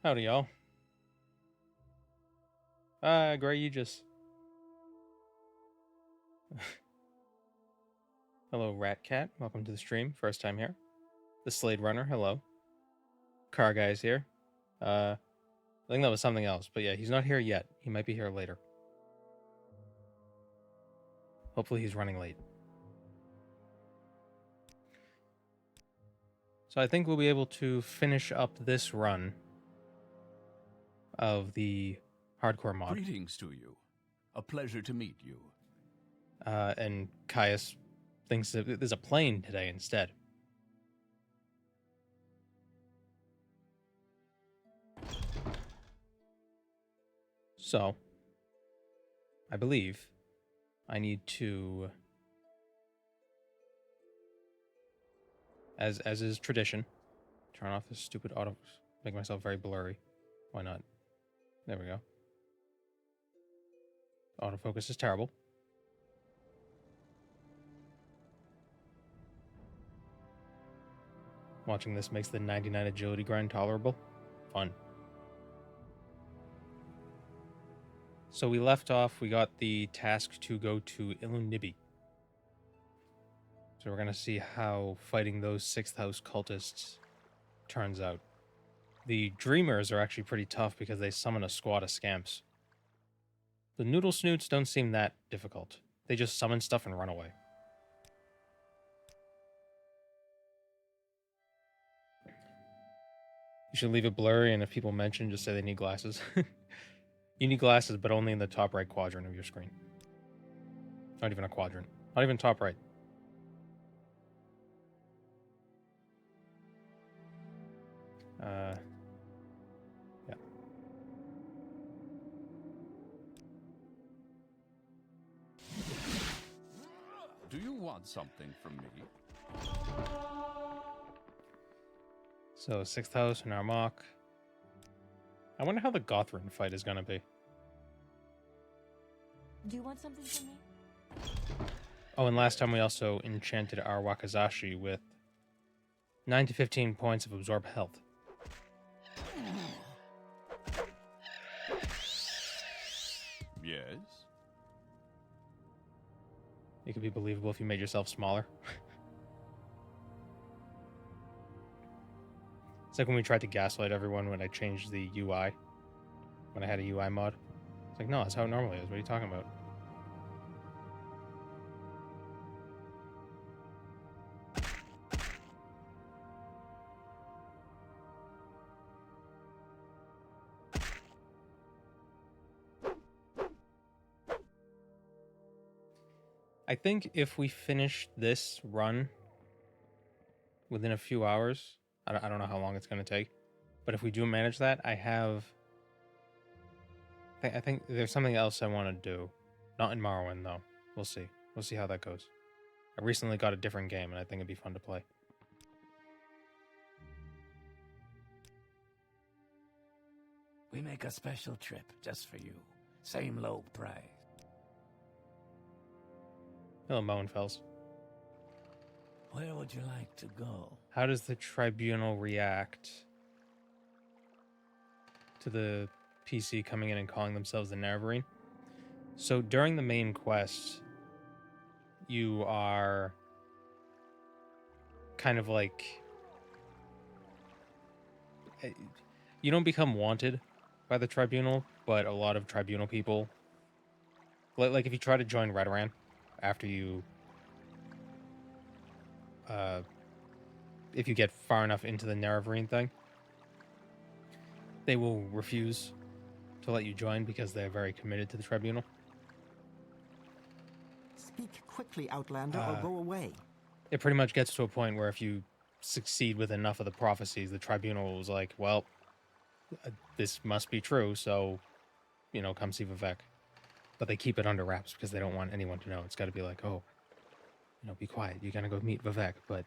Howdy, y'all. Gray Aegis. Hello, Rat Cat. Welcome to the stream. First time here. The Slade Runner, hello. Car Guy's here. I think that was something else, but yeah, he's not here yet. He might be here later. Hopefully he's running late. So I think we'll be able to finish up this run of the hardcore mod. Greetings to you. A pleasure to meet you. And Caius thinks that there's a plane today instead. So, I believe I need to, as is tradition, turn off this stupid auto, make myself very blurry. Why not? There we go. Autofocus is terrible. Watching this makes the 99 agility grind tolerable. Fun. So we left off, we got the task to go to Ilunibi. So we're going to see how fighting those 6th house cultists turns out. The Dreamers are actually pretty tough because they summon a squad of scamps. The Noodle Snoots don't seem that difficult. They just summon stuff and run away. You should leave it blurry, and if people mention, just say they need glasses. You need glasses, but only in the top right quadrant of your screen. Not even a quadrant. Not even top right. Yeah. Do you want something from me? So, 6th house in our mock. I wonder how the Gothrin fight is going to be. Do you want something from me? Oh, and last time we also enchanted our Wakazashi with 9 to 15 points of absorb health. Yes. It could be believable if you made yourself smaller. It's like when we tried to gaslight everyone when I changed the UI. When I had a UI mod. It's like, no, that's how it normally is. What are you talking about? I think if we finish this run within a few hours, I don't know how long it's going to take, but if we do manage that, I think there's something else I want to do. Not in Morrowind, though. We'll see. We'll see how that goes. I recently got a different game, and I think it'd be fun to play. We make a special trip just for you. Same low price. Hello, Moenfels. Where would you like to go? How does the Tribunal react to the PC coming in and calling themselves the Nerevarine? So during the main quest, you are kind of like... You don't become wanted by the Tribunal, but a lot of Tribunal people... Like if you try to join Redoran after you... if you get far enough into the Nerevarine thing, they will refuse to let you join because they're very committed to the Tribunal. Speak quickly, Outlander, or go away. It pretty much gets to a point where if you succeed with enough of the prophecies, the Tribunal was like, well, this must be true, so, you know, come see Vivek. But they keep it under wraps because they don't want anyone to know. It's got to be like, oh, you know, be quiet. You're going to go meet Vivek, but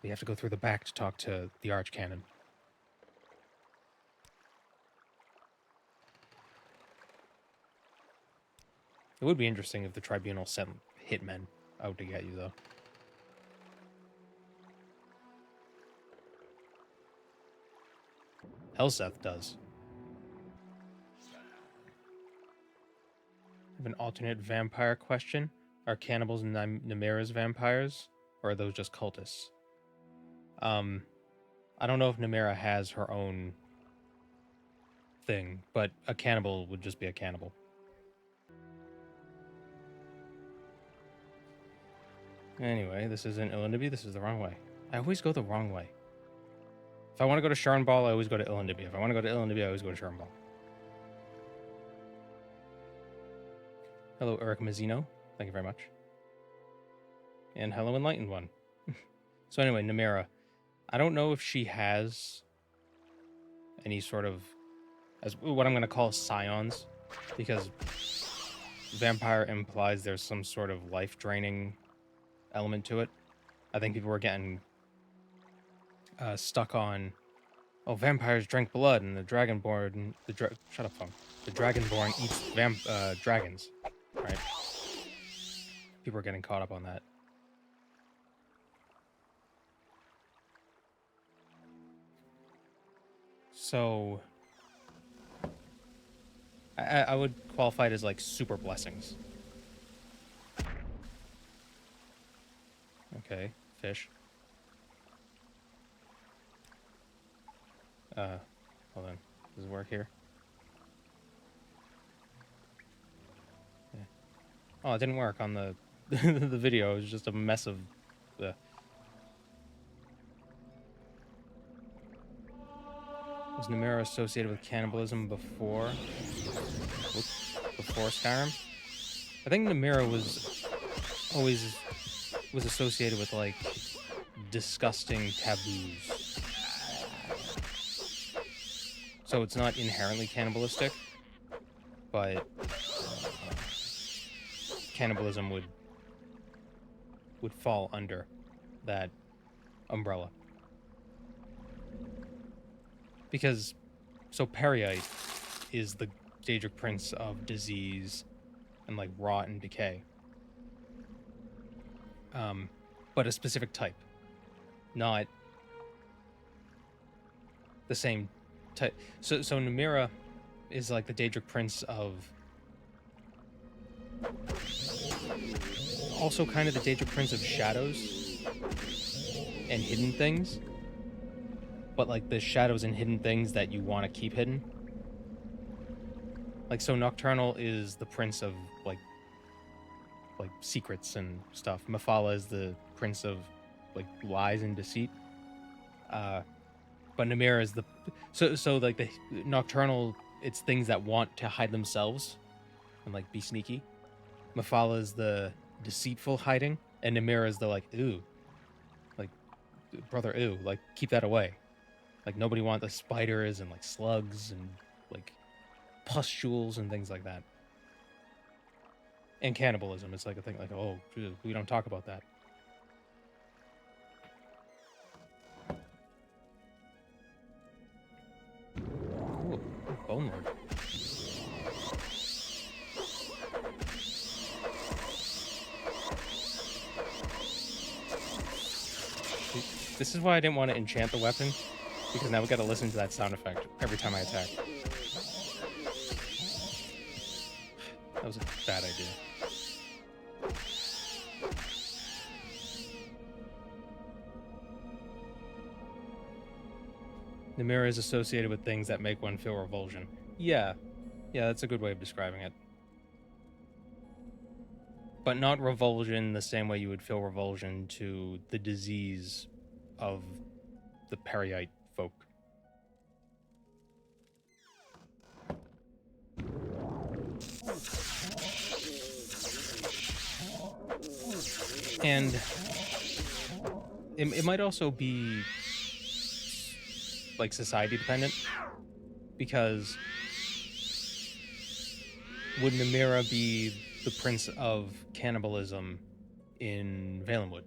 we have to go through the back to talk to the Archcanon. It would be interesting if the Tribunal sent hitmen out to get you, though. Elseth does. I have an alternate vampire question. Are cannibals Namira's vampires, or are those just cultists? I don't know if Namira has her own thing, but a cannibal would just be a cannibal. Anyway, this isn't Illindibi, this is the wrong way. I always go the wrong way. If I want to go to Sharnball, I always go to Illindibi. If I want to go to Illindibi, I always go to Sharnball. Hello, Eric Mazzino. Thank you very much. And hello, Enlightened One. So anyway, Namira. I don't know if she has any sort of, as what I'm going to call scions, because vampire implies there's some sort of life-draining element to it. I think people were getting stuck on, oh, vampires drink blood, and the Dragonborn, shut up, phone. The Dragonborn eats dragons, right? People are getting caught up on that. So, I would qualify it as like super blessings. Okay, fish. Hold on. Does it work here? Yeah. Oh, it didn't work on the the video. It was just a mess of the. Was Namira associated with cannibalism before Skyrim? I think Namira was always associated with like disgusting taboos. So it's not inherently cannibalistic, but cannibalism would fall under that umbrella. Because, so Periite is the Daedric Prince of disease and like rot and decay. But a specific type. Not the same type. So Namira is like the Daedric Prince of, also kind of the Daedric Prince of shadows and hidden things. But like the shadows and hidden things that you want to keep hidden. Like, so Nocturnal is the prince of like secrets and stuff. Mephala is the prince of like lies and deceit. But Namira is the so like the Nocturnal, it's things that want to hide themselves and like be sneaky. Mephala is the deceitful hiding, and Namira is the like, ooh, like brother, ooh, like keep that away. Like, nobody wants the spiders and, like, slugs and, like, pustules and things like that. And cannibalism. It's like a thing like, oh, we don't talk about that. Ooh, Bone Lord. This is why I didn't want to enchant the weapon. Because now we gotta listen to that sound effect every time I attack. That was a bad idea. Namira is associated with things that make one feel revulsion. Yeah, that's a good way of describing it. But not revulsion the same way you would feel revulsion to the disease of the Periite folk. And it might also be like society dependent, because would Namira be the prince of cannibalism in Valenwood?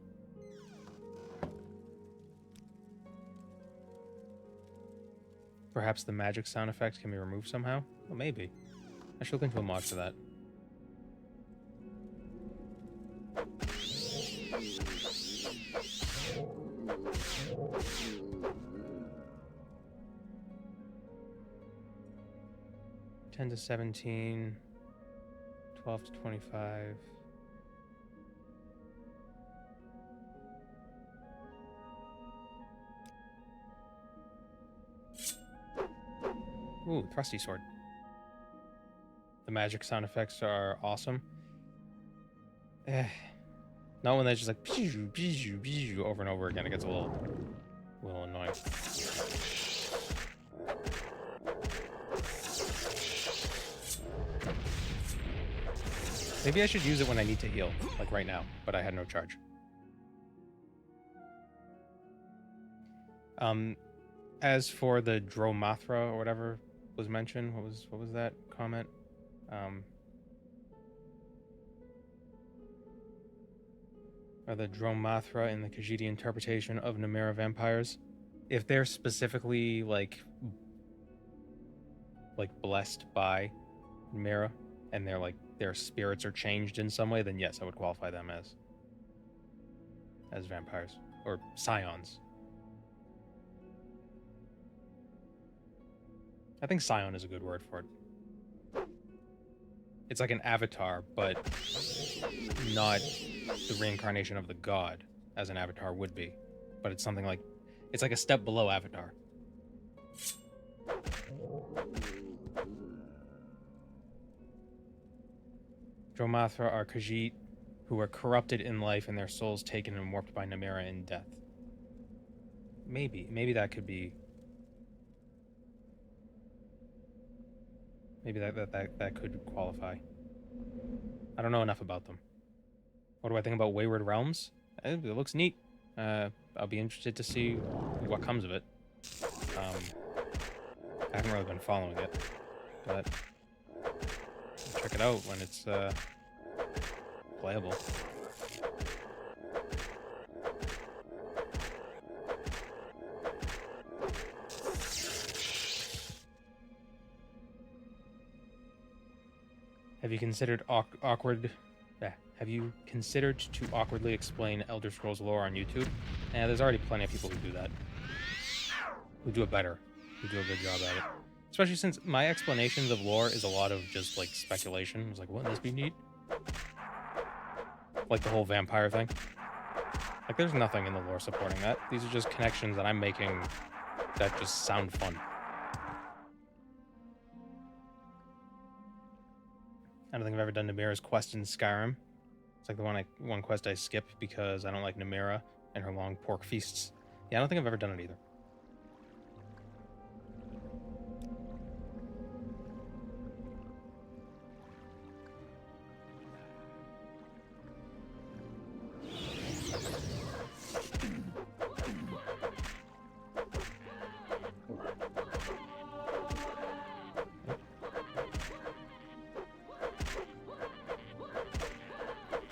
Perhaps the magic sound effect can be removed somehow? Well, maybe. I should look into a mod for that. 10 to 17, 12 to 25. Ooh, thrusty sword. The magic sound effects are awesome. Not when that's just like bijou, bijou, bijou over and over again. It gets a little annoying. Maybe I should use it when I need to heal, like right now, but I had no charge. As for the Dromathra or whatever was mentioned, what was that comment? Are the Dromathra in the Khajiit interpretation of Numenera vampires? If they're specifically like blessed by Numenera and they're like their spirits are changed in some way, then yes, I would qualify them as vampires or scions. I think scion is a good word for it. It's like an avatar, but not the reincarnation of the god as an avatar would be. But it's something like, it's like a step below avatar. Dromathra are Khajiit who are corrupted in life and their souls taken and warped by Numenera in death. Maybe that could be. Maybe that could qualify. I don't know enough about them. What do I think about Wayward Realms? It looks neat. I'll be interested to see what comes of it. I haven't really been following it, but I'll check it out when it's playable. Have you considered Have you considered to awkwardly explain Elder Scrolls lore on YouTube? There's already plenty of people who do that. Who do it better. Who do a good job at it. Especially since my explanations of lore is a lot of just like speculation. It's like, wouldn't this be neat? Like the whole vampire thing. Like there's nothing in the lore supporting that. These are just connections that I'm making that just sound fun. I don't think I've ever done Numenera's quest in Skyrim. It's like the one quest I skip because I don't like Numenera and her long pork feasts. Yeah, I don't think I've ever done it either.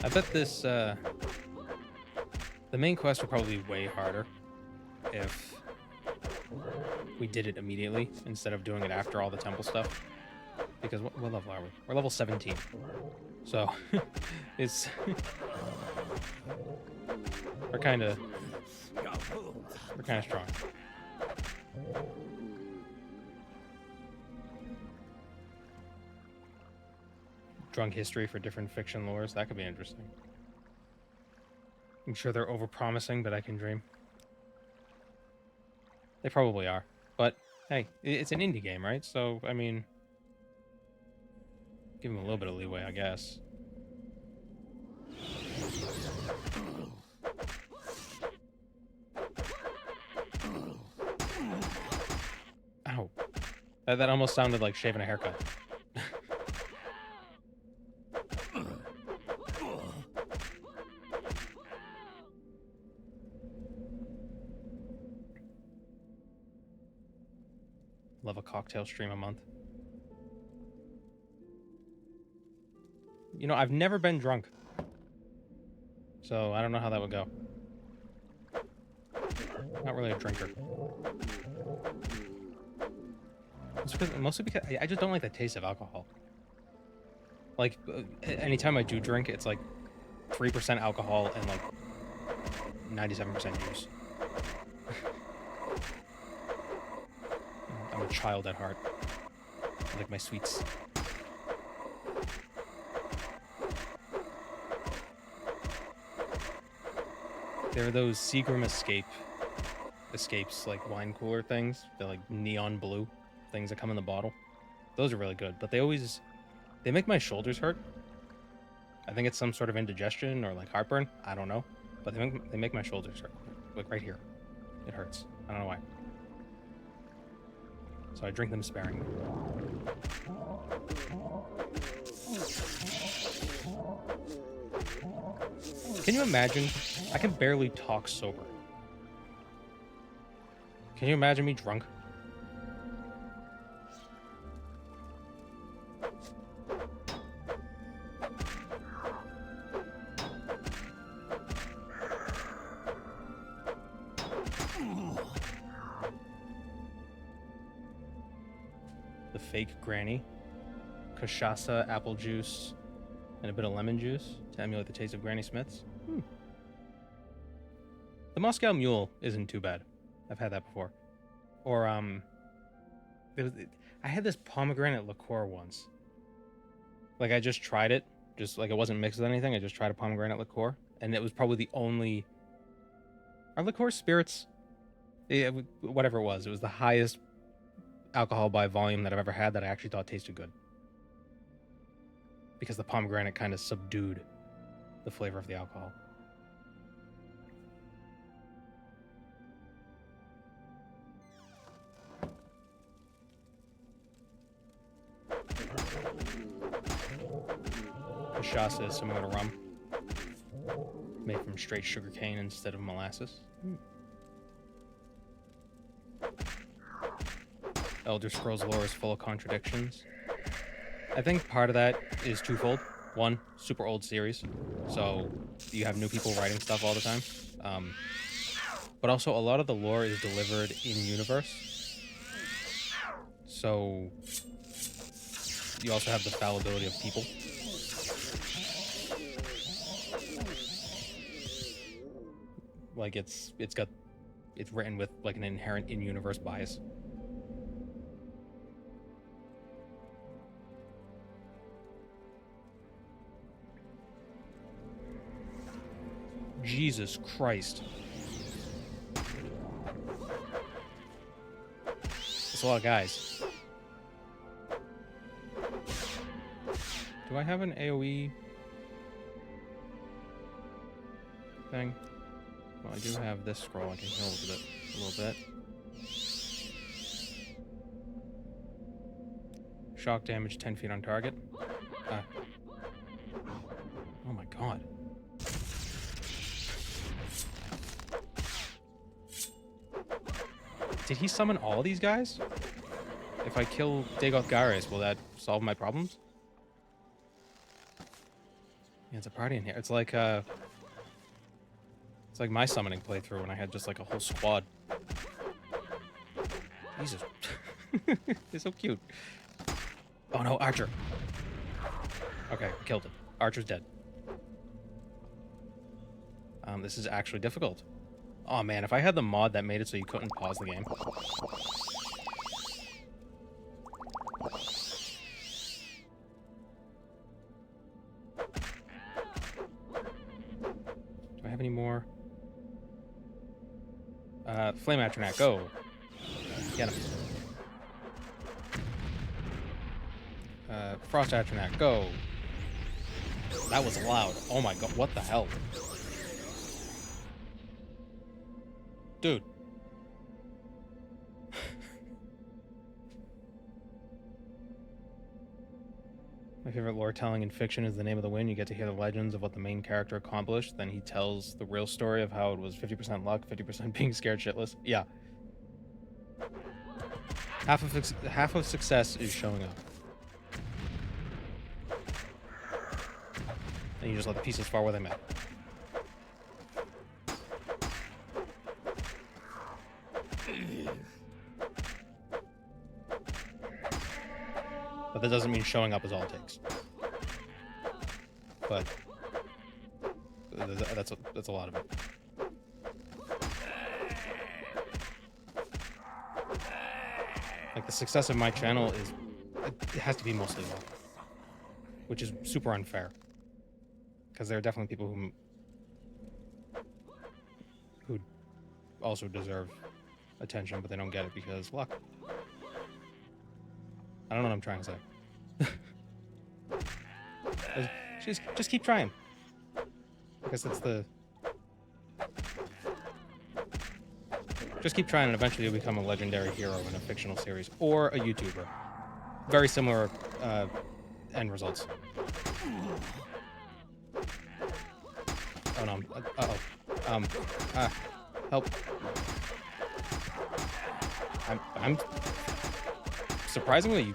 I bet this, the main quest would probably be way harder if we did it immediately instead of doing it after all the temple stuff. Because what level are we? We're level 17. So, it's... we're kind of strong. Drunk history for different fiction lores. That could be interesting. I'm sure they're over-promising, but I can dream. They probably are. But, hey, it's an indie game, right? So, I mean... give them a little bit of leeway, I guess. Ow. That almost sounded like shaving a haircut. Love a cocktail stream a month. You know, I've never been drunk. So, I don't know how that would go. Not really a drinker. Mostly because I just don't like the taste of alcohol. Like, anytime I do drink, it's like 3% alcohol and like 97% juice. I'm a child at heart. like my sweets. There are those Seagram escapes, like wine cooler things. They're like neon blue things that come in the bottle. Those are really good, but they make my shoulders hurt. I think it's some sort of indigestion or like heartburn. I don't know, but they make my shoulders hurt. Like right here, it hurts. I don't know why. So I drink them sparingly. Can you imagine? I can barely talk sober. Can you imagine me drunk? The fake granny. Cachaça, apple juice, and a bit of lemon juice to emulate the taste of Granny Smith's. The Moscow Mule isn't too bad. I've had that before. Or I had this pomegranate liqueur once. Like I just tried it, just like it wasn't mixed with anything. I just tried a pomegranate liqueur, and it was probably the only. Are liqueur spirits? Yeah, whatever it was the highest alcohol by volume that I've ever had that I actually thought tasted good. Because the pomegranate kind of subdued the flavor of the alcohol. Cachaça is similar to rum, made from straight sugar cane instead of molasses. Elder Scrolls lore is full of contradictions. I think part of that is twofold. One, super old series, so you have new people writing stuff all the time. But also, a lot of the lore is delivered in universe. So you also have the fallibility of people. Like it's written with like an inherent in-universe bias. Jesus Christ. That's a lot of guys. Do I have an AoE thing? Well, I do have this scroll. I can heal with it a little bit. Shock damage 10 feet on target. Oh my god. Did he summon all these guys? If I kill Dagoth Gares, will that solve my problems? Yeah, it's a party in here. It's like my summoning playthrough when I had just like a whole squad. Jesus. They're so cute. Oh no, Archer. Okay, killed it. Archer's dead. This is actually difficult. Oh man, if I had the mod that made it so you couldn't pause the game. Do I have any more? Flame Atronach, go. Get him. Frost Atronach, go. That was loud. Oh my god, what the hell? Dude. My favorite lore telling in fiction is The Name of the Wind. You get to hear the legends of what the main character accomplished. Then he tells the real story of how it was 50% luck, 50% being scared shitless. Yeah. Half of success is showing up. And you just let the pieces fall where they may. But that doesn't mean showing up is all it takes. But that's a lot of it. Like the success of my channel is it has to be mostly luck, which is super unfair. Because there are definitely people who also deserve attention, but they don't get it because luck. I don't know what I'm trying to say. just keep trying. I guess that's the... Just keep trying, and eventually you'll become a legendary hero in a fictional series or a YouTuber. Very similar end results. Oh no! Help! I'm surprisingly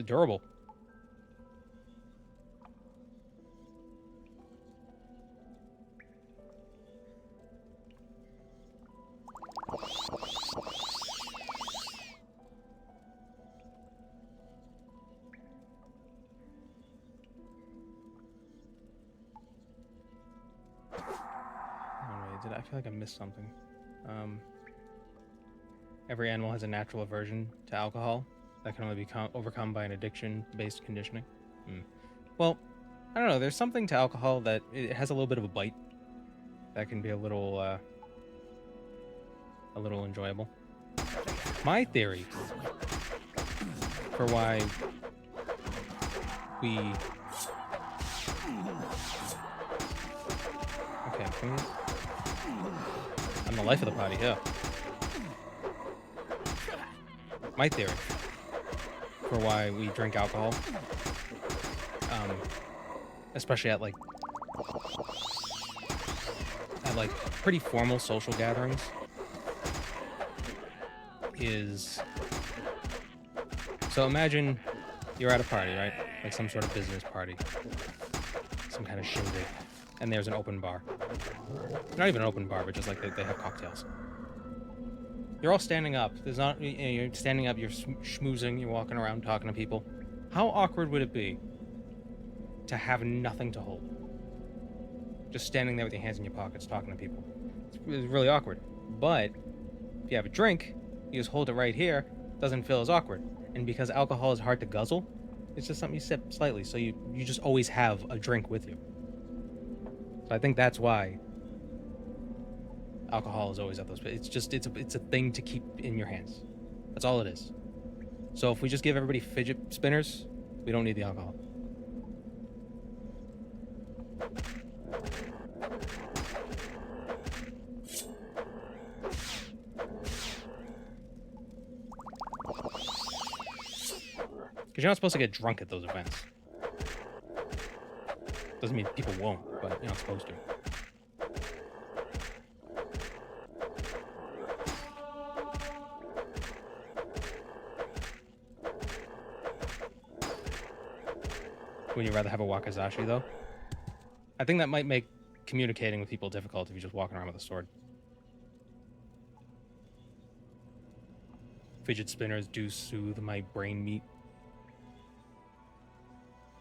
durable. I feel like I missed something. Every animal has a natural aversion to alcohol that can only be overcome by an addiction-based conditioning. Well, I don't know. There's something to alcohol that it has a little bit of a bite that can be a little enjoyable. My theory for why we... Okay, can we... I'm the life of the party, yeah. My theory for why we drink alcohol, especially at like pretty formal social gatherings, is... So imagine you're at a party, right? Like some sort of business party, some kind of shindig, and there's an open bar. Not even an open bar, but just like they have cocktails. You're all standing up. There's not... You're standing up, you're schmoozing, you're walking around talking to people. How awkward would it be to have nothing to hold? Just standing there with your hands in your pockets talking to people. It's really awkward. But if you have a drink, you just hold it right here, doesn't feel as awkward. And because alcohol is hard to guzzle, it's just something you sip slightly, so you just always have a drink with you. So I think that's why alcohol is always at those... It's a thing to keep in your hands. That's all it is. So if we just give everybody fidget spinners, we don't need the alcohol. Because you're not supposed to get drunk at those events. Doesn't mean people won't, but you're not supposed to. Would you rather have a wakizashi, though? I think that might make communicating with people difficult if you're just walking around with a sword. Fidget spinners do soothe my brain meat.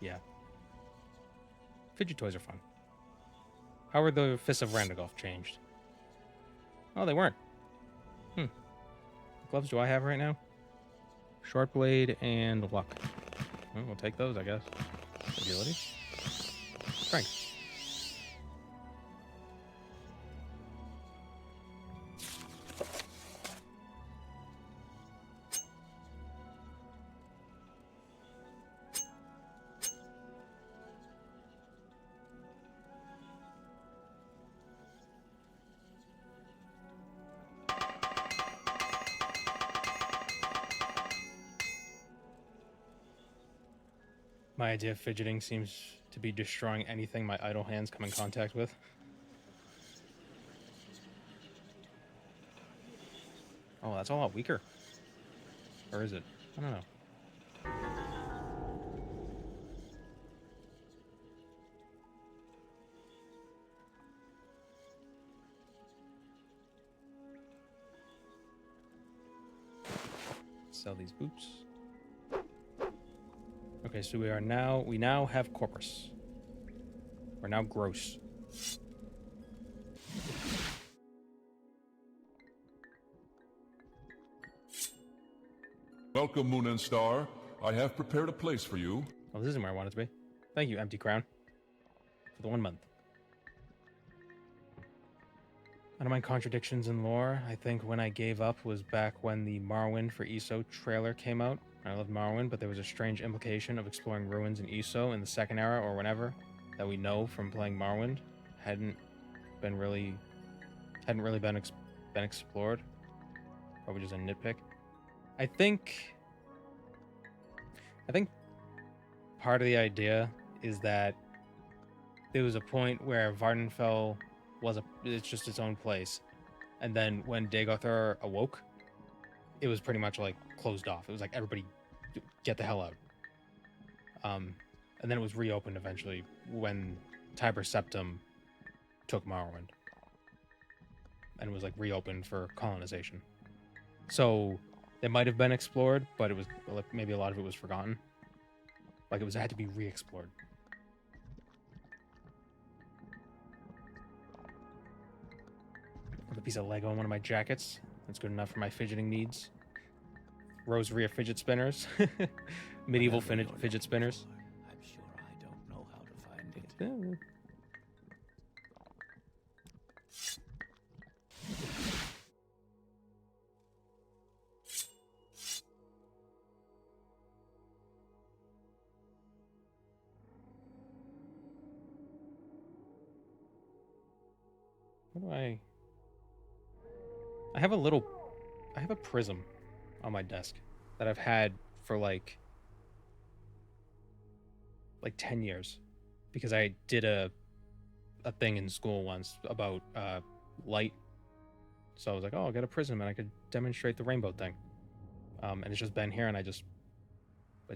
Yeah. Fidget toys are fun. How were the Fists of Randagolf changed? Oh, they weren't. What gloves do I have right now? Short blade and luck. Well, we'll take those, I guess. Agility. Strength. My idea of fidgeting seems to be destroying anything my idle hands come in contact with. Oh, that's a lot weaker. Or is it? I don't know. Sell these boots. Okay, so we now have Corpus. We're now gross. Welcome, Moon and Star. I have prepared a place for you. Oh, this isn't where I want it to be. Thank you, Empty Crown, for the 1 month. I don't mind contradictions in lore. I think when I gave up was back when the Morrowind for ESO trailer came out. I loved Morrowind, but there was a strange implication of exploring ruins in ESO in the second era or whenever that we know from playing Morrowind hadn't really been explored. Probably just a nitpick. I think part of the idea is that there was a point where Vardenfell it's just its own place, and then when Dagothar awoke, it was pretty much like closed off. It was like, everybody get the hell out. And then it was reopened eventually when Tiber Septim took Morrowind, and it was like reopened for colonization. So it might have been explored, but it was like maybe a lot of it was forgotten. Like it had to be re-explored. A piece of Lego in one of my jackets. That's good enough for my fidgeting needs. Rosary fidget spinners. Medieval fidget spinners. I'm sure I don't know how to find it. Yeah. What do I have a prism on my desk that I've had for like 10 years, because I did a thing in school once about light. So I was like, oh, I'll get a prism and I could demonstrate the rainbow thing. And it's just been here, and I just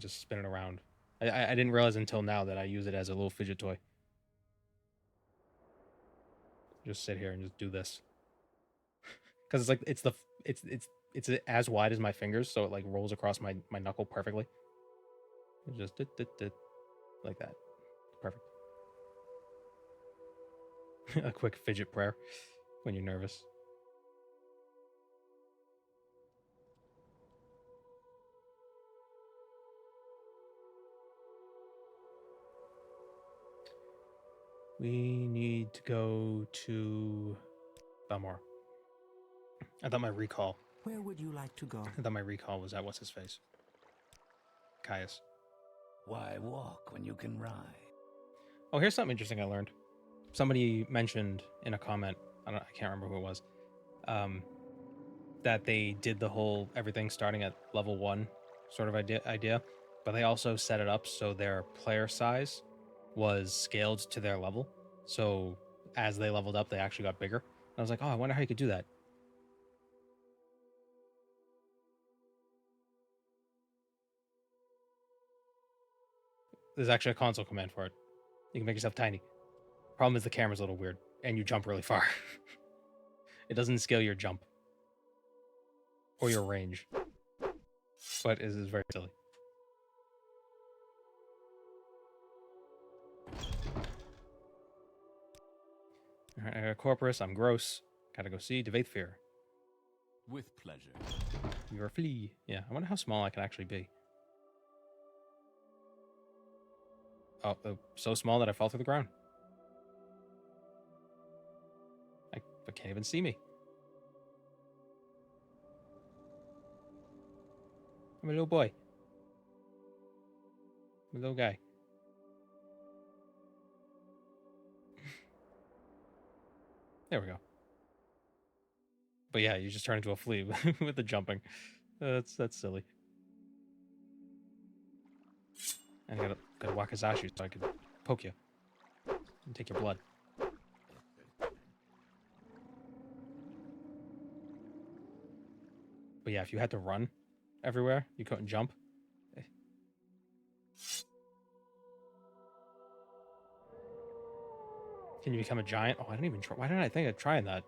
spin it around. I didn't realize until now that I use it as a little fidget toy. Just sit here and just do this. Because it's like it's as wide as my fingers, so it like rolls across my knuckle perfectly. It just like that. Perfect. A quick fidget prayer when you're nervous. We need to go to Belmore. I thought my recall. Where would you like to go? I thought my recall was at what's his face. Caius. Why walk when you can ride? Oh, here's something interesting I learned. Somebody mentioned in a comment, I can't remember who it was, that they did the whole everything starting at level 1 sort of idea, but they also set it up so their player size was scaled to their level. So as they leveled up, they actually got bigger. And I was like, oh, I wonder how you could do that. There's actually a console command for it. You can make yourself tiny. Problem is the camera's a little weird, and you jump really far. It doesn't scale your jump or your range, but it is very silly. All right, I got Corpus. I'm gross. Gotta go see Devathfear. With pleasure. You're a flea. Yeah, I wonder how small I can actually be. Oh, so small that I fall through the ground. I can't even see me. I'm a little boy. I'm a little guy. There we go. But yeah, you just turn into a flea with the jumping. That's silly. And I gotta Wakazashi so I can poke you and take your blood. But yeah, if you had to run everywhere, you couldn't jump. Can you become a giant? Oh, I didn't even try. Why didn't I think of trying that?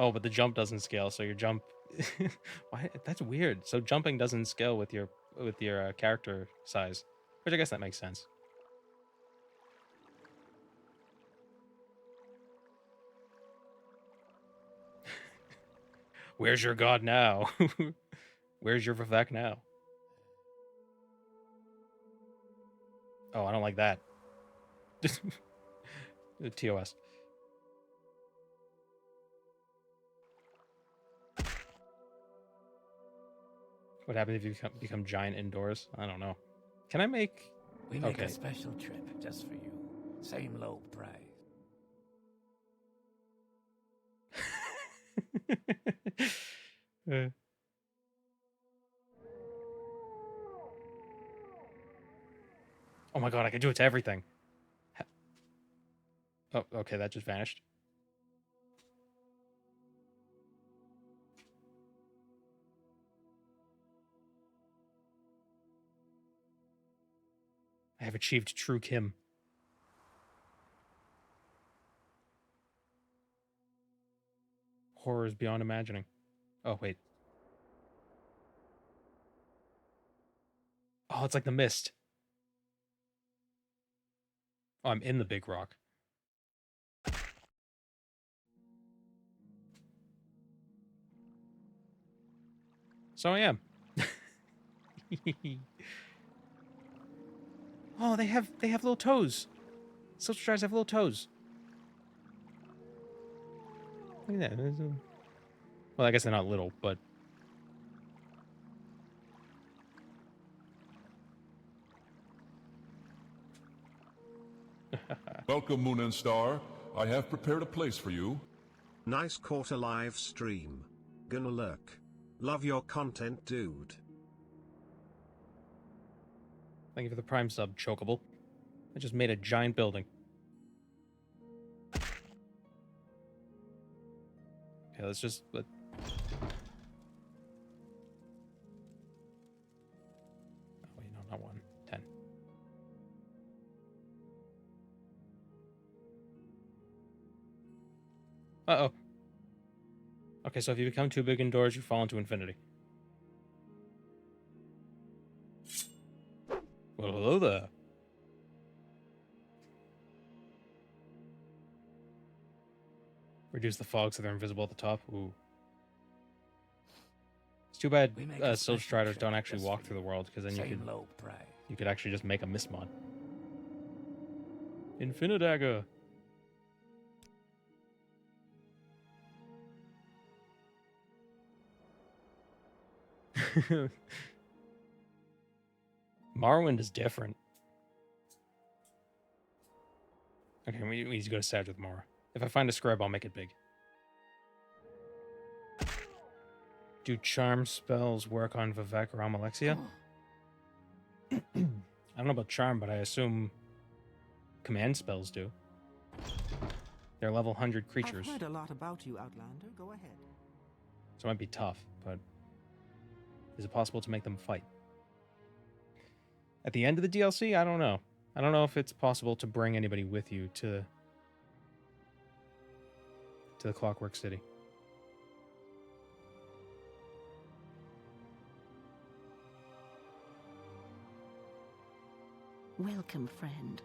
Oh, but the jump doesn't scale, so your jump. Why? That's weird. So jumping doesn't scale with your character size, which I guess that makes sense. Where's your god now? Where's your Vivek now? Oh, I don't like that. The TOS. What happens if you become giant indoors? I don't know. Can I make... We make Okay. a special trip just for you. Same low price. Uh. Oh my god, I can do it to everything. Oh, okay, that just vanished. I have achieved true Kim. Horror is beyond imagining. Oh, wait. Oh, it's like the mist. Oh, I'm in the big rock. So I am. Oh, they have little toes. Social tries have little toes. Look at that. Well, I guess they're not little, but Welcome, Moon and Star. I have prepared a place for you. Nice quarter live stream. Gonna lurk. Love your content, dude. thank you for the Prime sub, Chokeable. I just made a giant building. Okay, let's just... Oh, wait, no, not 1. 10. Uh-oh. Okay, so if you become too big indoors, you fall into infinity. Well, hello there. Reduce the fog so they're invisible at the top. Ooh. It's too bad We make a Soul special Striders trip don't actually just walk for through the you. world, because then Same low price. you could actually just make a mist mod. Infinidagger. Morrowind is different. Okay, we need to go to Sag with Mara. If I find a scribe, I'll make it big. Do charm spells work on Vivek or Alexia? I don't know about charm, but I assume command spells do. They're level 100 creatures, I've heard a lot about you, Outlander. Go ahead. so it might be tough, but is it possible to make them fight? At the end of the DLC, I don't know. I don't know if it's possible to bring anybody with you to the Clockwork City. Welcome, friend.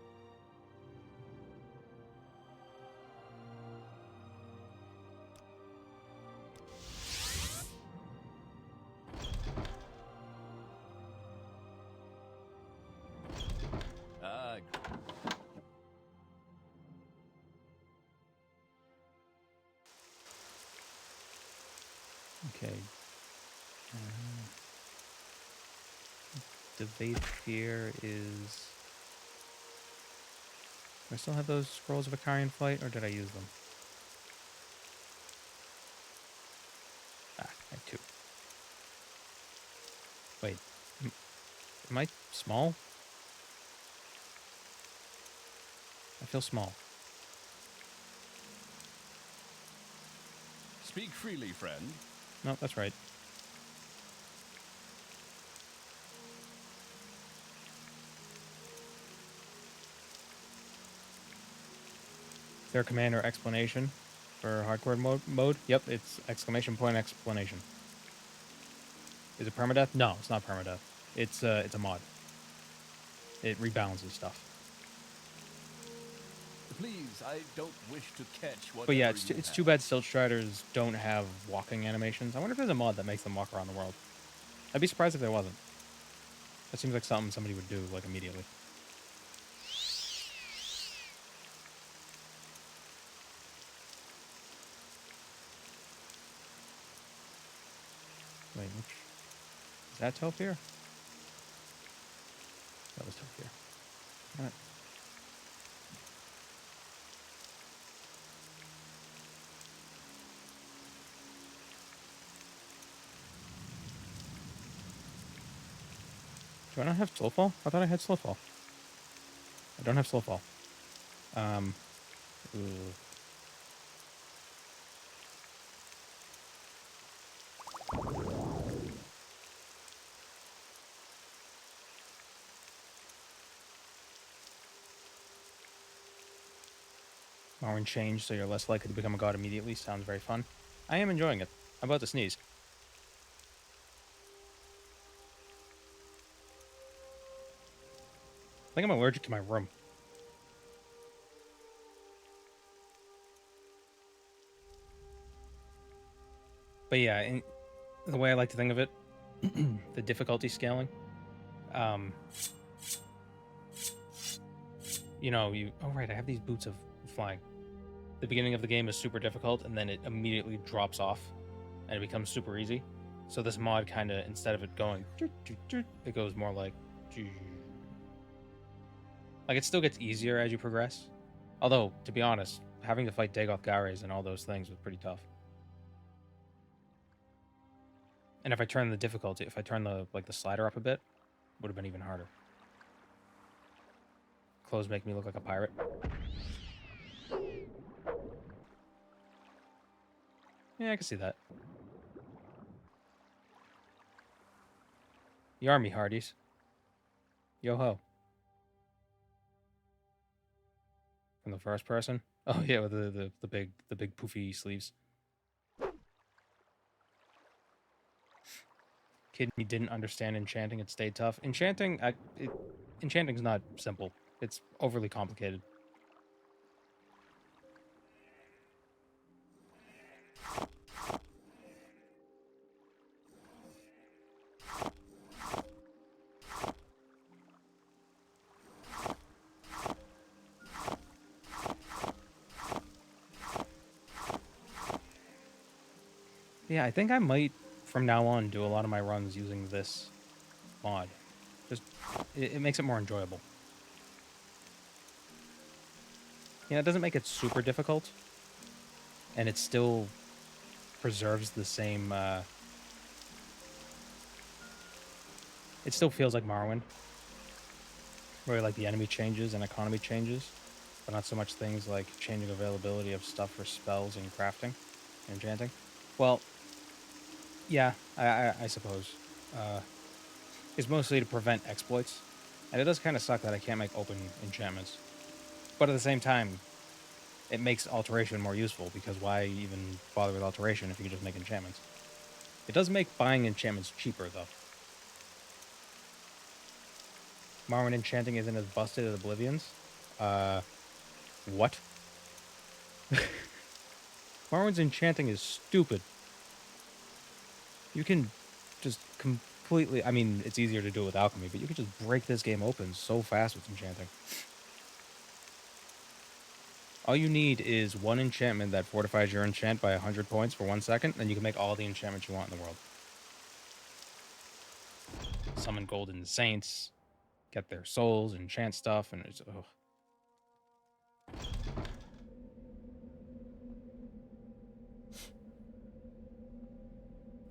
Okay. Debate Fear is... Do I still have those Scrolls of Icarian Flight, or did I use them? Ah, I have 2. Wait. Am I small? I feel small. Speak freely, friend. No, that's right. Is there a command or explanation for hardcore mode? Yep, it's exclamation point explanation. Is it permadeath? No, it's not permadeath. It's a mod. It rebalances stuff. Please, I don't wish to catch what. But yeah, it's too bad Silt Striders don't have walking animations. I wonder if there's a mod that makes them walk around the world. I'd be surprised if there wasn't. That seems like something somebody would do, like, immediately. Wait, which... Is that Taupe here? That was Taupe here. Alright. Do I not have Slowfall? I thought I had Slowfall. I don't have Slowfall. Ooh. Morrowind changed, so you're less likely to become a god immediately. Sounds very fun. I am enjoying it. I'm about to sneeze. I think I'm allergic to my room. But yeah, the way I like to think of it, the difficulty scaling, you know, oh right, I have these boots of flying. The beginning of the game is super difficult, and then it immediately drops off, and it becomes super easy. So this mod kind of, instead of it going, it goes more like it still gets easier as you progress. Although, to be honest, having to fight Dagoth Gares and all those things was pretty tough. And if I turn the difficulty, if I turn the slider up a bit, it would have been even harder. Clothes make me look like a pirate. Yeah, I can see that. You are me, Hardies. Yo ho. From the first person? Oh yeah, with the big poofy sleeves. Kidney didn't understand Enchanting. It stayed tough. Enchanting's not simple. It's overly complicated. Yeah, I think I might, from now on, do a lot of my runs using this mod. Just, it makes it more enjoyable. Yeah, it doesn't make it super difficult, and it still preserves the same, it still feels like Morrowind, where like the enemy changes and economy changes, but not so much things like changing availability of stuff for spells and crafting and enchanting. Well, yeah, I suppose. It's mostly to prevent exploits, and it does kind of suck that I can't make open enchantments. But at the same time, it makes alteration more useful, because why even bother with alteration if you can just make enchantments? It does make buying enchantments cheaper, though. Morrowind Enchanting isn't as busted as Oblivion's? What? Morrowind's Enchanting is stupid. You can just completely... I mean, it's easier to do it with alchemy, but you can just break this game open so fast with enchanting. All you need is one enchantment that fortifies your enchant by 100 points for 1 second, and you can make all the enchantments you want in the world. Summon golden saints, get their souls, enchant stuff, and it's... Ugh.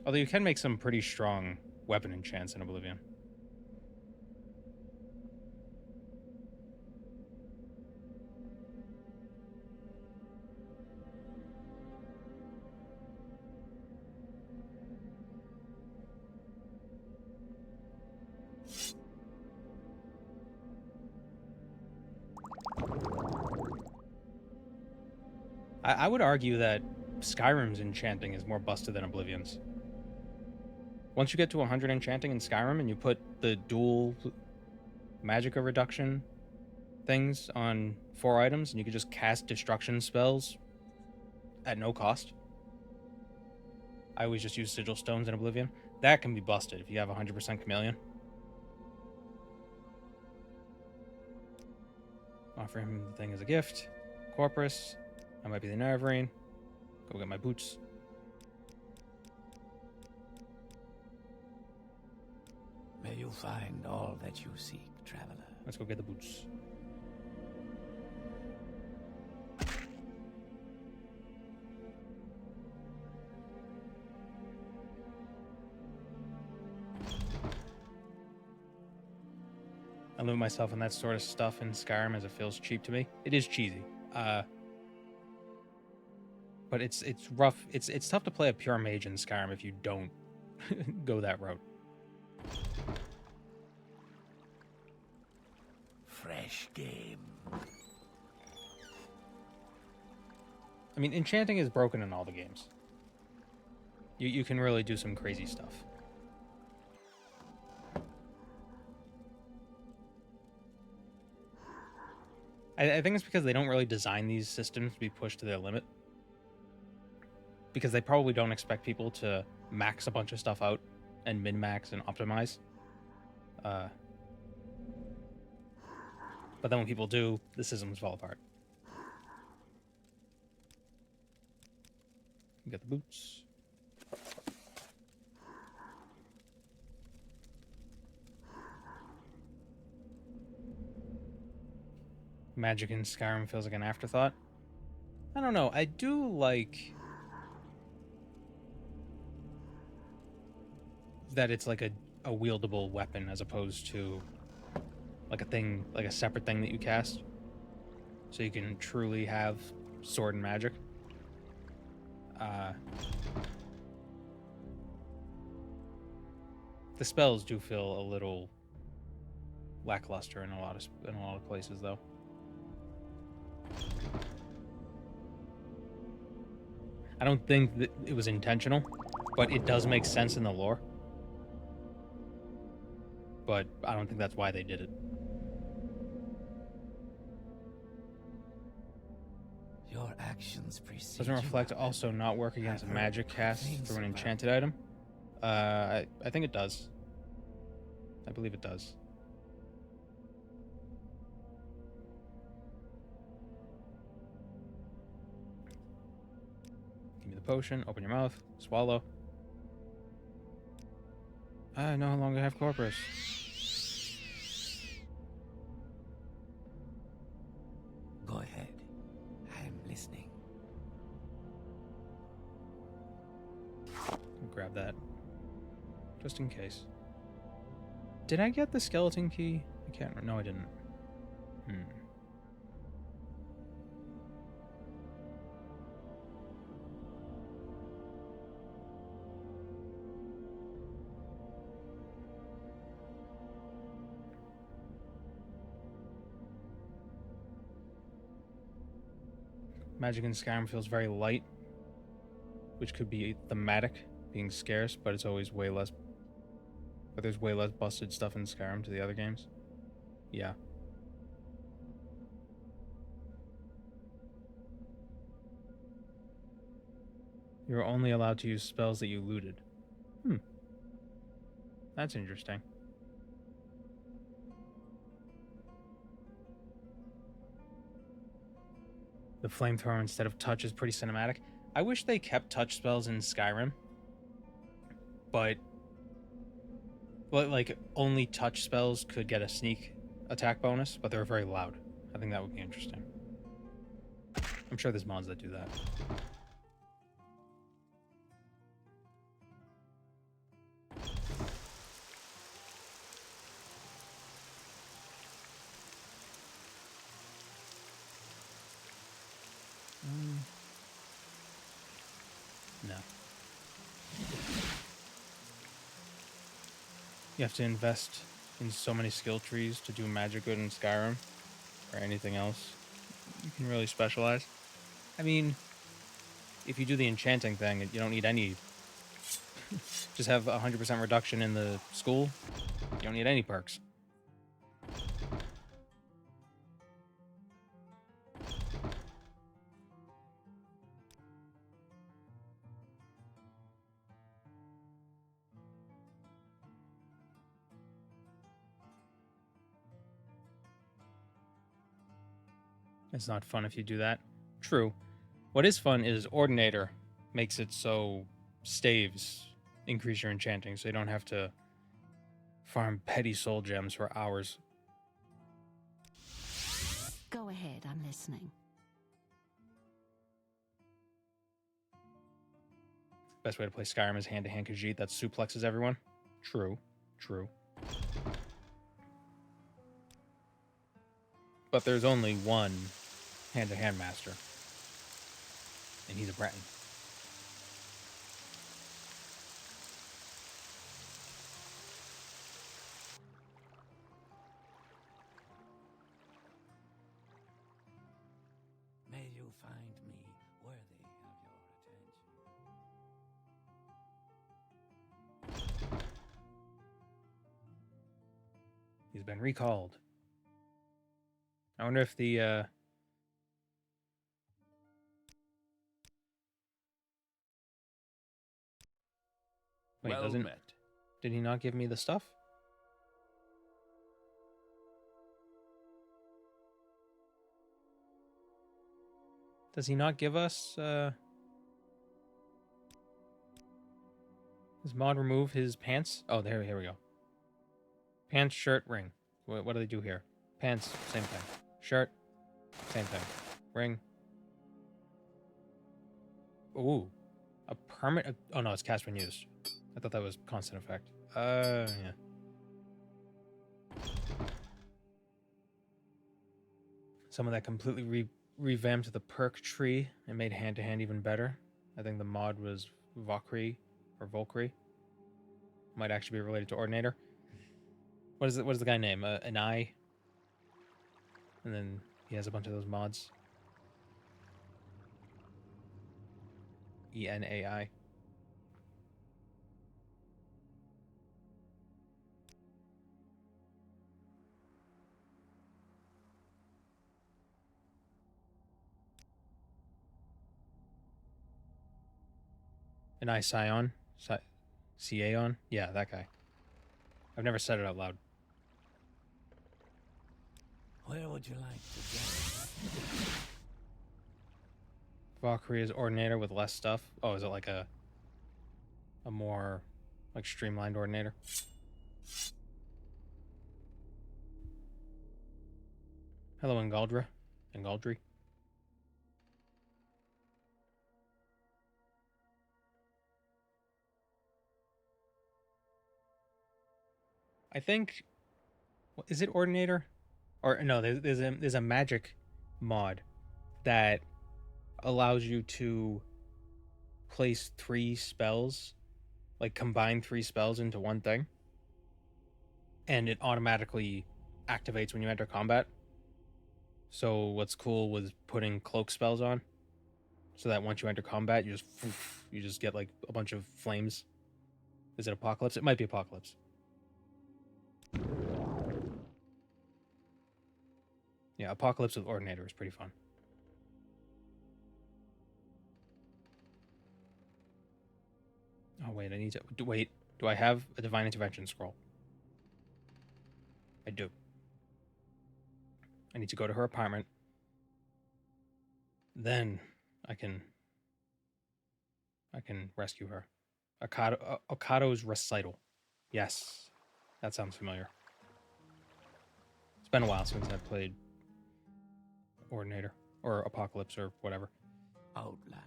Although you can make some pretty strong weapon enchants in Oblivion. I would argue that Skyrim's enchanting is more busted than Oblivion's. Once you get to 100 enchanting in Skyrim and you put the dual magicka reduction things on 4 items, and you can just cast destruction spells at no cost. I always just use Sigil Stones in Oblivion. That can be busted if you have 100% Chameleon. Offer him the thing as a gift. Corpus. I might be the Nervarine. Go get my boots. May you find all that you seek, traveler. Let's go get the boots. I limit myself on that sort of stuff in Skyrim as it feels cheap to me. It is cheesy. But it's rough. It's tough to play a pure mage in Skyrim if you don't go that route. Fresh game. I mean, enchanting is broken in all the games. You can really do some crazy stuff. I think it's because they don't really design these systems to be pushed to their limit. Because they probably don't expect people to max a bunch of stuff out and min-max and optimize. But then when people do, the systems fall apart. Get the boots. Magic in Skyrim feels like an afterthought. I don't know. I do like that it's like a wieldable weapon as opposed to like a thing, like a separate thing that you cast. So you can truly have sword and magic. The spells do feel a little lackluster in a lot of places, though. I don't think that it was intentional, but it does make sense in the lore. But I don't think that's why they did it. Your actions precede. Doesn't reflect also not work against a magic cast through an enchanted item? I think it does. I believe it does. Give me the potion, open your mouth, swallow. I no longer have Corpus. Go ahead. I am listening. Grab that. Just in case. Did I get the skeleton key? I can't remember. No, I didn't. Magic in Skyrim feels very light, which could be thematic, being scarce, but it's always way less. But there's way less busted stuff in Skyrim to the other games. Yeah. You're only allowed to use spells that you looted. That's interesting. The flamethrower instead of touch is pretty cinematic. I wish they kept touch spells in Skyrim. But like only touch spells could get a sneak attack bonus, but they're very loud. I think that would be interesting. I'm sure there's mods that do that. No. You have to invest in so many skill trees to do magic good in Skyrim or anything else. You can really specialize. I mean, if you do the enchanting thing, you don't need any. Just have 100% reduction in the school. You don't need any perks. It's not fun if you do that. True. What is fun is Ordinator makes it so staves increase your enchanting, so you don't have to farm petty soul gems for hours. Go ahead, I'm listening. Best way to play Skyrim is hand-to-hand Khajiit that suplexes everyone. True. True. But there's only one hand-to-hand master. And he's a Breton. May you find me worthy of your attention. He's been recalled. I wonder if the, Wait, well doesn't... met. Did he not give me the stuff? Does he not give us, Does mod remove his pants? Oh, here we go. Pants, shirt, ring. What do they do here? Pants, same thing. Shirt, same thing. Ring. Ooh. A permanent... Oh, no, it's cast when used. I thought that was constant effect. Yeah. Some of that completely revamped the perk tree and made hand-to-hand even better. I think the mod was Valkyrie or Valkyrie. Might actually be related to Ordinator. What is the guy name? An eye. And then he has a bunch of those mods. ENAI. An eye Scion? Ciaon? Yeah, that guy. I've never said it out loud. Where would you like to go? Valkyrie is Ordinator with less stuff. Oh, is it like a more like streamlined Ordinator? Hello, Engaldra. Engaldry. I think... Is it Ordinator? Or no, there's a magic mod that allows you to place 3 spells, like combine 3 spells into one thing, and it automatically activates when you enter combat. So what's cool was putting cloak spells on, so that once you enter combat, you just get like a bunch of flames. Is it Apocalypse? It might be Apocalypse. Yeah, Apocalypse with Ordinator is pretty fun. Oh, wait, I need to... Wait, do I have a Divine Intervention scroll? I do. I need to go to her apartment. Then I can rescue her. Okado's Recital. Yes, that sounds familiar. It's been a while since I played Ordinator or Apocalypse or whatever. Outlander.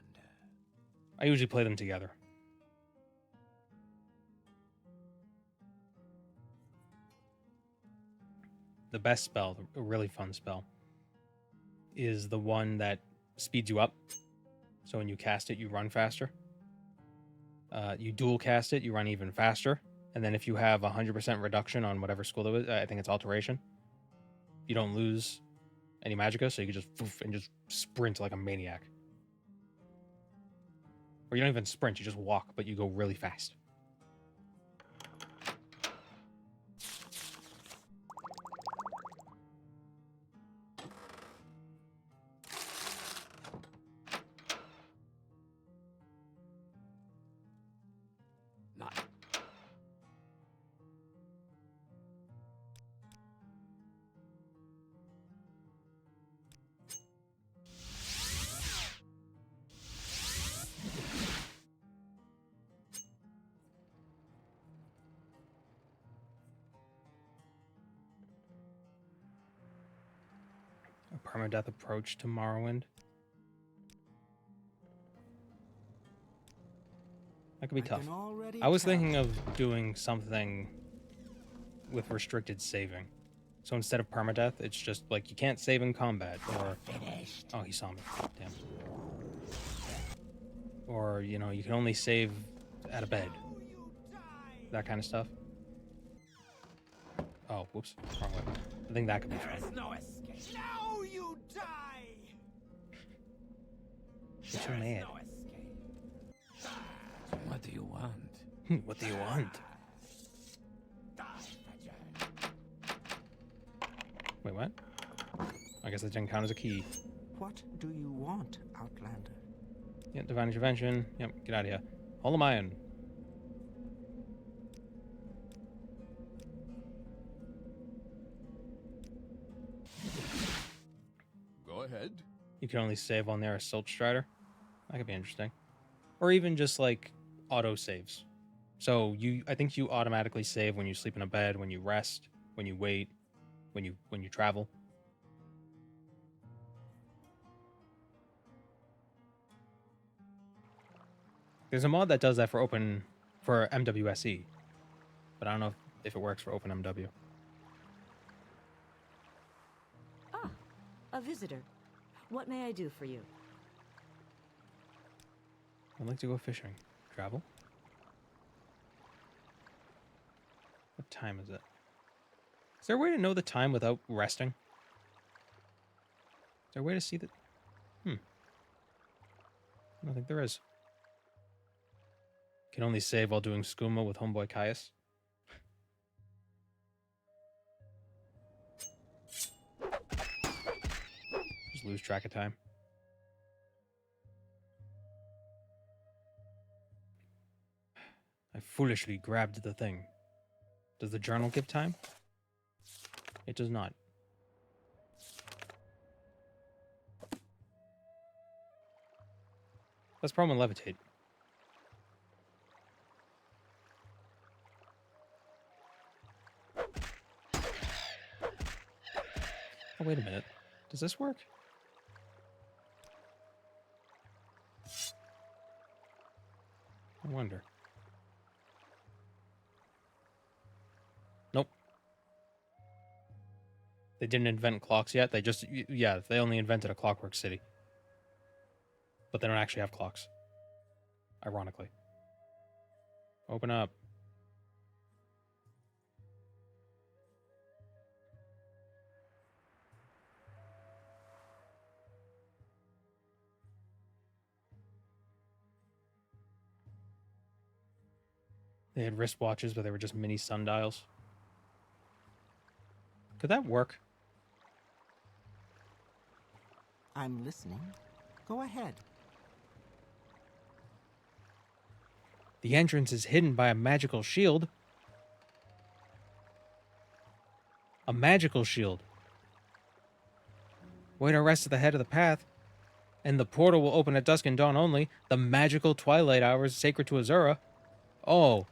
I usually play them together. The best spell, a really fun spell, is the one that speeds you up. So when you cast it, you run faster. You dual cast it, you run even faster. And then if you have 100% reduction on whatever skill it is, I think it's Alteration, you don't lose any magicka, so you can just and just sprint like a maniac. Or you don't even sprint, you just walk, but you go really fast. permadeath approach to Morrowind. That could be tough. I was thinking of doing something with restricted saving. So instead of permadeath, it's just like you can't save in combat, or oh, he saw me. Damn. Or, you know, you can only save at a bed. That kind of stuff. Oh, whoops. Wrong way. I think that could be fun. No escape. Now you die. Get so mad. No escape. What do you want? What do you want? Wait, what? I guess that didn't count as a key. What do you want, Outlander? Yeah, divine intervention. Yep, get out of here. Hold iron. Go ahead. You can only save on their Assault Strider. That could be interesting. Or even just like auto saves. So I think you automatically save when you sleep in a bed, when you rest, when you wait, when you travel. There's a mod that does that for MWSE, but I don't know if it works for OpenMW. Ah, a visitor. What may I do for you? I'd like to go fishing. Travel? What time is it? Is there a way to know the time without resting? Is there a way to see that? I don't think there is. Can only save while doing skooma with homeboy Caius. Just lose track of time. I foolishly grabbed the thing. Does the journal give time? It does not. That's the problem with levitate. Oh, wait a minute. Does this work? I wonder. Nope. They didn't invent clocks yet. They just, yeah, they only invented a clockwork city. But they don't actually have clocks. Ironically. Open up. They had wristwatches, but they were just mini sundials. Could that work? I'm listening. Go ahead. The entrance is hidden by a magical shield. A magical shield. Way to rest at the head of the path. And the portal will open at dusk and dawn only. The magical twilight hours sacred to Azura. Oh.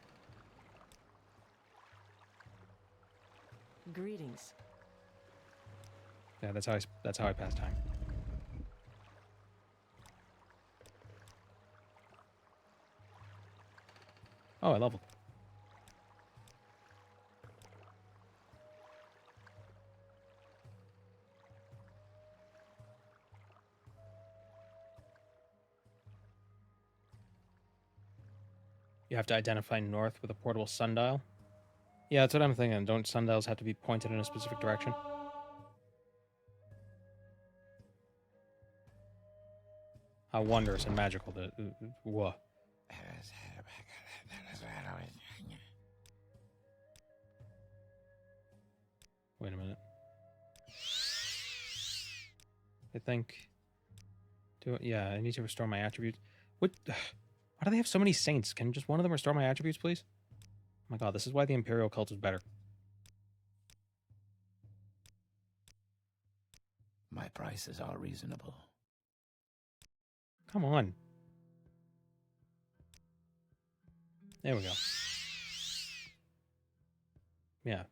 Greetings. Yeah, that's how I pass time. Oh, I leveled. You have to identify north with a portable sundial. Yeah, that's what I'm thinking. Don't sundials have to be pointed in a specific direction? How wondrous and magical the... Whoa. Wait a minute. I think... Yeah, I need to restore my attributes. What... Why do they have so many saints? Can just one of them restore my attributes, please? Oh my god, this is why the Imperial cult is better. My prices are reasonable. Come on. There we go. Yeah.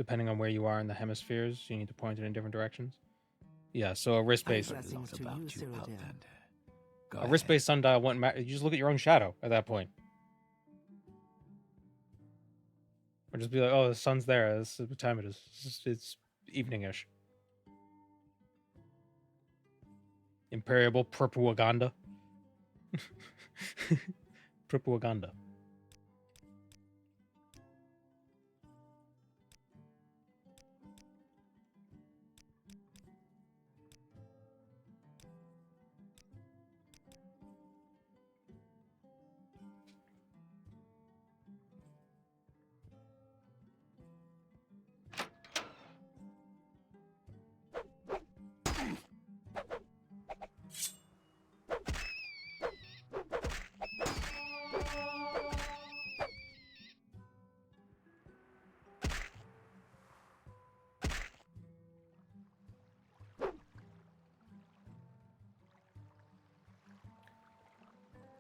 depending on where you are in the hemispheres. You need to point it in different directions. Yeah, so a wrist-based Blessings to you, Cyrodiil. Outlander. Go a ahead. wrist-based sundial wouldn't matter. You just look at your own shadow at that point. Or just be like, oh, the sun's there. This is what time it is. It's evening-ish. Imperial propaganda. Propaganda.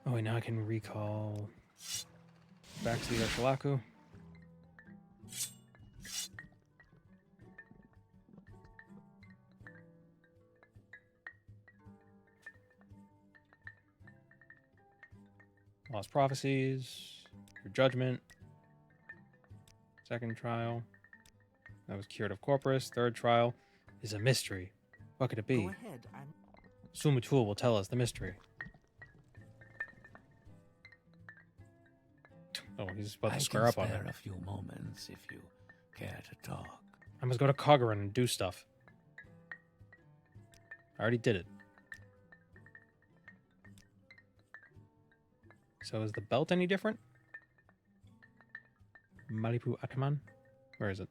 Oh, wait, now I can recall back to the Ursulaku. Lost Prophecies, your Judgment, second trial. That was Cured of Corpus. Third trial is a mystery. What could it be? Go ahead. Sumatul will tell us the mystery. Oh, he's about to square up on spare it. a few moments if you care to talk. I must go to Cavern and do stuff. I already did it. So is the belt any different? Malipu Ataman? Where is it?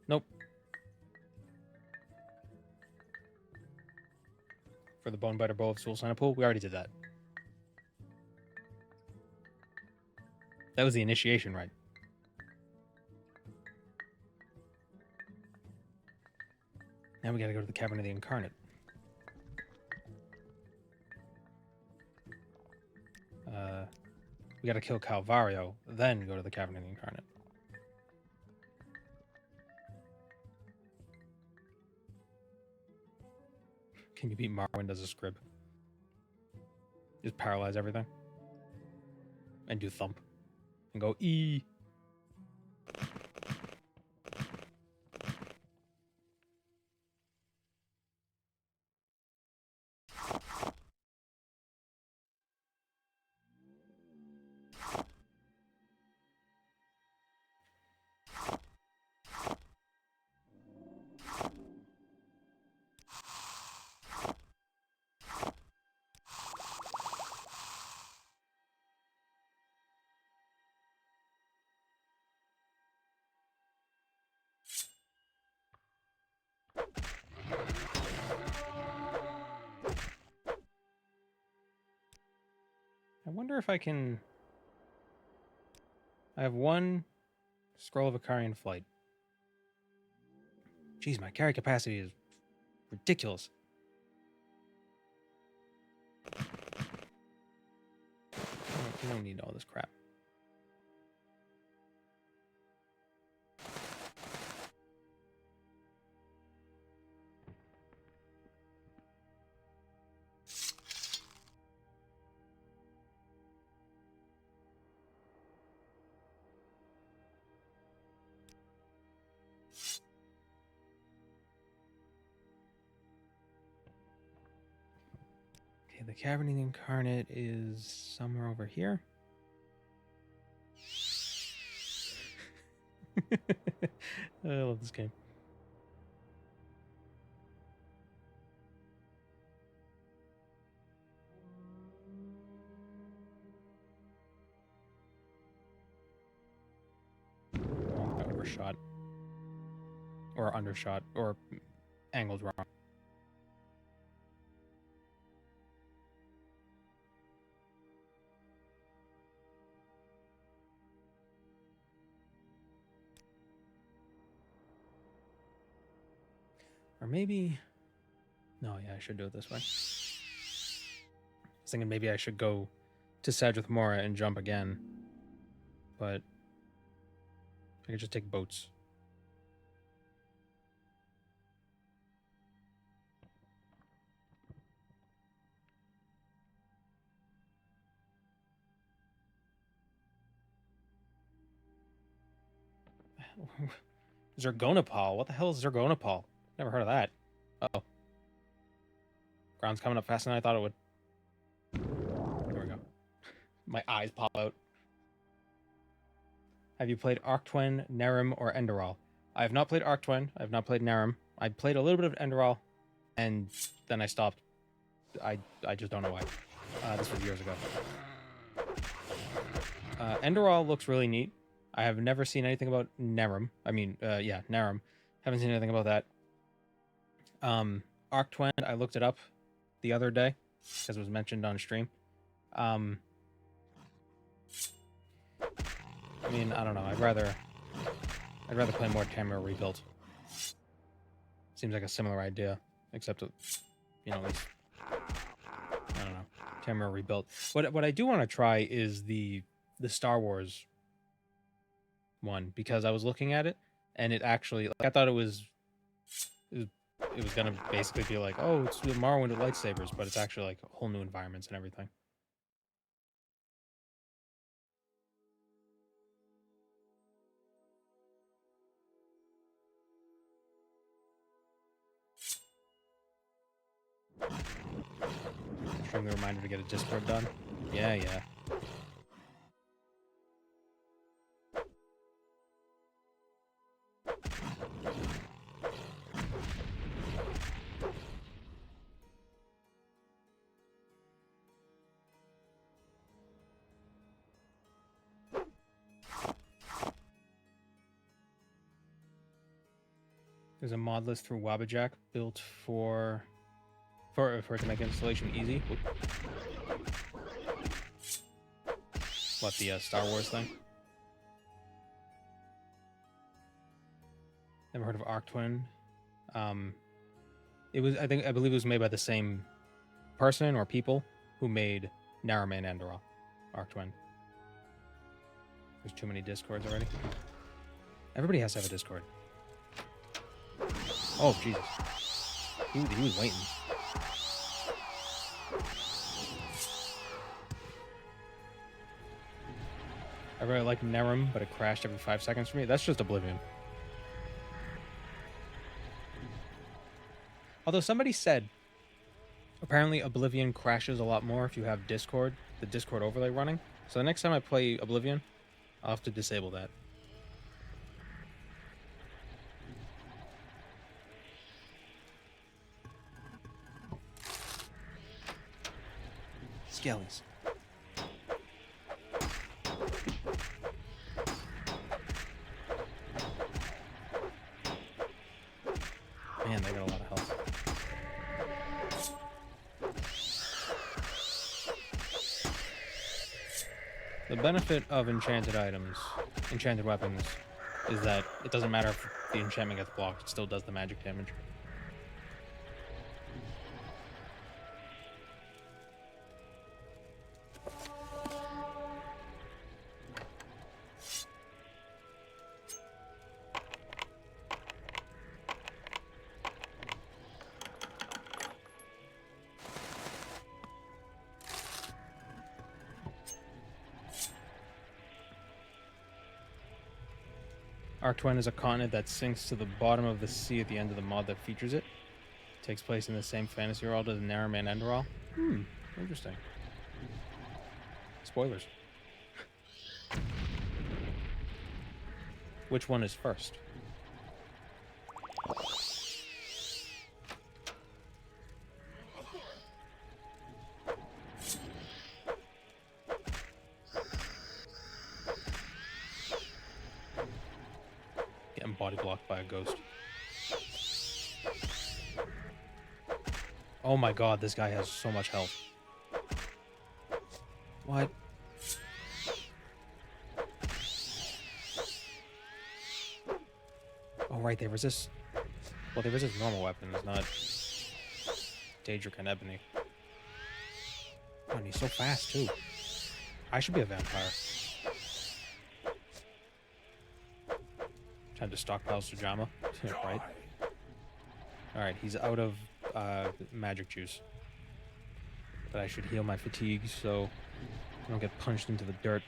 Nope. For the Bonebiter Bow of Soul Pool, we already did that. That was the initiation, right? Now we gotta go to the Cavern of the Incarnate. We gotta kill Calvario, then go to the Cavern of the Incarnate. Can you beat Morrowind as a scrib? Just paralyze everything. And do thump. And go E. I wonder if I can... I have one Scroll of Icarian Flight. Jeez, my carry capacity is ridiculous. You don't need all this crap. Okay, the Cavern of the Incarnate is somewhere over here. I love this game. Overshot. Or undershot. Or angled wrong. Or maybe... No, yeah, I should do it this way. I was thinking maybe I should go to Sadrith Mora and jump again. But I could just take boats. Zergonopal? What the hell is Zergonopal? Never heard of that. Uh-oh. Ground's coming up faster than I thought it would. There we go. My eyes pop out. Have you played Arctwen, Nerim, or Enderal? I have not played Arctwen. I have not played Nerim. I played a little bit of Enderal, and then I stopped. I just don't know why. This was years ago. Enderal looks really neat. I have never seen anything about Nerim. Nerim. Haven't seen anything about that. Arctwen, I looked it up the other day because it was mentioned on stream. I mean, I don't know. I'd rather play more Tamriel Rebuilt. Seems like a similar idea, except at least I don't know. Tamriel Rebuilt. What I do want to try is the Star Wars one, because I was looking at it and it actually, I thought it was gonna basically be like, oh, it's Morrowind with lightsabers, but it's actually like whole new environments and everything. String the reminder to get a Discord done. Yeah. There's a mod list through Wabbajack built for it to make installation easy. What, the Star Wars thing? Never heard of Arctwen. I believe it was made by the same person or people who made Narum and Enderal. Arctwen. There's too many Discords already. Everybody has to have a Discord. Oh, Jesus. He was waiting. I really like Nerim, but it crashed every 5 seconds for me. That's just Oblivion. Although somebody said, apparently Oblivion crashes a lot more if you have Discord, the Discord overlay running. So the next time I play Oblivion, I'll have to disable that. Skellies. Man, they got a lot of health. The benefit of enchanted items, enchanted weapons, is that it doesn't matter if the enchantment gets blocked, it still does the magic damage. Arctwen is a continent that sinks to the bottom of the sea at the end of the mod that features it. Takes place in the same fantasy world as Narum and Enderal. Interesting. Spoilers. Which one is first? Getting body blocked by a ghost. Oh my god, this guy has so much health. What? Oh right, they resist. Well, they resist normal weapons, not Daedric and Ebony. Oh, and he's so fast, too. I should be a vampire. Time to stockpile Sujama. Right? Alright, he's out of magic juice. But I should heal my fatigue so I don't get punched into the dirt.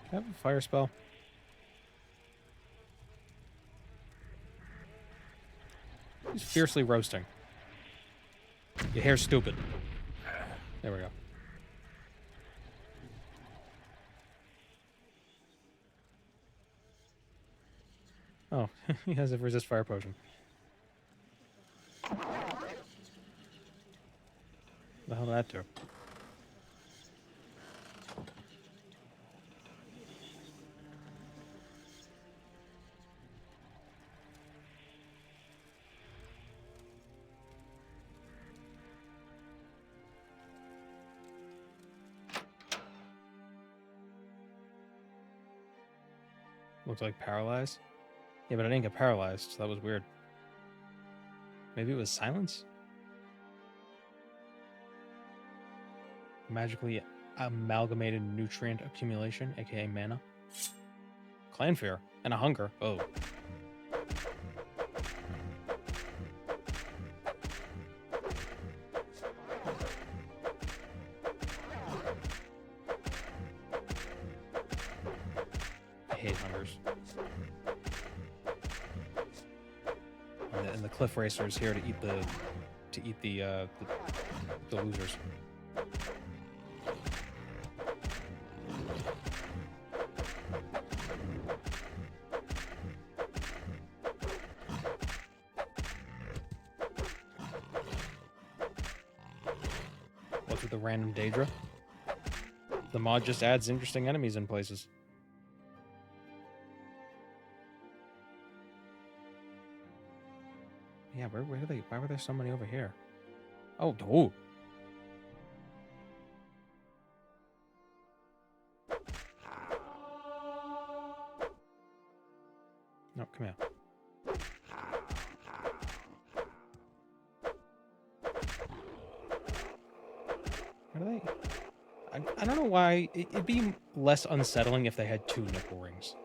I have a fire spell. He's fiercely roasting. Your hair's stupid. There we go. Oh, he has a resist fire potion. What the hell did that do? Looks like paralyzed. Yeah, but I didn't get paralyzed, so that was weird. Maybe it was silence? Magically amalgamated nutrient accumulation, aka mana. Clan fear and a hunger. Oh. I hate hungers. And the cliff racer is here to eat the losers. What's with the random Daedra? The mod just adds interesting enemies in places. Yeah, where are they? Why were there so many over here? Oh, oh. No, come here. Where are they? I don't know why. It'd be less unsettling if they had 2 nipple rings.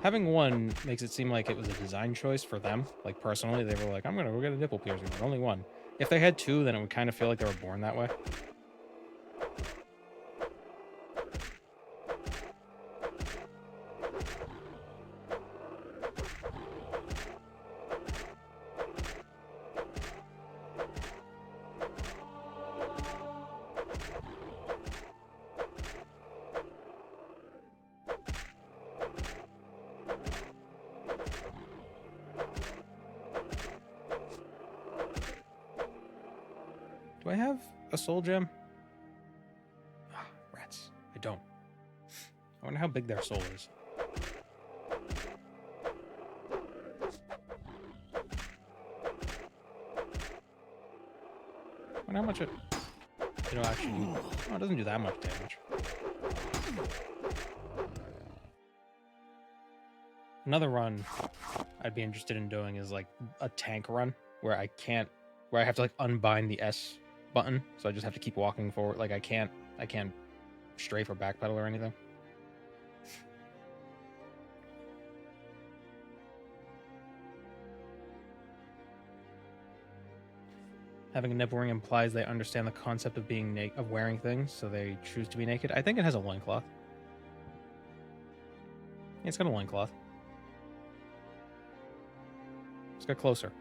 Having one makes it seem like it was a design choice for them. Like, personally, they were like, I'm gonna go get a nipple piercing, but only one. If they had 2, then it would kind of feel like they were born that way. Do I have a soul gem? Ah, rats. I don't. I wonder how big their soul is. I wonder how much it... You know, actually... Oh, it doesn't do that much damage. Another run I'd be interested in doing is like a tank run where I can't... Where I have to like unbind the S button, so I just have to keep walking forward. Like I can't strafe or backpedal or anything. Having a nipple ring implies they understand the concept of being of wearing things, so they choose to be naked. I think it has a loincloth. Yeah, it's got a loincloth. Let's get closer.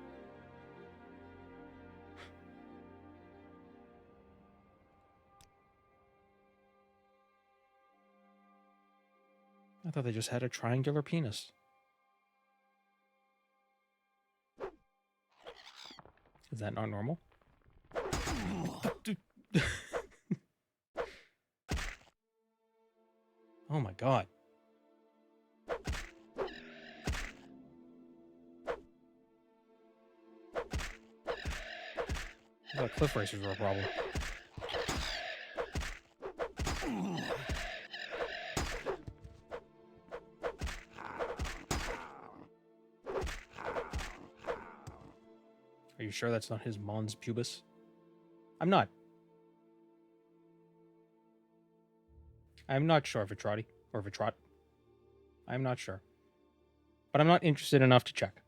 I thought they just had a triangular penis. Is that not normal? thought cliff racers were a problem. Are you sure that's not his mons pubis? I'm not. I'm not sure, Vitrati. Or Vitrat. I'm not sure. But I'm not interested enough to check.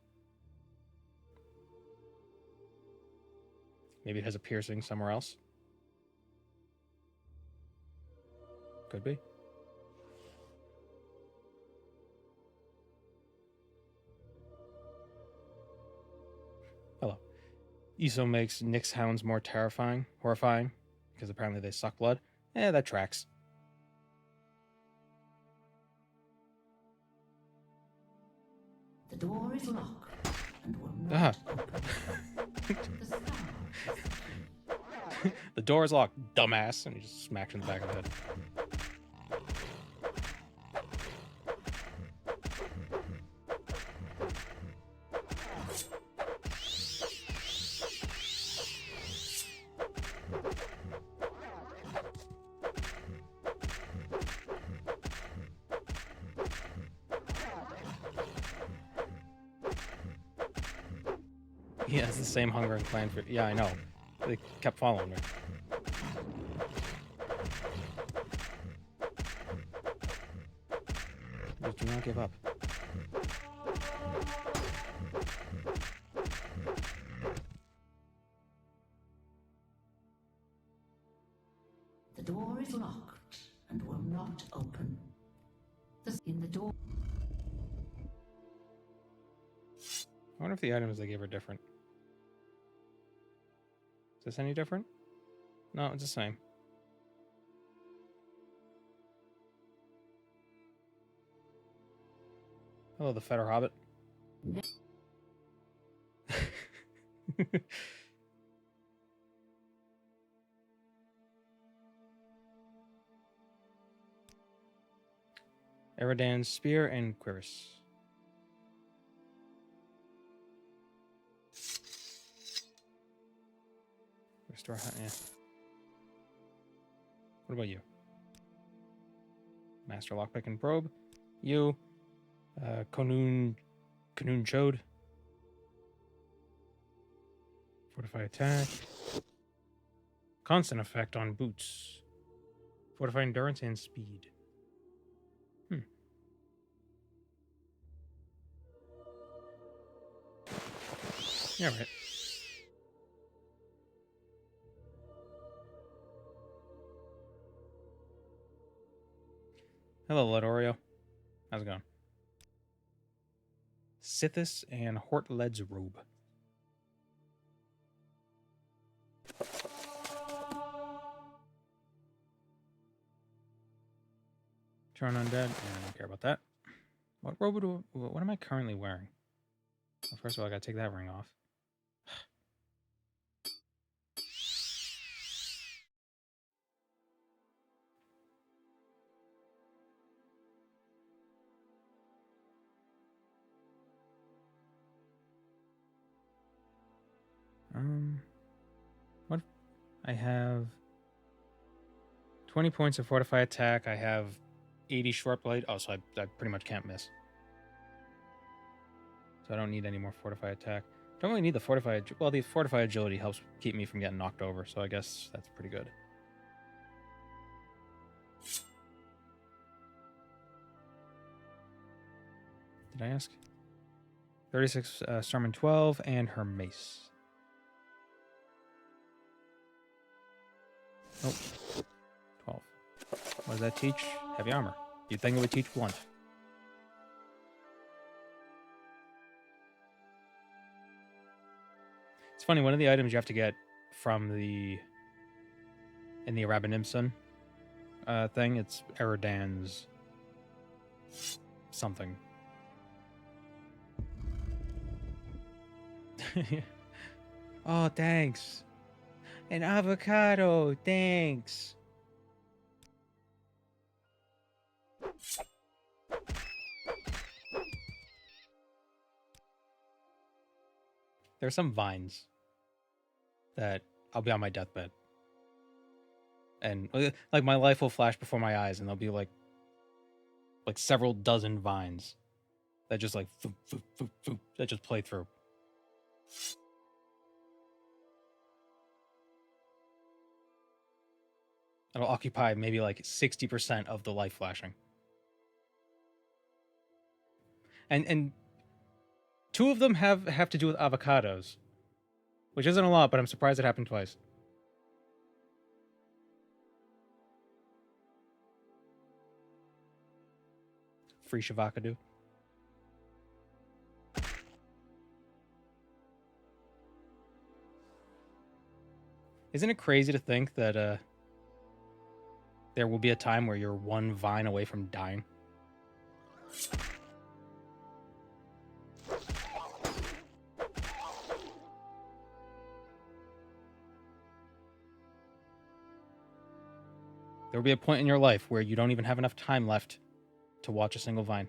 Maybe it has a piercing somewhere else. Could be. Hello. Iso makes Nyx hounds more horrifying, because apparently they suck blood. That tracks. The door is locked and will not open. The star The door is locked, dumbass. And he just smacks in the back of the head. Yeah, it's the same hunger and clan for. Yeah, I know. They kept following me. Just do not give up. The door is locked and will not open. In the door. I wonder if the items they gave are different. Is this any different? No, it's the same. Hello, the Fetter Hobbit. Eridan's spear and cuirass. Restore. Yeah. What about you? Master lockpick and probe. You. Kanun Chode. Fortify attack. Constant effect on boots. Fortify endurance and speed. Yeah, right. Hello, Lodorio. How's it going? Sithis and Hortled's robe. Turn undead. Yeah, I don't care about that. What robe what am I currently wearing? Well, first of all, I gotta take that ring off. What? I have 20 points of fortify attack. I have 80 short blade. Oh, so I pretty much can't miss. So I don't need any more fortify attack. Don't really need the fortify. Well, the fortify agility helps keep me from getting knocked over, so I guess that's pretty good. Did I ask? 36 Starman 12 and her mace. Oh, 12. What does that teach? Heavy armor. You'd think it would teach blunt. It's funny, one of the items you have to get from in the Arabanimson thing, it's Eridan's something. Oh, thanks. An avocado, thanks. There are some vines that I'll be on my deathbed. And like my life will flash before my eyes, and there'll be like several dozen vines that just like foop, foop, foop, foop, that just play through. It'll occupy maybe like 60% of the life flashing. And two of them have to do with avocados, which isn't a lot, but I'm surprised it happened twice. Free shavacado. Isn't it crazy to think that there will be a time where you're one vine away from dying? There will be a point in your life where you don't even have enough time left to watch a single vine.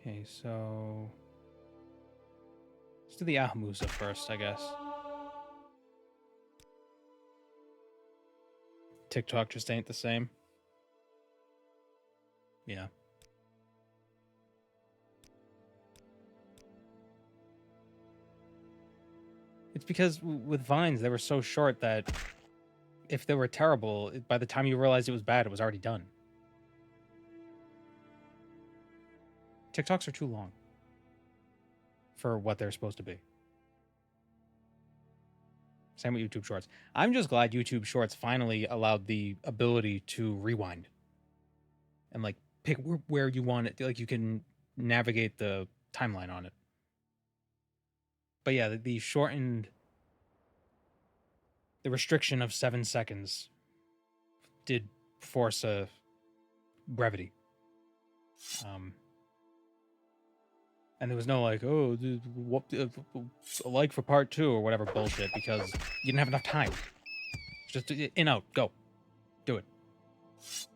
Okay, so let's do the Ahmusa first, I guess. TikTok just ain't the same. Yeah. It's because with Vines, they were so short that if they were terrible, by the time you realized it was bad, it was already done. TikToks are too long for what they're supposed to be. Same with YouTube Shorts. I'm just glad YouTube Shorts finally allowed the ability to rewind and like pick where you want it. Like you can navigate the timeline on it. But yeah, the shortened, the restriction of 7 seconds did force a brevity. And there was no like, oh, a like for part 2 or whatever bullshit because you didn't have enough time. Just in, out, go. Do it. If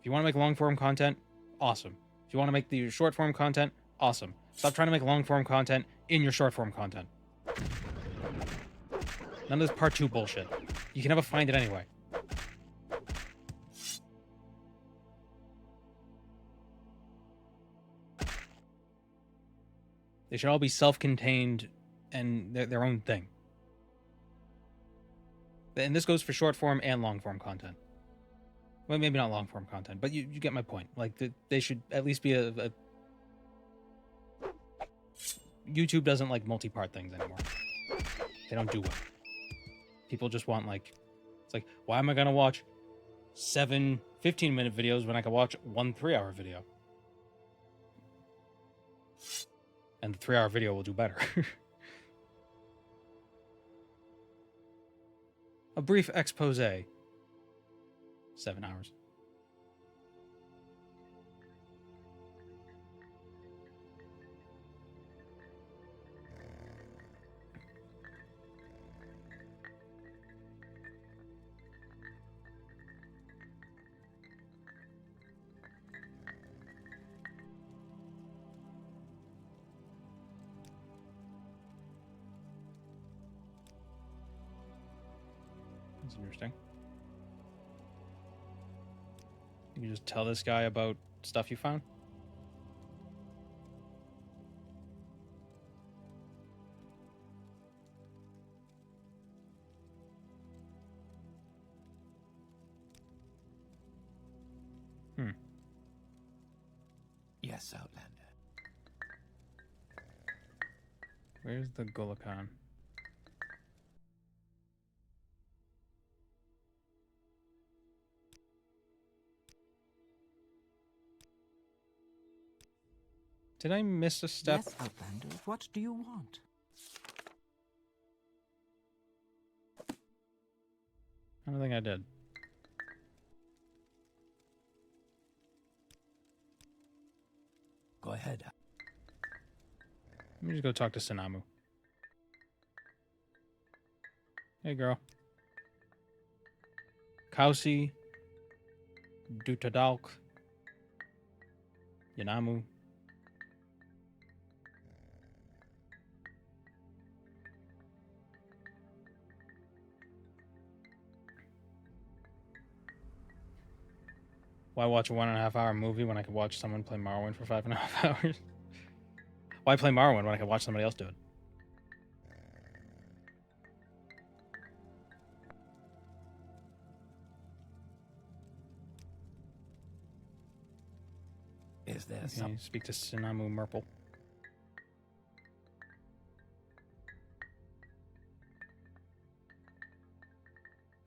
you want to make long form content, awesome. If you want to make the short form content, awesome. Stop trying to make long form content in your short form content. None of this part 2 bullshit. You can never find it anyway. They should all be self-contained and their own thing. And this goes for short form and long form content. Well, maybe not long form content, but you get my point. Like, they should at least be a... YouTube doesn't like multi-part things anymore. They don't do well. People just want, like... It's like, why am I going to watch 7 15-minute videos when I can watch 1 3-hour video? And the 3-hour video will do better. A brief expose. 7 hours. That's interesting. You can just tell this guy about stuff you found? Yes, Outlander. Where's the Gulakan? Did I miss a step? Yes, Outlander. What do you want? I don't think I did. ahead. Let me just go talk to Sanamu. Hey, girl. Kausi. Dutadalk. Yanamu. Why watch a 1.5 hour movie when I could watch someone play Morrowind for 5.5 hours? Why play Morrowind when I could watch somebody else do it? Is there Okay, some? speak to Sinamu Merple.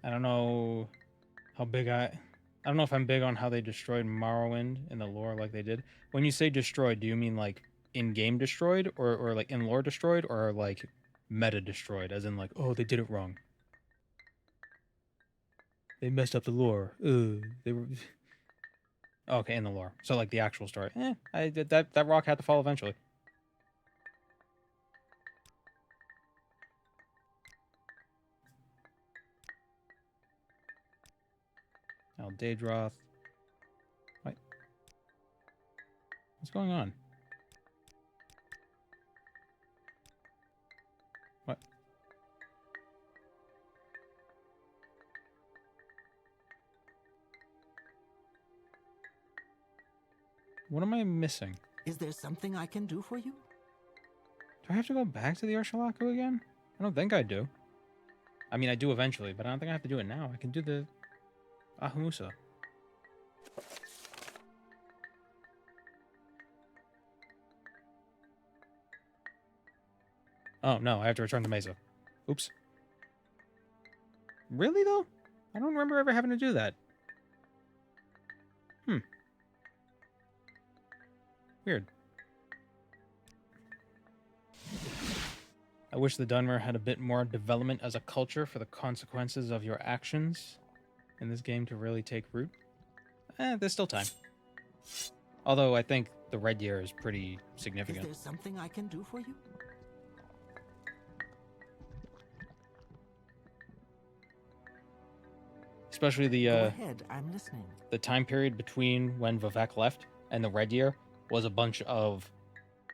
I don't know how big I don't know if I'm big on how they destroyed Morrowind in the lore like they did. When you say destroyed, do you mean like in-game destroyed or like in lore destroyed or like meta destroyed as in like, oh, they did it wrong. They messed up the lore. They were okay, in the lore. So like the actual story. That rock had to fall eventually. Daedroth. What? What's going on? What? What am I missing? Is there something I can do for you? Do I have to go back to the Urshalaku again? I don't think I do. I mean, I do eventually, but I don't think I have to do it now. I can do the Ahumusa. Oh, no, I have to return to Mesa. Oops. Really, though? I don't remember ever having to do that. Weird. I wish the Dunmer had a bit more development as a culture for the consequences of your actions in this game to really take root. There's still time. Although I think the Red Year is pretty significant. Is there something I can do for you? Especially Go the ahead, I'm listening. the time period between when Vivek left and the Red Year was a bunch of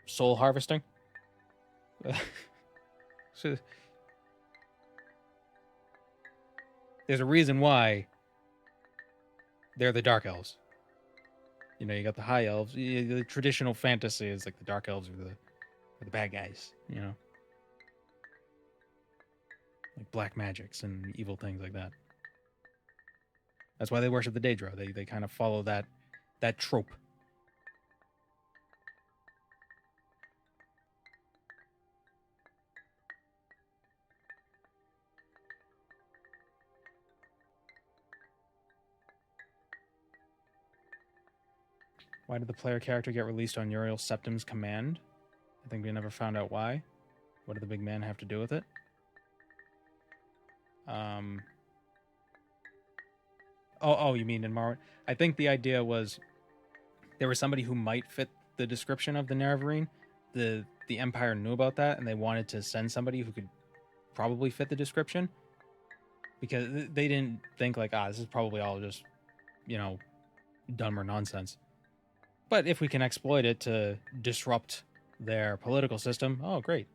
soul harvesting. So, there's a reason why they're the Dark Elves. You know, you got the High Elves. The traditional fantasy is like the Dark Elves are the bad guys, you know? Like black magics and evil things like that. That's why they worship the Daedra. They kind of follow that trope. Why did the player character get released on Uriel Septim's command? I think we never found out why. What did the big man have to do with it? Oh, you mean in Morrowind? I think the idea was there was somebody who might fit the description of the Nerevarine. The Empire knew about that, and they wanted to send somebody who could probably fit the description. Because they didn't think like, this is probably all just, you know, dumb or nonsense. But if we can exploit it to disrupt their political system, oh, great.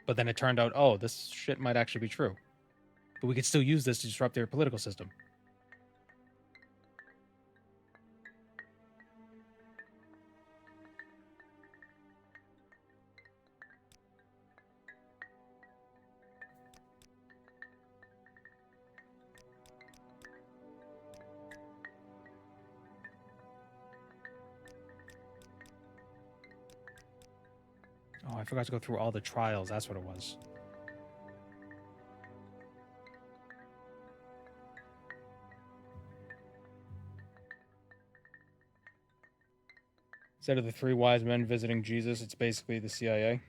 But then it turned out, oh, this shit might actually be true. But we could still use this to disrupt their political system. Oh, I forgot to go through all the trials. That's what it was. Instead of the three wise men visiting Jesus, it's basically the CIA.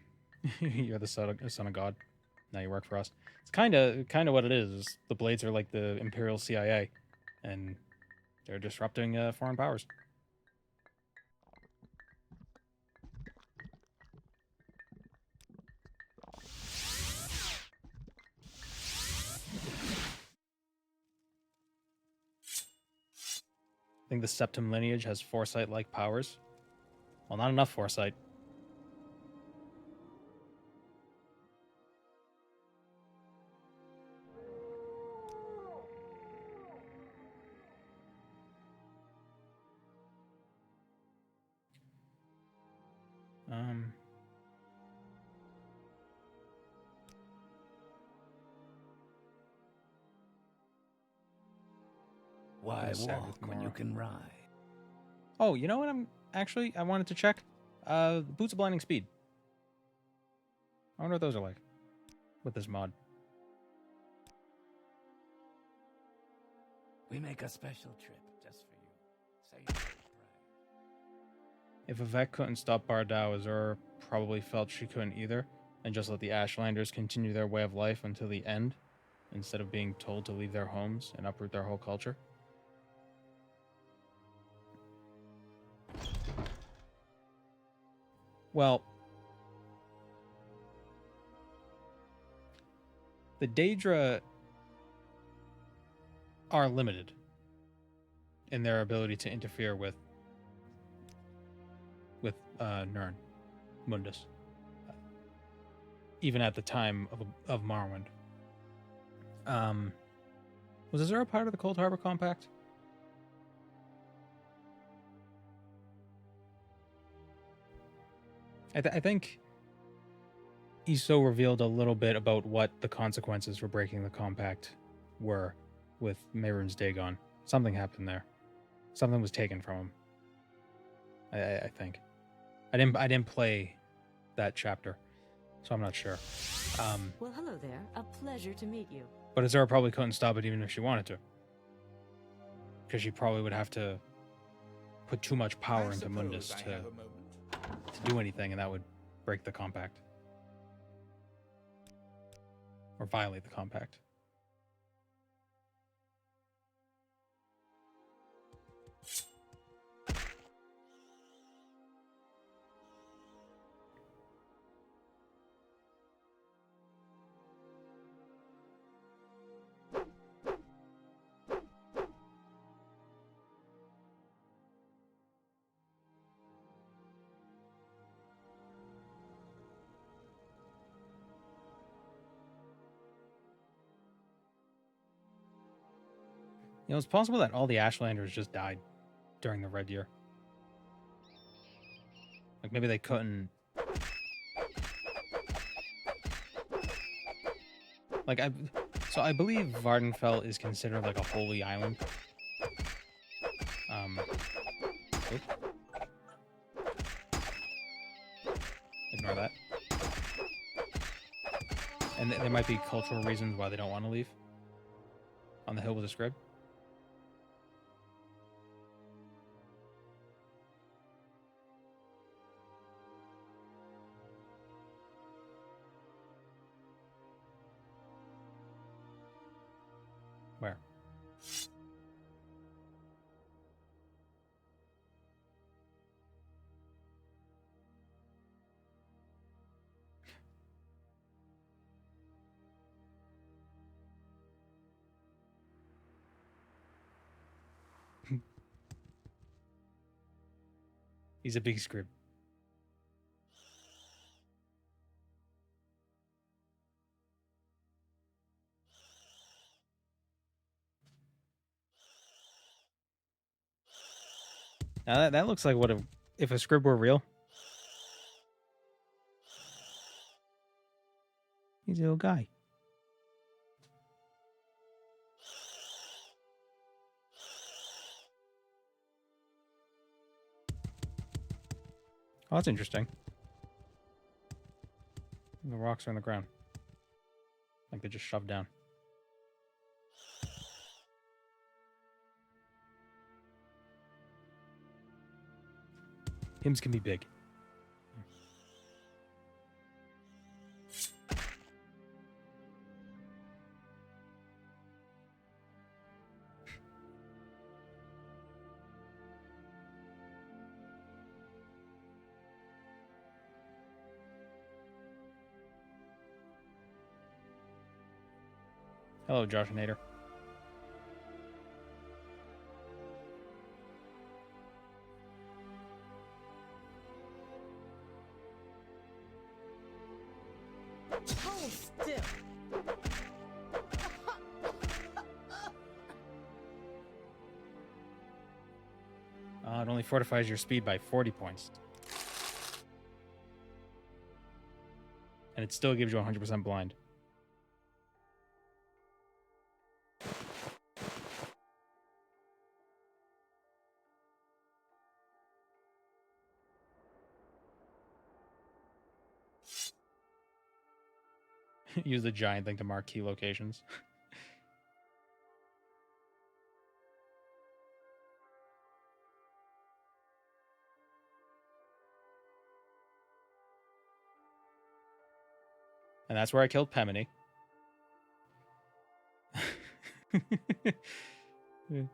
You're the son of God. Now you work for us. It's kind of what it is. The Blades are like the Imperial CIA, and they're disrupting foreign powers. think the Septum lineage has foresight-like powers. Well, not enough foresight. Why I'm sad walk with when you Morrowind. can ride? Oh, you know what? I wanted to check. Boots of Blinding Speed. I wonder what those are like with this mod. We make a special trip just for you. Say your prayer. If Vivek couldn't stop Bardau, Azura probably felt she couldn't either, and just let the Ashlanders continue their way of life until the end, instead of being told to leave their homes and uproot their whole culture. Well, the Daedra are limited in their ability to interfere with Nirn, Mundus, even at the time of Morrowind. Was Azura part of the Cold Harbor Compact? I think Iso revealed a little bit about what the consequences for breaking the compact were with Mehrunes Dagon. Something happened there. Something was taken from him. I think. I didn't play that chapter, so I'm not sure. Well, hello there. A pleasure to meet you. But Azura probably couldn't stop it even if she wanted to, because she probably would have to put too much power into Mundus to do anything, and that would break the compact or violate the compact. You know, it's possible that all the Ashlanders just died during the Red Year. Like, maybe they couldn't... Like, I believe Vardenfell is considered, like, a holy island. Oop. Ignore that. And there might be cultural reasons why they don't want to leave. On the hill with a scrib. Where? He's a big scrib. Now that looks like what if a scrib were real. He's a little guy. Oh, that's interesting. The rocks are on the ground. Like they just shoved down. Hymns can be big. Hello, Josh and Nader. Hold still. It only fortifies your speed by 40 points. And it still gives you 100% blind. Use the giant thing to mark key locations. And that's where I killed Pemini. Yeah.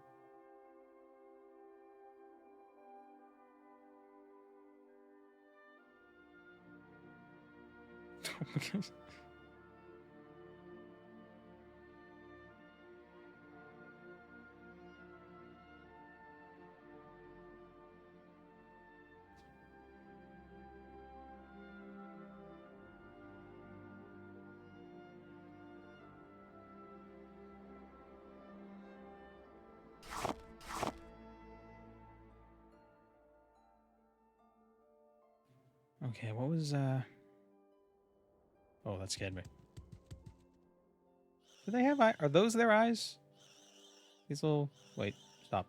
Okay, what was Oh, that scared me. Do they have are those their eyes? These little wait, stop.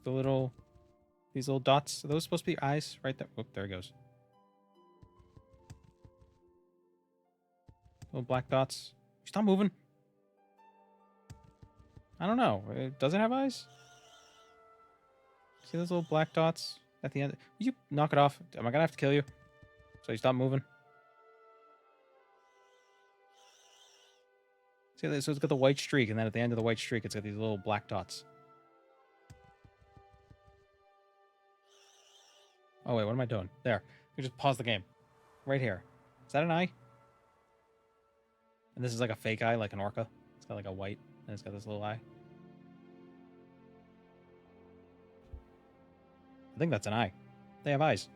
The little these little dots, are those supposed to be eyes right there? Oh, there it goes. Little black dots. Stop moving. I don't know. Does it have eyes? See those little black dots at the end? Will you knock it off? Am I gonna have to kill you? So you stop moving. See, so it's got the white streak, and then at the end of the white streak, it's got these little black dots. Oh wait, what am I doing? There. You just pause the game. Right here. Is that an eye? And this is like a fake eye, like an orca. It's got like a white, and it's got this little eye. I think that's an eye. They have eyes.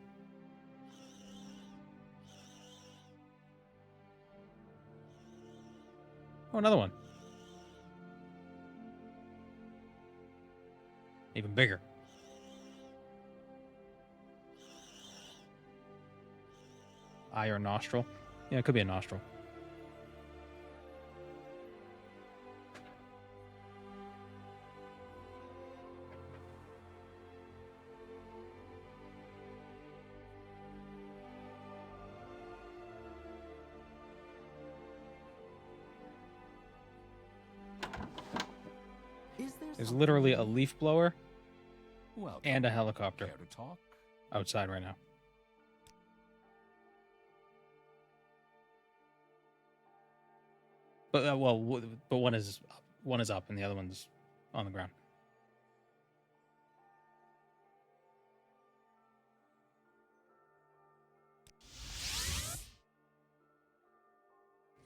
Oh, another one. Even bigger. Eye or nostril? Yeah, it could be a nostril. There's literally a leaf blower Well, and a helicopter care to talk? outside right now. But but one is up and the other one's on the ground.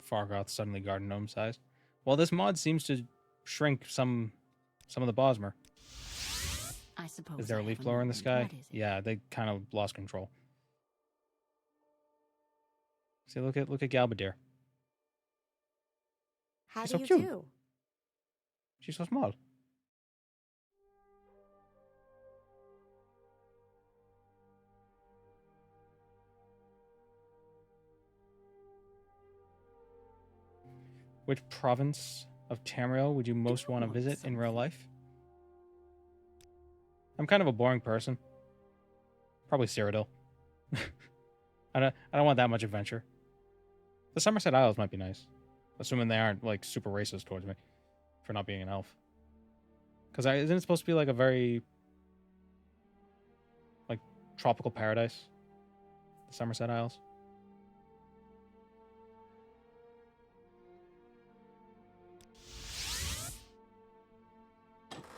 Fargoth suddenly garden gnome size. Well, this mod seems to shrink some of the Bosmer. I suppose. Is there a I leaf have blower in the known. sky? What is it? Yeah, they kind of lost control. See, look at Galbadir. How She's do so you cute. do? She's so small. Which province of Tamriel would you most want to visit in real life? I'm kind of a boring person. Probably Cyrodiil. I don't want that much adventure. The Somerset Isles might be nice, assuming they aren't like super racist towards me for not being an elf. Because isn't it supposed to be like a very like tropical paradise? The Somerset Isles.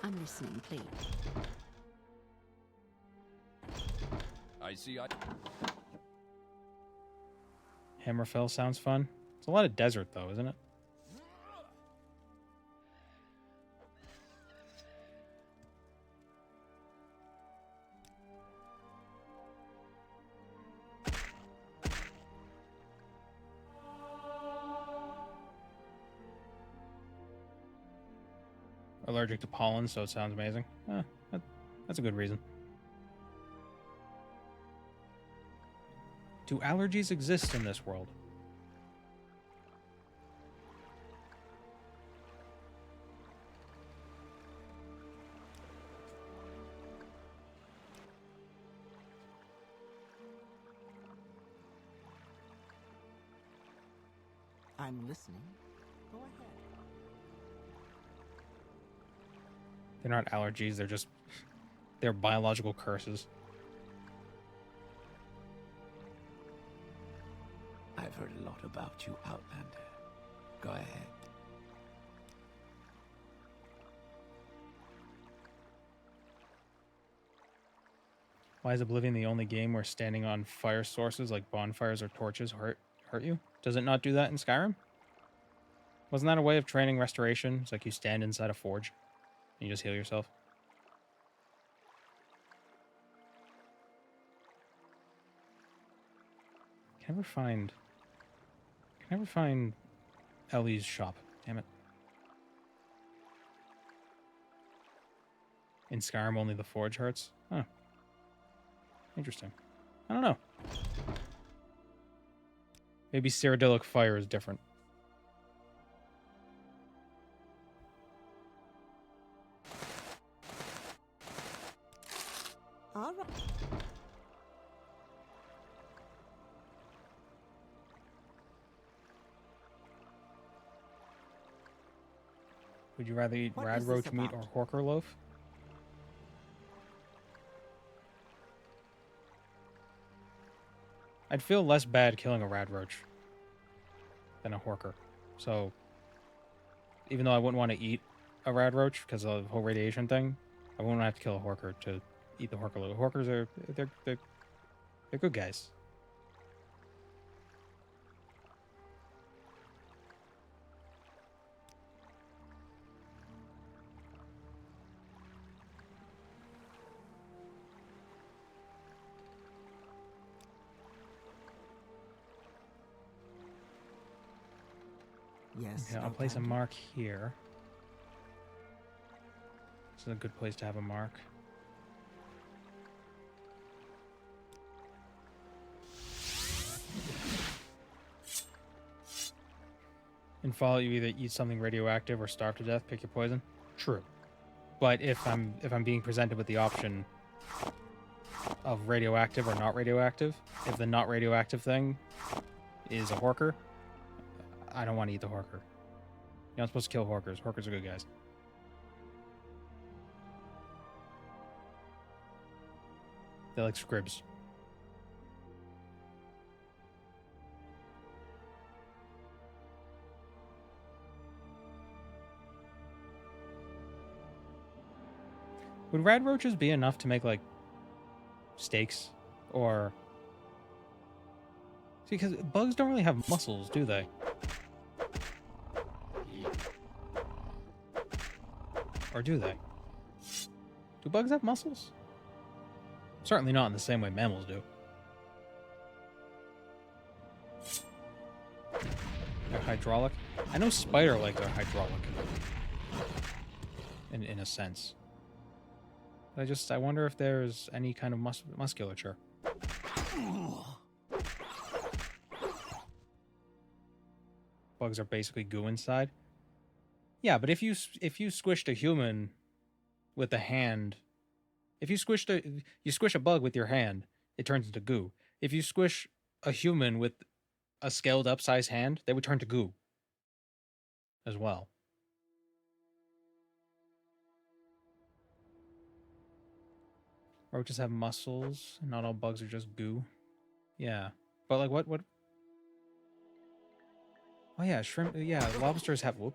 I'm listening, please. I see. Hammerfell sounds fun. It's a lot of desert though, isn't it? allergic to pollen, so it sounds amazing. That's a good reason. Do allergies exist in this world? I'm listening. Go ahead. They're not allergies, they're biological curses. I've heard a lot about you, Outlander. Go ahead. Why is Oblivion the only game where standing on fire sources like bonfires or torches hurt you? Does it not do that in Skyrim? Wasn't that a way of training restoration? It's like you stand inside a forge and you just heal yourself. Can I ever find Ellie's shop? Damn it. In Skyrim, only the forge hurts? Huh. Interesting. I don't know. Maybe Cyrodiilic fire is different. All right. Would you rather eat What rad is roach this meat about? or horker loaf? I'd feel less bad killing a rad roach than a horker. So, even though I wouldn't want to eat a rad roach because of the whole radiation thing, I wouldn't have to kill a horker to eat the horker loaf. Horkers are they're good guys. Yes. Okay, I'll place a mark here. This is a good place to have a mark. In Fallout, you either eat something radioactive or starve to death. Pick your poison. True, but if I'm being presented with the option of radioactive or not radioactive, if the not radioactive thing is a horker, I don't want to eat the horker. You're not supposed to kill horkers. Horkers are good guys. They're like scribs. Would rad roaches be enough to make, like, steaks? Or... See, because bugs don't really have muscles, do they? Or do they? Do bugs have muscles? Certainly not in the same way mammals do. They're hydraulic. I know spider legs are hydraulic. In a sense. I wonder if there's any kind of musculature. Bugs are basically goo inside. Yeah, but if you squished a human with a hand, if you squish a bug with your hand, it turns into goo. If you squish a human with a scaled up size hand, they would turn to goo as well. Roaches have muscles. Not all bugs are just goo. Yeah, but like what? Oh yeah, shrimp. Yeah, lobsters have. Whoop.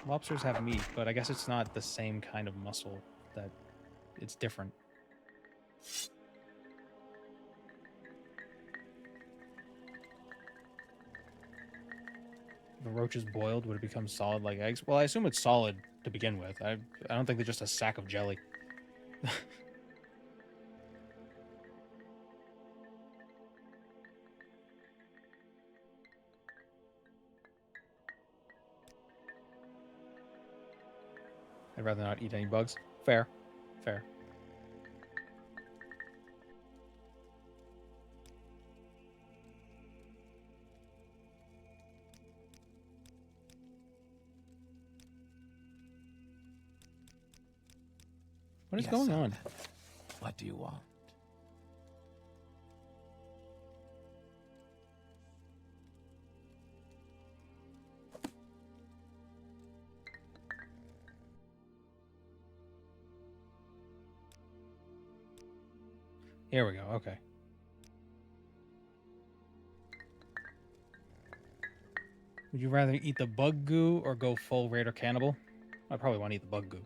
Lobsters have meat, but I guess it's not the same kind of muscle. That it's different. If a roach is boiled, would it become solid like eggs? Well, I assume it's solid to begin with. I don't think they're just a sack of jelly. I'd rather not eat any bugs. Fair. Fair. What is Yes, going son. on? What do you want? Here we go. Okay. Would you rather eat the bug goo or go full raider cannibal? I probably want to eat the bug goo.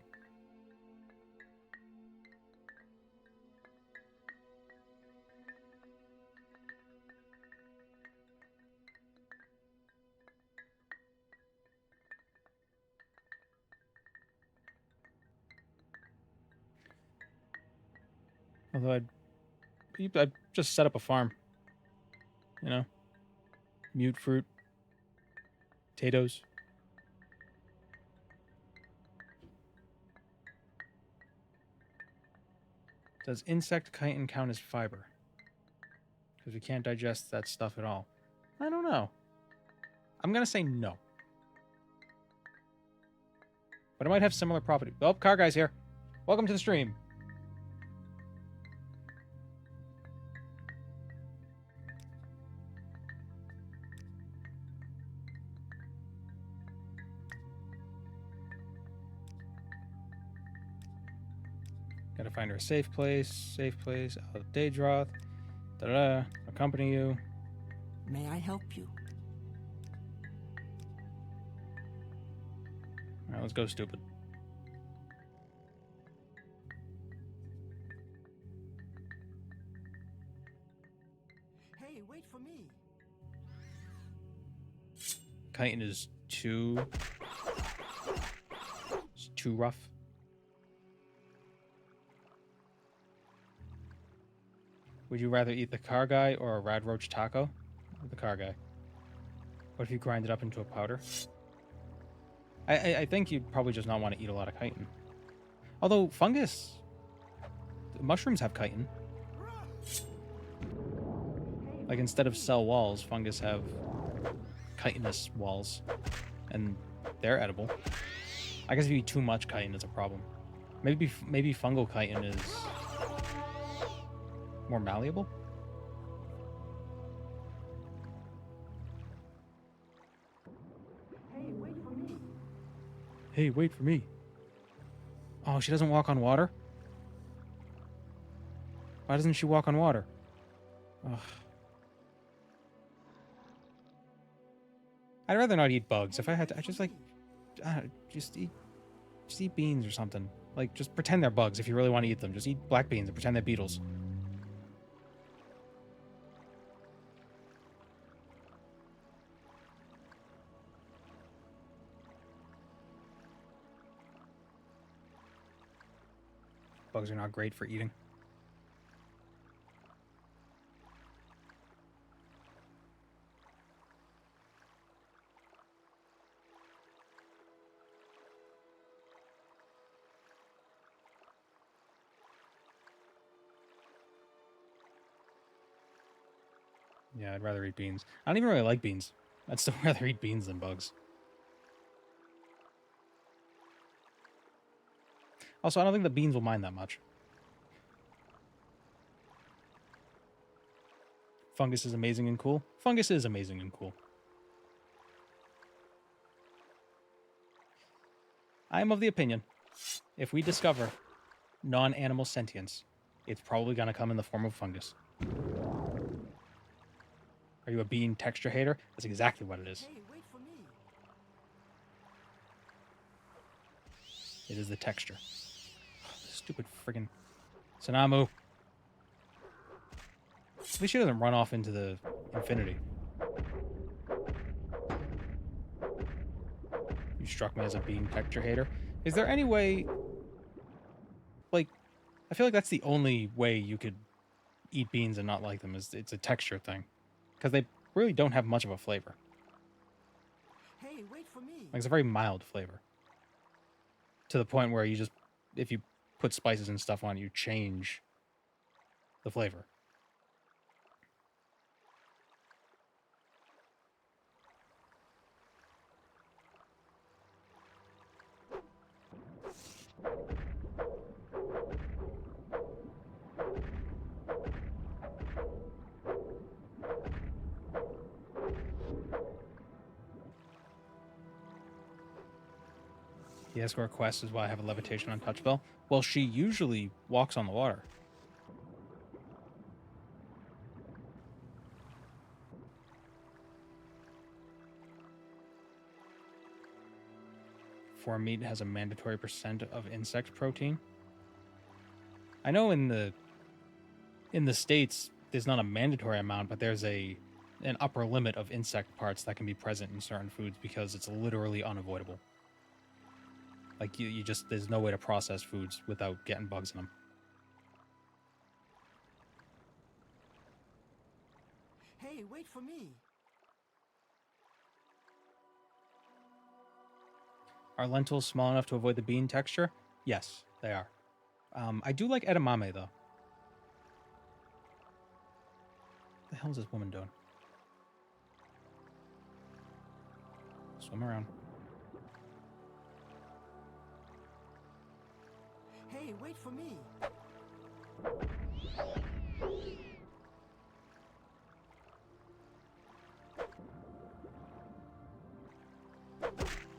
Although I'd just set up a farm. You know? Mute fruit. Potatoes. Does insect chitin count as fiber? Because we can't digest that stuff at all. I don't know. I'm going to say no. But it might have similar property. Oh, car guy's here. Welcome to the stream. Gotta find her a safe place. Safe place. Out of Daedroth. Da-da-da. Accompany you. May I help you? Alright, let's go, stupid. Hey, wait for me. Chitin is too... It's too rough. Would you rather eat the car guy or a rad roach taco? The car guy. What if you grind it up into a powder? I think you'd probably just not want to eat a lot of chitin. Although fungus, mushrooms have chitin. Like instead of cell walls, fungus have chitinous walls, and they're edible. I guess if you eat too much chitin, it's a problem. Maybe fungal chitin is more malleable. Hey, wait for me. Oh, she doesn't walk on water? Why doesn't she walk on water? Ugh. I'd rather not eat bugs. If I had to, I just like, just eat beans or something. Like, just pretend they're bugs if you really want to eat them. Just eat black beans and pretend they're beetles. Bugs are not great for eating. Yeah, I'd rather eat beans. I don't even really like beans. I'd still rather eat beans than bugs. Also, I don't think the beans will mind that much. Fungus is amazing and cool. Fungus is amazing and cool. I am of the opinion, if we discover non-animal sentience, it's probably going to come in the form of fungus. Are you a bean texture hater? That's exactly what it is. Hey, wait for me. It is the texture. Stupid friggin' Sanamu. At least she doesn't run off into the infinity. You struck me as a bean texture hater. Is there any way... Like, I feel like that's the only way you could eat beans and not like them, is it's a texture thing. Because they really don't have much of a flavor. Hey, wait for me. Like, it's a very mild flavor. to the point where you just, if you put spices and stuff on it, you change the flavor. The escort quest is why I have a levitation on touch spell. Well, she usually walks on the water. For meat has a mandatory percent of insect protein. I know in the States there's not a mandatory amount, but there's an upper limit of insect parts that can be present in certain foods because it's literally unavoidable. Like, you just, there's no way to process foods without getting bugs in them. Hey, wait for me. Are lentils small enough to avoid the bean texture? Yes, they are. I do like edamame, though. What the hell is this woman doing? Swim around. Hey, wait for me.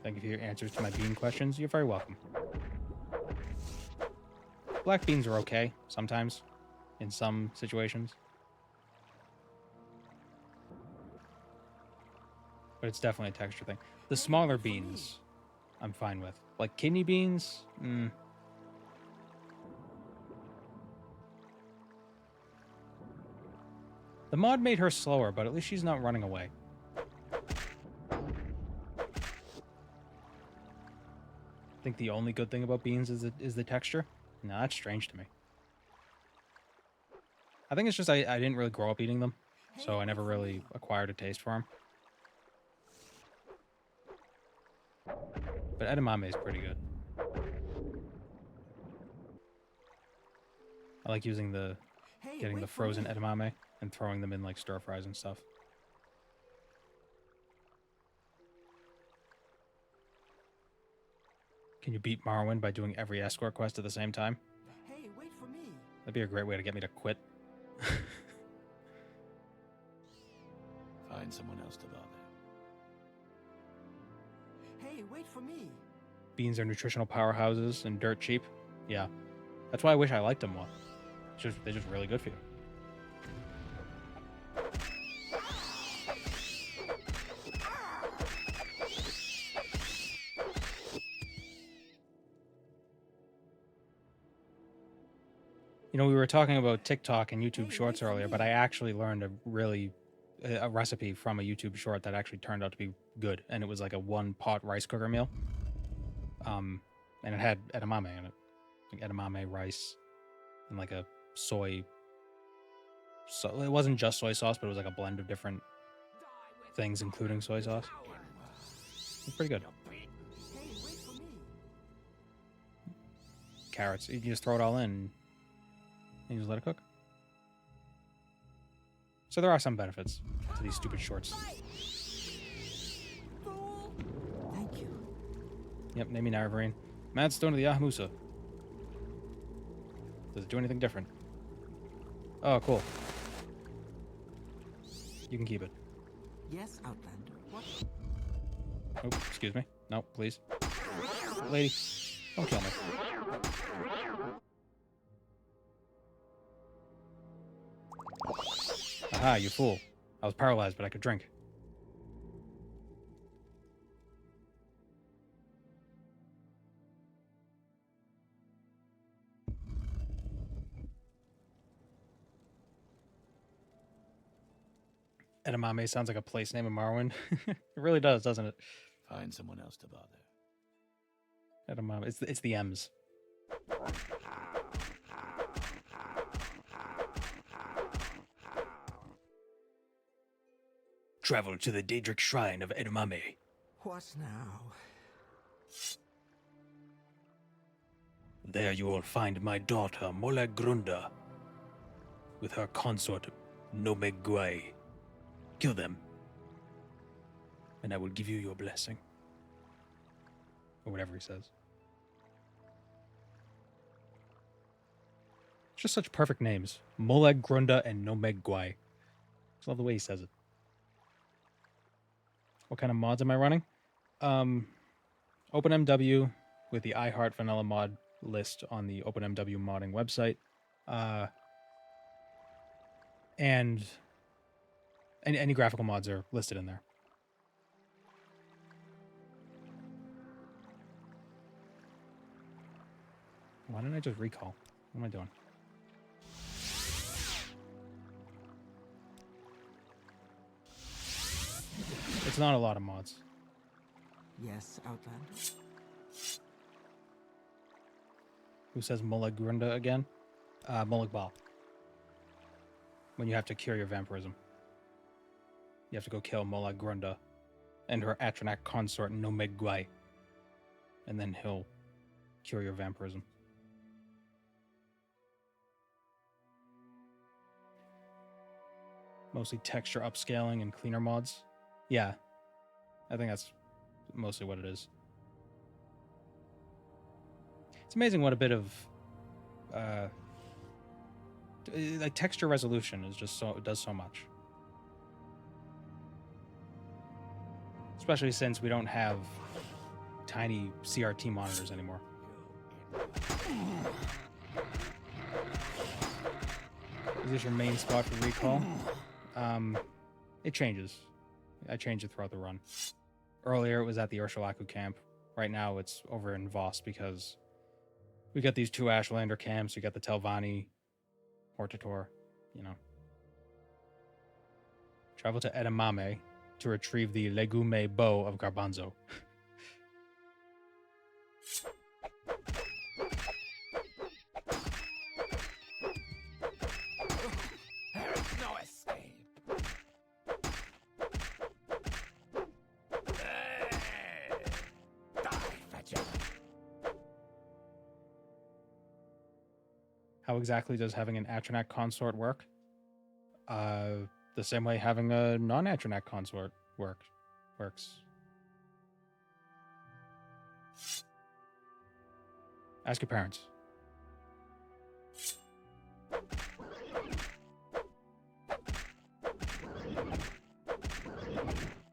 Thank you for your answers to my bean questions. You're very welcome. Black beans are okay, sometimes, in some situations. But it's definitely a texture thing. The smaller beans, I'm fine with. Like kidney beans, The mod made her slower, but at least she's not running away. I think the only good thing about beans is the texture. No, that's strange to me. I think it's just I didn't really grow up eating them, so I never really acquired a taste for them. But edamame is pretty good. I like using getting the frozen edamame and throwing them in like stir fries and stuff. Can you beat Morrowind by doing every escort quest at the same time? Hey, wait for me. That'd be a great way to get me to quit. Find someone else to bother. Hey, wait for me. Beans are nutritional powerhouses and dirt cheap. Yeah. That's why I wish I liked them more. They're just really good for you. You know, we were talking about TikTok and YouTube Shorts earlier, but I actually learned a recipe from a YouTube short that actually turned out to be good, and it was like a 1-pot rice cooker meal. And it had edamame in it, like edamame, rice, and like a soy. So it wasn't just soy sauce, but it was like a blend of different things, including soy sauce. It's pretty good. Hey, wait for me. Carrots, you just throw it all in. And you just let it cook. So there are some benefits to these stupid shorts. Fool. Thank you. Yep, name me Naravarine. Mad Stone of the Yahamusa. Does it do anything different? Oh, cool. You can keep it. Yes, Outlander. What? Oh, excuse me. No, please. Lady, don't kill me. Aha, you fool. I was paralyzed, but I could drink. Edamame sounds like a place name in Morrowind. It really does, doesn't it? Find someone else to bother. Edamame. It's the M's. Travel to the Daedric shrine of Edamame. What now? There you will find my daughter, Molegrunda, with her consort, Nomegwai. Kill them, and I will give you your blessing. Or whatever he says. Just such perfect names. Molegrunda and Nomegwai. I love the way he says it. What kind of mods am I running? OpenMW with the iHeart Vanilla mod list on the OpenMW modding website. And any graphical mods are listed in there. Why didn't I just recall? What am I doing? It's not a lot of mods. Yes, Outlander. Who says Molegrunda again? Molegbal. When you have to cure your vampirism. You have to go kill Molegrunda and her Atronac consort Nomegwai. And then he'll cure your vampirism. Mostly texture upscaling and cleaner mods. Yeah. I think that's mostly what it is. It's amazing what a bit of like texture resolution is just so, it does so much. Especially since we don't have tiny CRT monitors anymore. Is this your main spot for recall? It changes. I change it throughout the run. Earlier it was at the Urshulaku camp. Right now it's over in Voss because we got these two Ashlander camps. We got the Telvanni, Hortator, you know. Travel to Edamame to retrieve the Legume bow of Garbanzo. There is no escape. Die, fetcher. How exactly does having an Atronac consort work? The same way having a non-Atronac consort works. Ask your parents.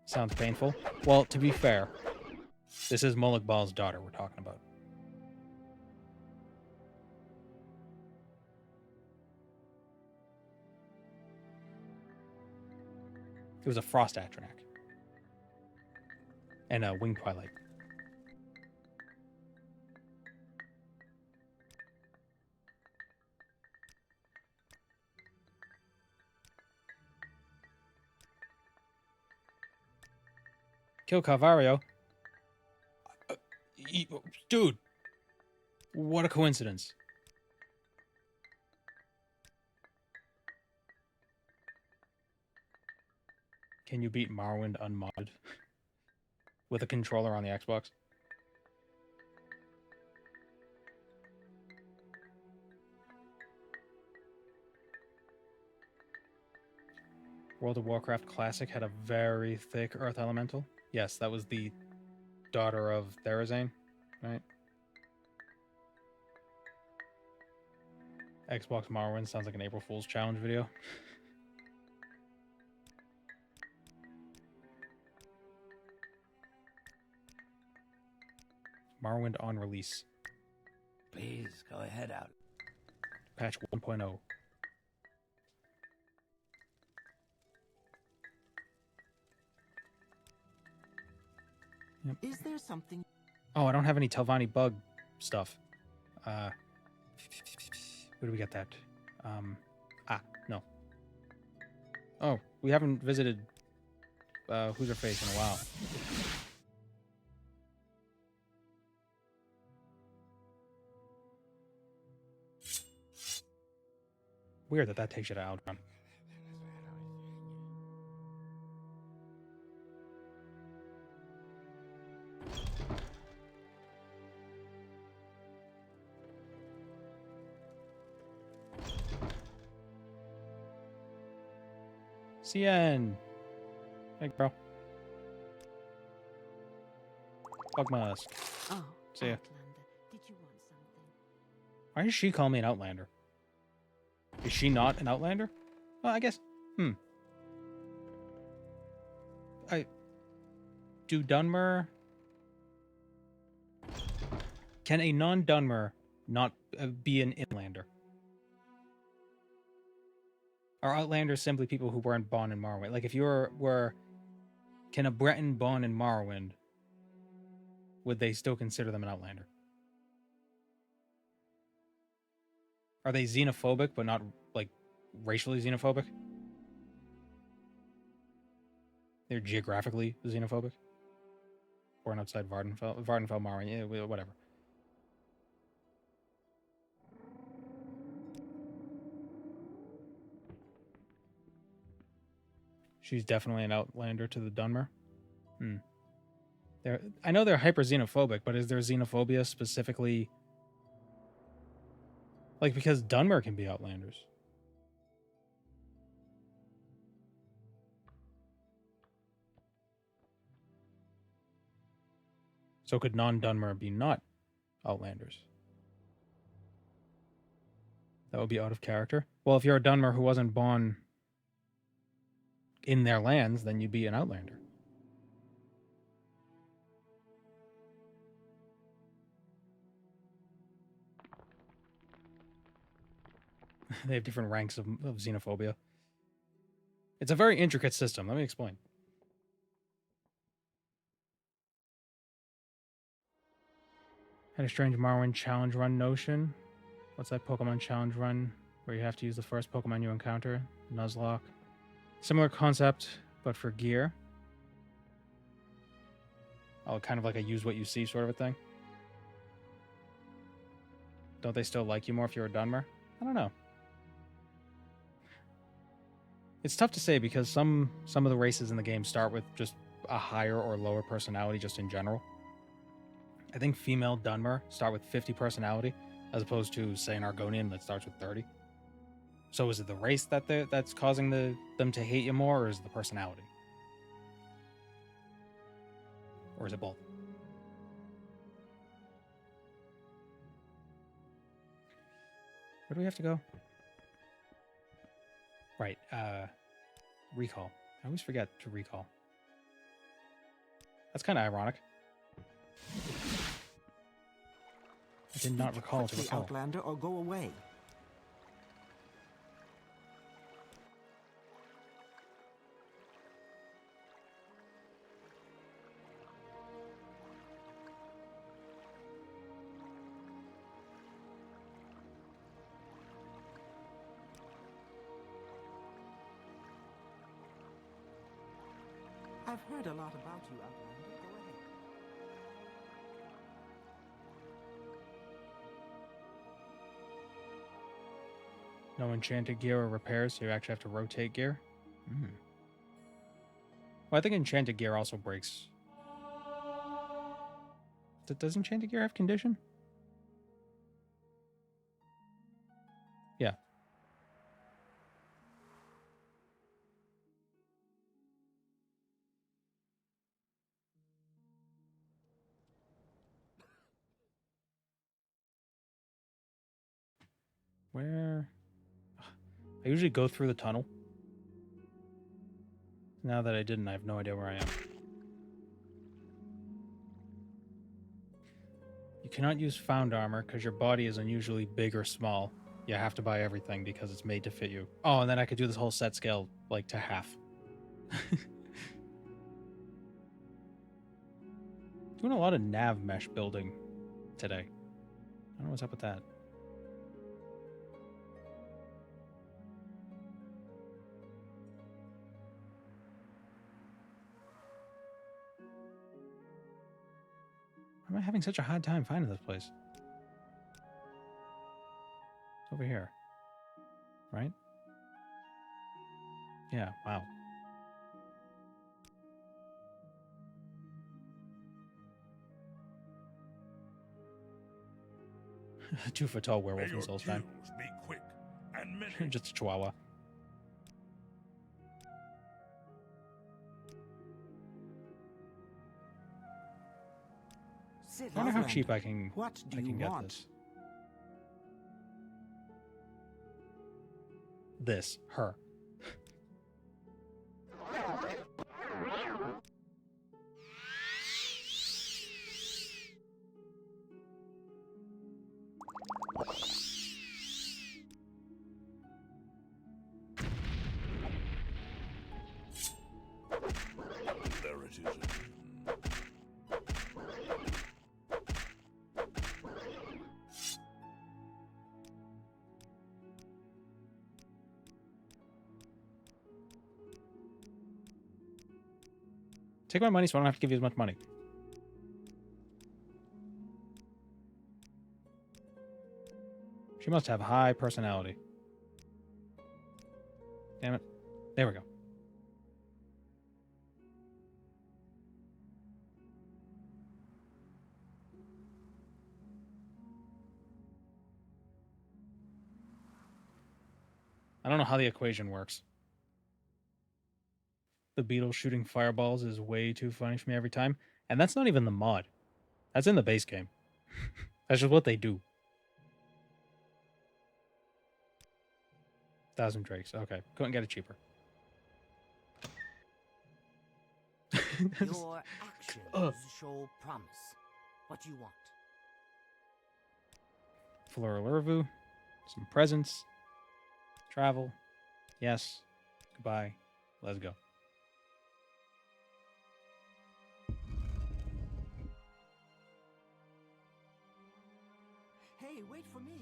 Sounds painful. Well, to be fair, this is Moloch Baal's daughter we're talking about. It was a Frost Atronac. And a Winged Twilight. Kill Calvario? Dude! What a coincidence. Can you beat Morrowind unmodded? With a controller on the Xbox? World of Warcraft Classic had a very thick Earth Elemental. Yes, that was the daughter of Therazane, right? Xbox Morrowind sounds like an April Fool's Challenge video. Morrowind on release. Please go ahead out. Patch 1.0. Yep. Is there something? Oh, I don't have any Telvanni bug stuff. Where do we get that? No. Oh, we haven't visited Who's Her Face in a while. Weird that takes you to Aldron. CN. Hey, bro. Bug musk. Oh, See ya. Outlander, did you want something? Why does she call me an outlander? Is she not an outlander? Well, I guess. Do Dunmer... Can a non-Dunmer not be an inlander? Are outlanders simply people who weren't born in Morrowind? Like, if you were... Can a Breton born in Morrowind... Would they still consider them an outlander? Are they xenophobic, but not, like, racially xenophobic? They're geographically xenophobic? Born outside Vardenfell, Morrowind, yeah, whatever. She's definitely an outlander to the Dunmer. I know they're hyper xenophobic, but is there xenophobia specifically? Like, because Dunmer can be outlanders. So could non-Dunmer be not outlanders? That would be out of character. Well, if you're a Dunmer who wasn't born in their lands, then you'd be an outlander. They have different ranks of xenophobia. It's a very intricate system. Let me explain. Had a strange Morrowind challenge run notion. What's that Pokemon challenge run where you have to use the first Pokemon you encounter? Nuzlocke. Similar concept, but for gear. Oh, kind of like a use what you see sort of a thing. Don't they still like you more if you're a Dunmer? I don't know. It's tough to say because some of the races in the game start with just a higher or lower personality just in general. I think female Dunmer start with 50 personality as opposed to, say, an Argonian that starts with 30. So is it the race that's causing them to hate you more, or is it the personality? Or is it both? Where do we have to go? Right, recall. I always forget to recall. That's kind of ironic. I did not recall to The recall. Outlander or go away. I've heard a lot about you, Outlander. Go ahead. No enchanted gear or repairs, so you actually have to rotate gear? Well, I think enchanted gear also breaks. Does enchanted gear have condition? Yeah. Where? I usually go through the tunnel. Now that I didn't, I have no idea where I am. You cannot use found armor because your body is unusually big or small. You have to buy everything because it's made to fit you. Oh, and then I could do this whole set scale, like, to half. Doing a lot of nav mesh building today. I don't know what's up with that. Why am I having such a hard time finding this place? It's over here. Right? Yeah, wow. 2-foot tall werewolf in Soulspan. Be quick and many. Just a chihuahua. Sit, I wonder how Outlander. cheap I can What do I you can get want? this. Her. There it is. Take my money so I don't have to give you as much money. She must have high personality. Damn it. There we go. I don't know how the equation works. The beetle shooting fireballs is way too funny for me every time. And that's not even the mod. That's in the base game. That's just what they do. 1,000 drakes. Okay. Couldn't get it cheaper. Your actions show promise. What do you want? Floral Urvu. Some presents. Travel. Yes. Goodbye. Let's go. Hey, wait for me.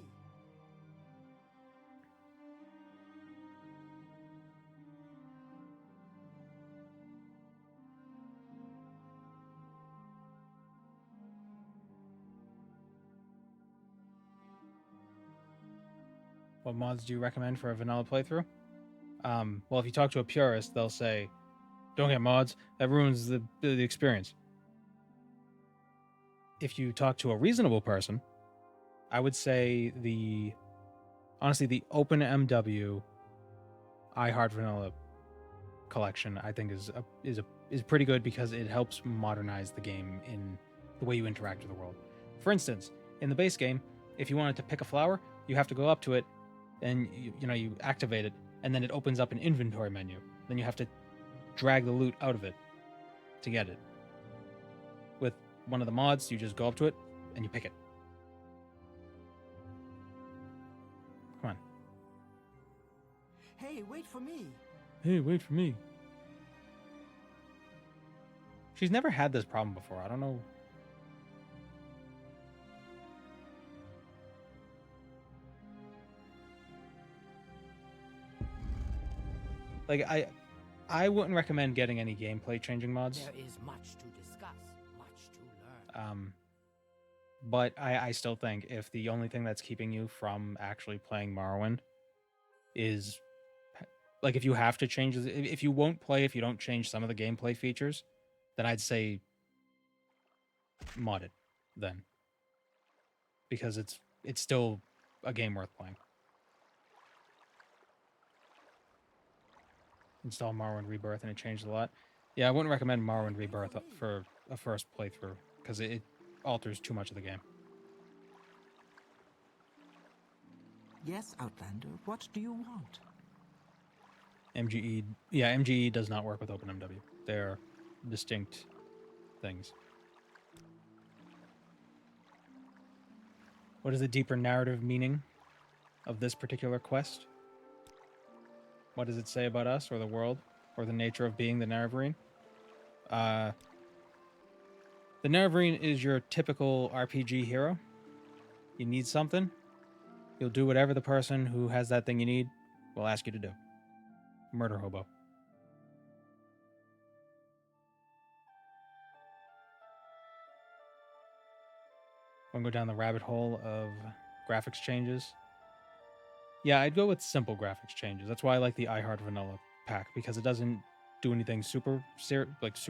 What mods do you recommend for a vanilla playthrough? Well, if you talk to a purist, they'll say, don't get mods. That ruins the experience. If you talk to a reasonable person, I would say honestly, the Open MW I Heart Vanilla collection, I think is pretty good because it helps modernize the game in the way you interact with the world. For instance, in the base game, if you wanted to pick a flower, you have to go up to it and you activate it, and then it opens up an inventory menu. Then you have to drag the loot out of it to get it. With one of the mods, you just go up to it and you pick it. Come on. Hey, wait for me. Hey, wait for me. She's never had this problem before. I don't know. Like, I wouldn't recommend getting any gameplay changing mods. There is much to discuss, much to learn. But I still think if the only thing that's keeping you from actually playing Morrowind is, like, if you have to change, if you won't play if you don't change some of the gameplay features, then I'd say mod it then. Because it's still a game worth playing. Install Morrowind Rebirth and it changed a lot. Yeah, I wouldn't recommend Morrowind Rebirth for a first playthrough because it alters too much of the game. Yes, Outlander, what do you want? MGE does not work with OpenMW. They're distinct things. What is the deeper narrative meaning of this particular quest? What does it say about us or the world or the nature of being the Nerevarine? The Nerevarine is your typical RPG hero. You need something, you'll do whatever the person who has that thing you need will ask you to do. Murder hobo. Want to go down the rabbit hole of graphics changes? Yeah, I'd go with simple graphics changes. That's why I like the I Heart Vanilla pack, because it doesn't do anything super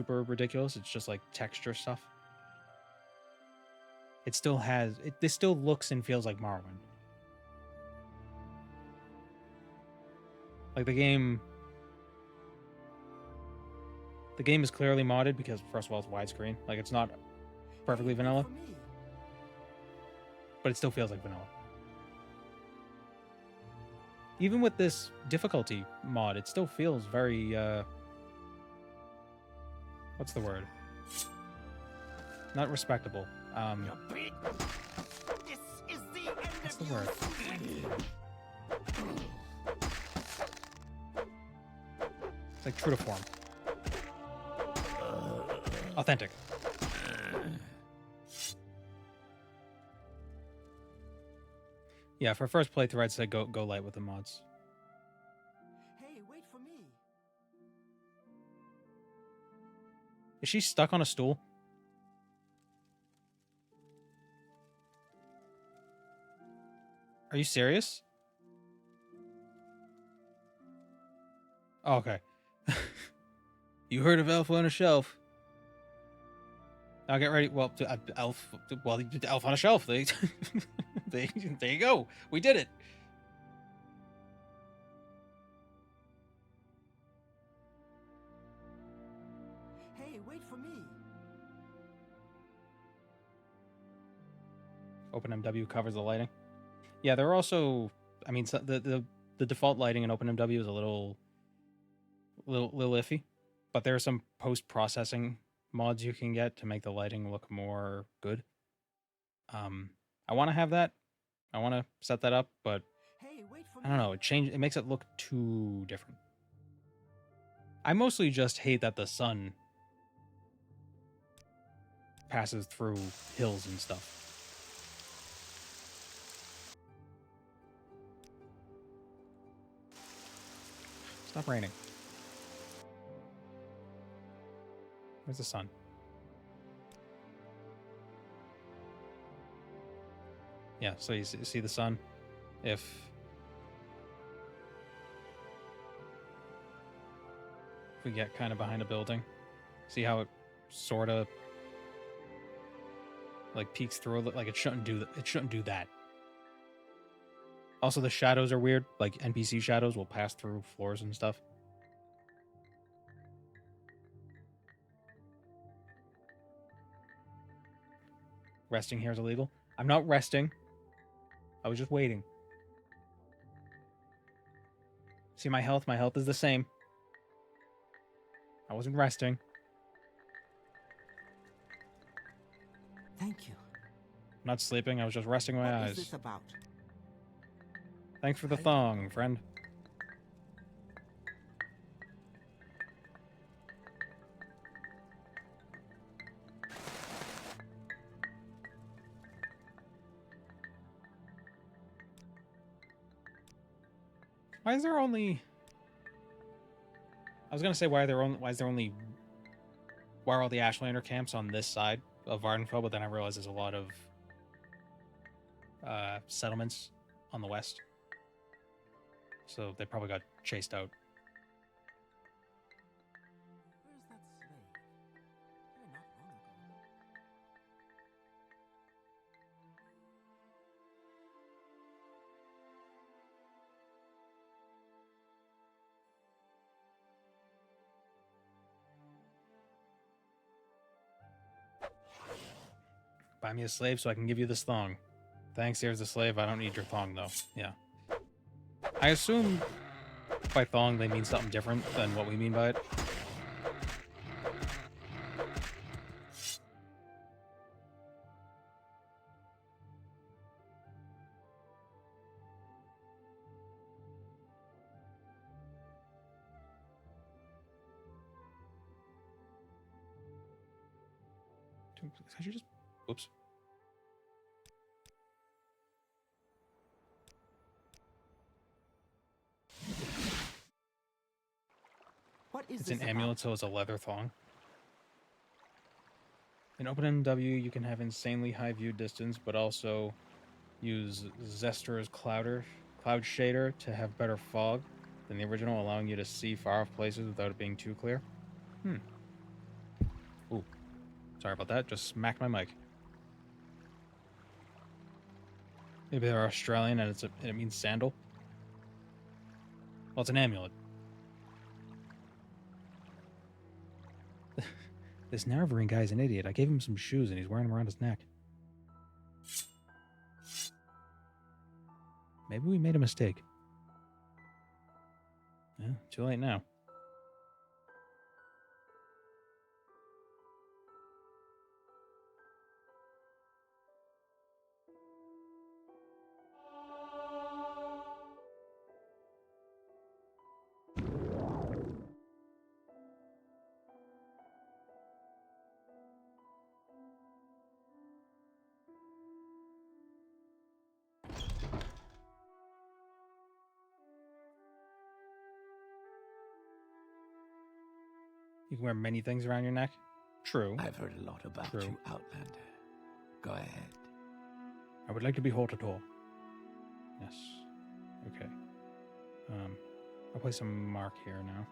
ridiculous. It's just like texture stuff. It still has this still looks and feels like Morrowind. Like the game is clearly modded because first of all it's widescreen. Like it's not perfectly vanilla. but it still feels like vanilla. Even with this difficulty mod, it still feels very, what's the word? Not respectable. What's the word? It's like true to form. Authentic. Yeah, for first playthrough, I'd say go light with the mods. Hey, wait for me. Is she stuck on a stool? Are you serious? Oh, okay. You heard of Elf on a Shelf? Now get ready. Well, Elf on a Shelf. There you go. We did it. Hey, wait for me. OpenMW covers the lighting. Yeah, there are also. I mean, the default lighting in OpenMW is a little iffy, but there are some post-processing mods you can get to make the lighting look more good. I want to have that. I want to set that up, but Hey, wait for I don't know. It makes it look too different. I mostly just hate that the sun passes through hills and stuff. Stop raining. Where's the sun? Yeah, so you see the sun? If we get kind of behind a building, see how it sort of like peeks through it? Like it shouldn't do that. Also, the shadows are weird. Like NPC shadows will pass through floors and stuff. Resting here is illegal. I'm not resting. I was just waiting. See my health? My health is the same. I wasn't resting. Thank you. I'm not sleeping. I was just resting my What eyes. is this about? Thanks for the thong, friend. Why is there only... I was gonna say why are all the Ashlander camps on this side of Vardenfell, but then I realized there's a lot of settlements on the west. So they probably got chased out. Where's that slave? Here not long ago. Buy me a slave so I can give you this thong. Thanks, here's the slave. I don't need your thong, though. Yeah. I assume by thong they mean something different than what we mean by it. Could you just... Whoops. What is It's this an amulet, about? so it's a leather thong. In OpenMW, you can have insanely high view distance, but also use Zester's cloud shader to have better fog than the original, allowing you to see far off places without it being too clear. Ooh. Sorry about that. Just smacked my mic. Maybe they're Australian and it means sandal. Well, it's an amulet. This Narvarine guy's an idiot. I gave him some shoes and he's wearing them around his neck. Maybe we made a mistake. Yeah, too late now. You can wear many things around your neck. True. I've heard a lot about True. you, Outlander. Go ahead. I would like to be Hortator. Yes. Okay. I'll place a mark here now.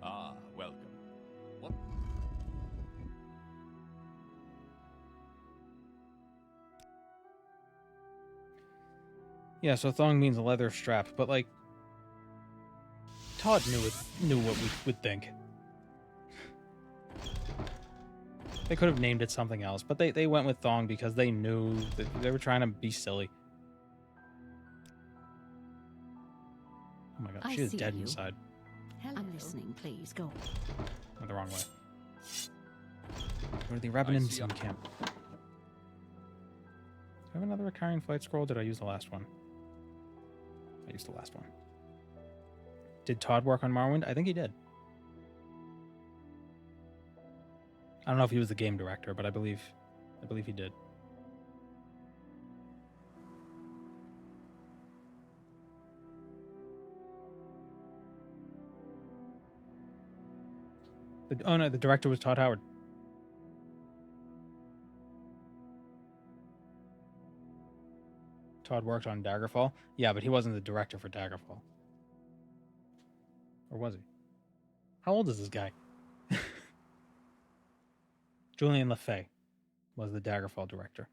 Ah, welcome. What? Yeah, so thong means a leather strap, but like Todd knew what we would think. They could have named it something else, but they went with thong because they knew that they were trying to be silly. Oh my god, I she is see dead you. inside. Hello. I'm listening, please. Go. Went the wrong way. Go to the Ravenin see. camp. Do I have another Icarian flight scroll? Or did I use the last one? I used the last one. Did Todd work on Morrowind? I think he did. I don't know if he was the game director, but I believe he did. Oh no, the director was Todd Howard. Todd worked on Daggerfall. Yeah, but he wasn't the director for Daggerfall. Or was he? How old is this guy? Julian LaFay was the Daggerfall director.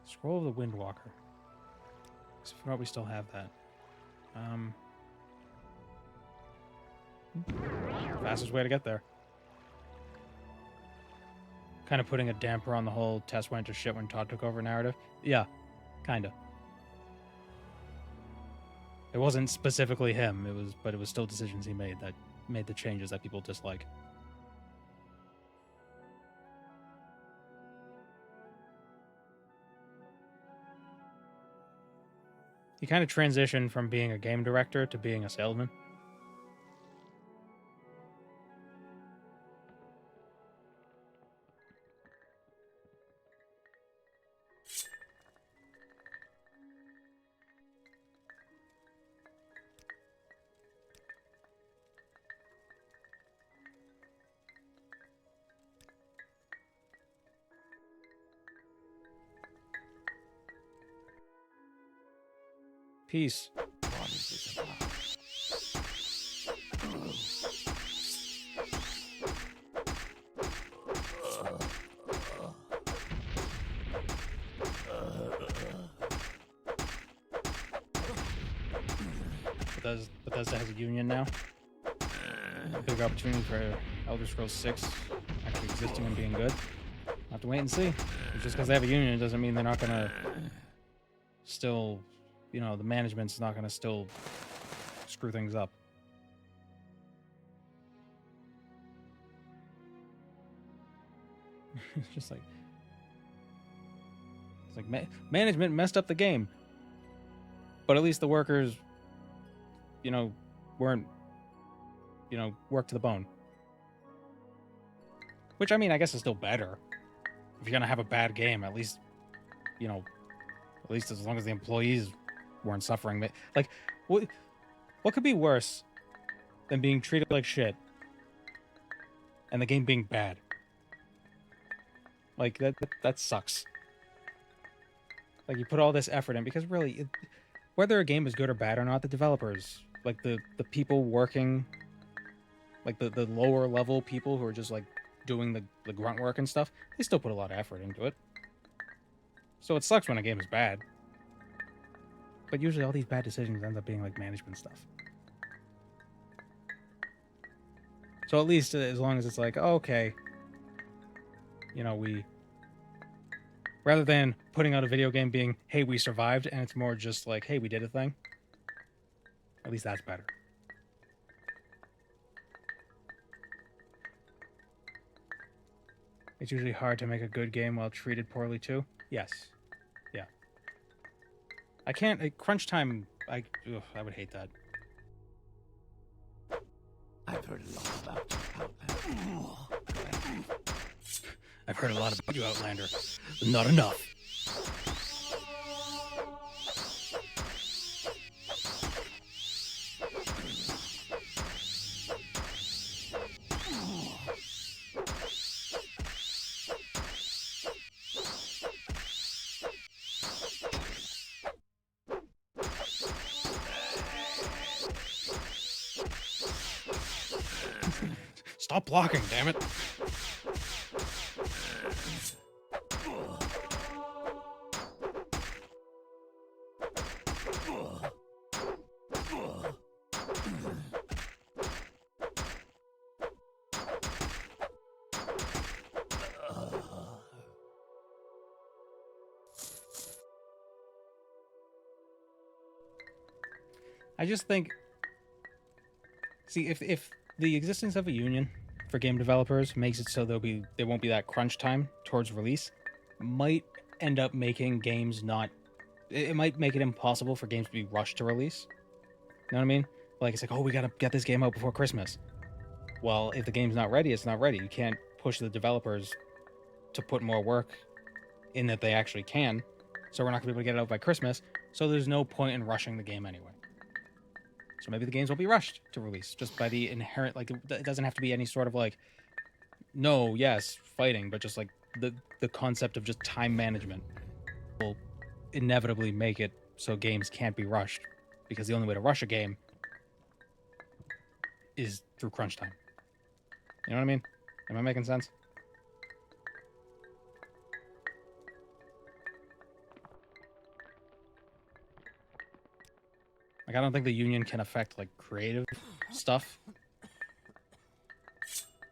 Scroll of the Windwalker. I forgot we still have that. Fastest way to get there. Kind of putting a damper on the whole Tess went to shit when Todd took over narrative. Yeah, kind of. It wasn't specifically him, but it was still decisions he made that made the changes that people dislike. He kind of transitioned from being a game director to being a salesman. Peace. What is this about? Bethesda has a union now. Big opportunity for Elder Scrolls 6 actually existing and being good. I'll have to wait and see. Just because they have a union doesn't mean they're not gonna still, you know, the management's not gonna still screw things up. It's just like management messed up the game, but at least the workers, you know, weren't, you know, worked to the bone. Which, I mean, I guess is still better. If you're gonna have a bad game, at least, you know, At least as long as the employees weren't suffering. Like, what could be worse than being treated like shit and the game being bad? Like, that sucks. Like, you put all this effort in, because really, whether a game is good or bad or not, the developers, like the people working, like the lower level people who are just like doing the grunt work and stuff, they still put a lot of effort into it. So it sucks when a game is bad. But usually all these bad decisions end up being like management stuff. So at least as long as it's like, oh, okay, you know, rather than putting out a video game being, hey, we survived, and it's more just like, hey, we did a thing. At least that's better. It's usually hard to make a good game while treated poorly too. Yes. Yeah. I can't, crunch time, I would hate that. I've heard a lot about Outlander. I've heard a lot about you, Outlander. But not enough. Stop blocking, damn it. I just think, see, if the existence of a union for game developers makes it so there won't be that crunch time towards release, might end up making games it might make it impossible for games to be rushed to release. You know what I mean? Like, it's like, oh, we gotta get this game out before Christmas. Well, if the game's not ready, it's not ready. You can't push the developers to put more work in that they actually can, so we're not gonna be able to get it out by Christmas, so there's no point in rushing the game anyway. So maybe the games will be rushed to release just by the inherent, like, it doesn't have to be any sort of like, no, yes, fighting, but just like the concept of just time management will inevitably make it so games can't be rushed, because the only way to rush a game is through crunch time. You know what I mean? Am I making sense? Like, I don't think the union can affect, like, creative stuff.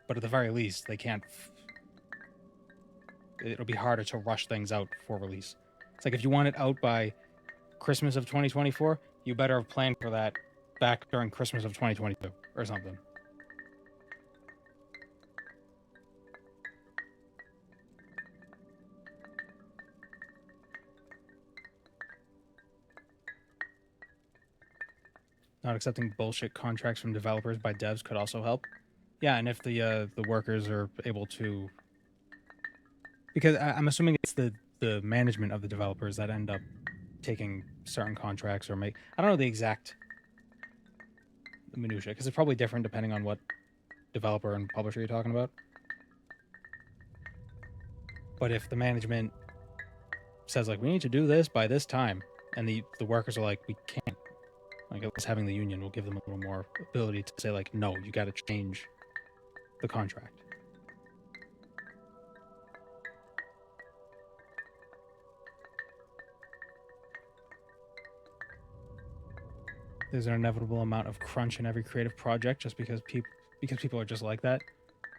But at the very least, they can't... It'll be harder to rush things out for release. It's like, if you want it out by Christmas of 2024, you better have planned for that back during Christmas of 2022 or something. Not accepting bullshit contracts from developers by devs could also help. Yeah, and if the workers are able to... Because I'm assuming it's the management of the developers that end up taking certain contracts or make... I don't know the exact minutia, because it's probably different depending on what developer and publisher you're talking about. But if the management says, like, we need to do this by this time, and the workers are like, we can't, like, at least having the union will give them a little more ability to say, like, no, you got to change the contract. There's an inevitable amount of crunch in every creative project just because people are just like that.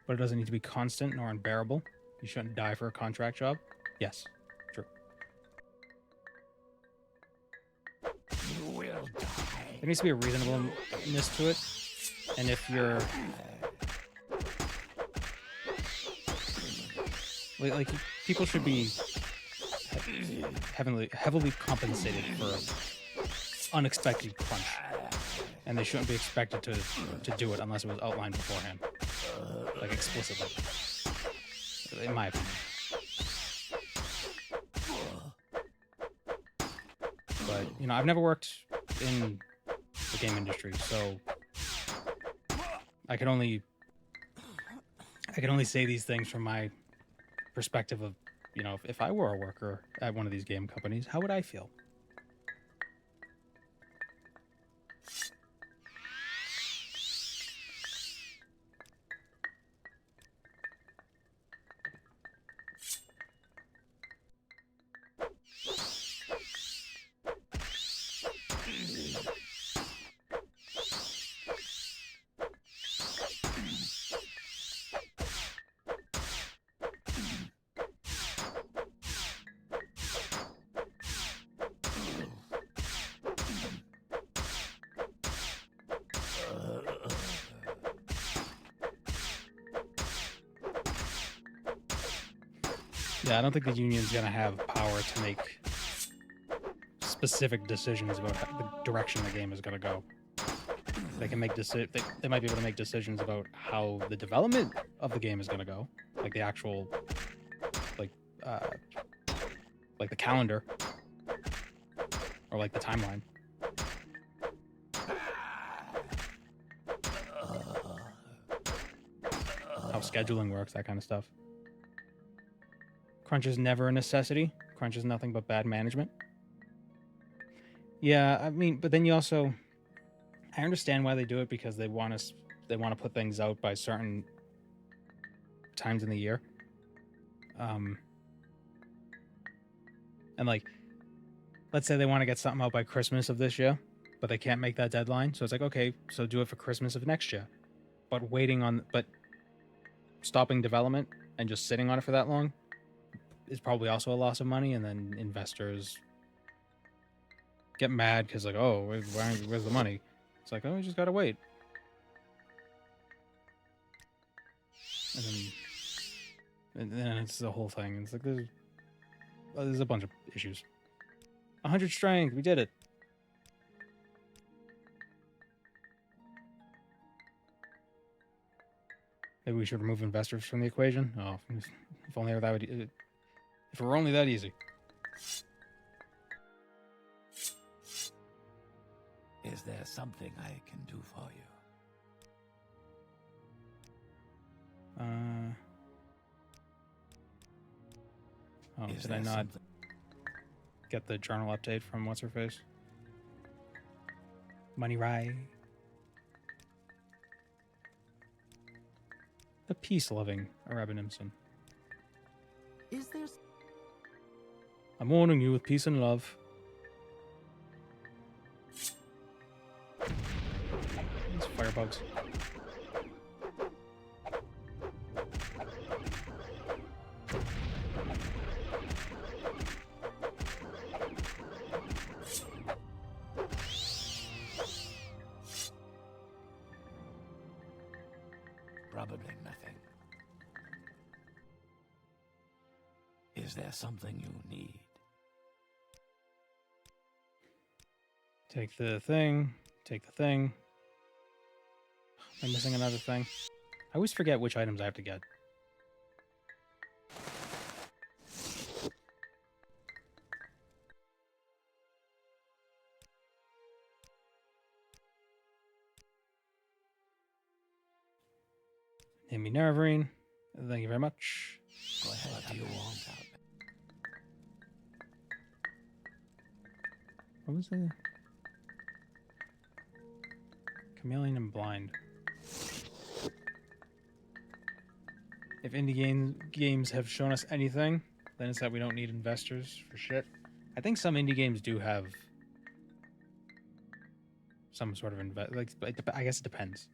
But it doesn't need to be constant nor unbearable. You shouldn't die for a contract job. Yes, true. You will die. There needs to be a reasonableness to it. And if you're... Like people should be heavily compensated for unexpected crunch. And they shouldn't be expected to do it unless it was outlined beforehand. Like, explicitly. In my opinion. but I've never worked in the game industry, so I can only say these things from my perspective of, if I were a worker at one of these game companies, how would I feel? Yeah, I don't think the union's gonna have power to make specific decisions about the direction the game is gonna go. They can make they might be able to make decisions about how the development of the game is gonna go, like the actual, like the calendar, or like the timeline. How scheduling works, that kind of stuff. Crunch is never a necessity. Crunch is nothing but bad management. Yeah, I mean, but then you also, I understand why they do it, because they want to put things out by certain times in the year. And like, let's say they want to get something out by Christmas of this year, but they can't make that deadline. So it's like, okay, so do it for Christmas of next year. But stopping development and just sitting on it for that long is probably also a loss of money, and then investors get mad because, like, oh, where's the money? It's like, oh, we just gotta wait. And then it's the whole thing. It's like there's a bunch of issues. 100 strength, we did it. Maybe we should remove investors from the equation. Oh, if only that would. If it were only that easy. Is there something I can do for you? Oh, did I not get the journal update from what's her face? Money Rye. The peace-loving Arabinimson. Is there... I'm warning you with peace and love. These firebugs. Probably nothing. Is there something you need? Take the thing. Take the thing. Am I missing another thing? I always forget which items I have to get. Hit me Nerverine. Thank you very much. Go ahead, what do you want? What was it? Chameleon and Blind. If indie games have shown us anything, then it's that we don't need investors for shit. I think some indie games do have some sort of I guess it depends.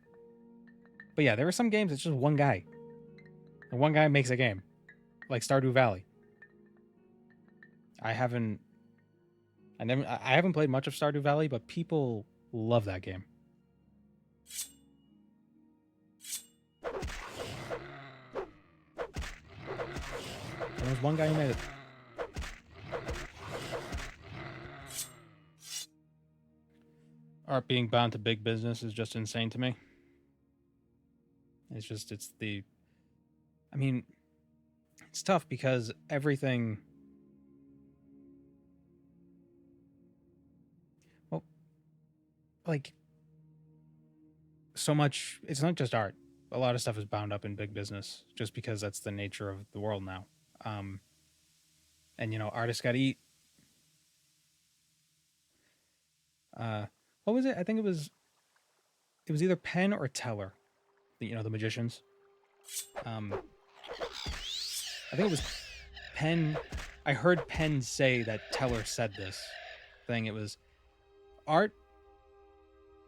But yeah, there are some games it's just one guy. And one guy makes a game. Like Stardew Valley. I haven't played much of Stardew Valley, but people love that game. And there's one guy who made it. Art being bound to big business is just insane to me. I mean, it's tough because everything like so much. It's not just art. A lot of stuff is bound up in big business just because that's the nature of the world now. And artists got to eat. What was it? I think it was either Penn or Teller. The magicians. I think it was Penn. I heard Penn say that Teller said this thing. It was, art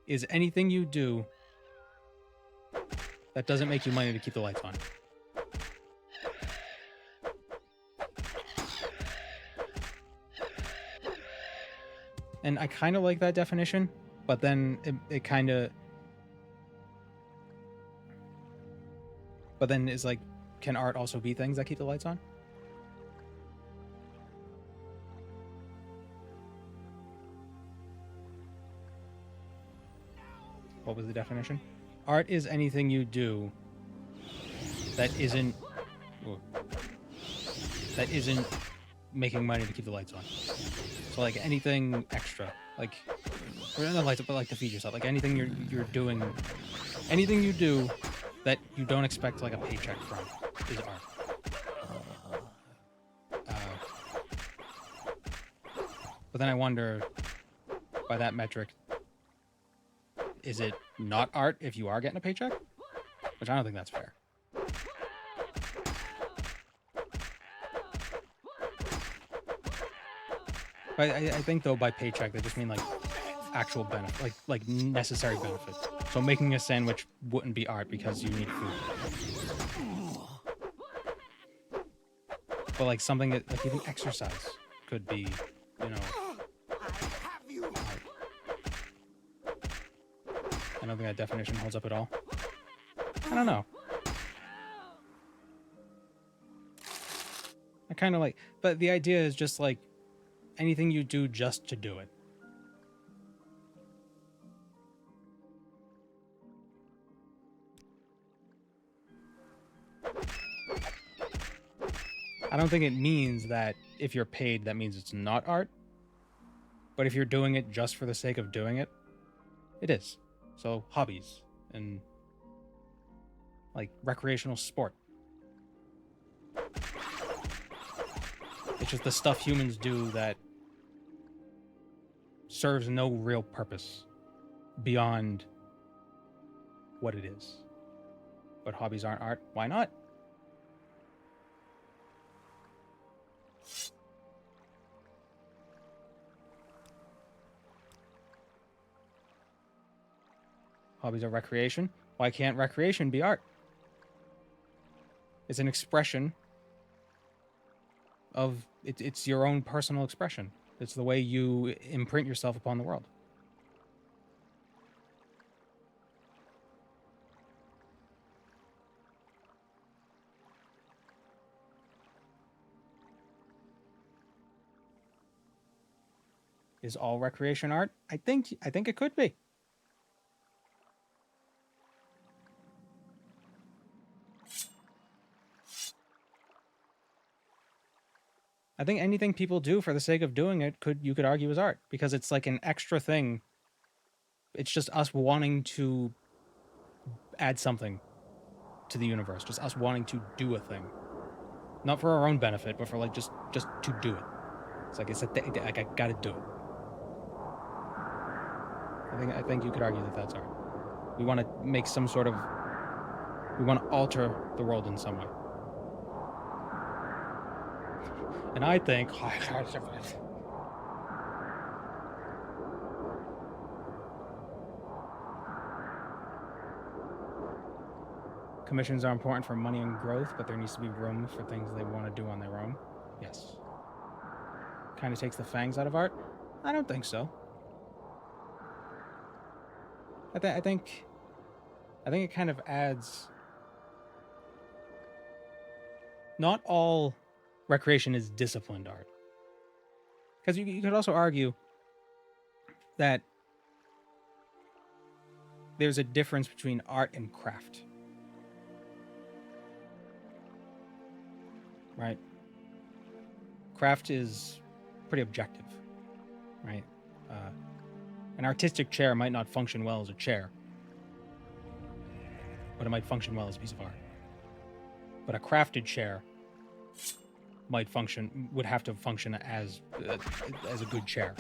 is anything you do that doesn't make you money to keep the lights on. And I kind of like that definition, but then it kind of... But then is like, can art also be things that keep the lights on? What was the definition? Art is anything you do that isn't making money to keep the lights on. So like anything extra, like, or not lights, but like to feed yourself, like anything you're doing, anything you do that you don't expect like a paycheck from is art. But then I wonder, by that metric, is it not art if you are getting a paycheck? Which I don't think that's fair. But I think though by paycheck they just mean like actual benefit, like necessary benefit. So making a sandwich wouldn't be art because you need food. But like something that, like even exercise could be, art. I don't think that definition holds up at all. I don't know. I kind of like, but the idea is just like anything you do just to do it. I don't think it means that if you're paid, that means it's not art. But if you're doing it just for the sake of doing it, it is. So hobbies and like recreational sport. It's just the stuff humans do that serves no real purpose beyond what it is. But hobbies aren't art. Why not? Hobbies are recreation. Why can't recreation be art? It's an expression of... It's your own personal expression. It's the way you imprint yourself upon the world. Is all recreation art? I think it could be. I think anything people do for the sake of doing it you could argue is art, because it's like an extra thing. It's just us wanting to add something to the universe, just us wanting to do a thing, not for our own benefit, but for like just to do it. It's like it's like I gotta do it. I think you could argue that that's art. We want to make some sort of... We want to alter the world in some way. And I think... Commissions are important for money and growth, but there needs to be room for things they want to do on their own. Yes. Kind of takes the fangs out of art? I don't think so. I think it kind of adds... Not all recreation is disciplined art. Because you could also argue that there's a difference between art and craft. Right? Craft is pretty objective. Right? An artistic chair might not function well as a chair, but it might function well as a piece of art. But a crafted chair would have to function as a good chair.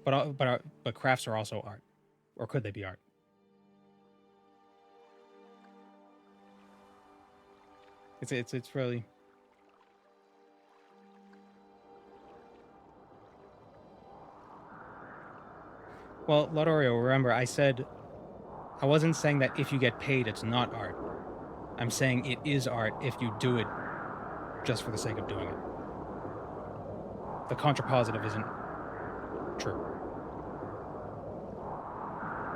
But crafts are also art, or could they be art? It's really. Well, Lodorio, remember, I said I wasn't saying that if you get paid, it's not art. I'm saying it is art if you do it just for the sake of doing it. The contrapositive isn't true.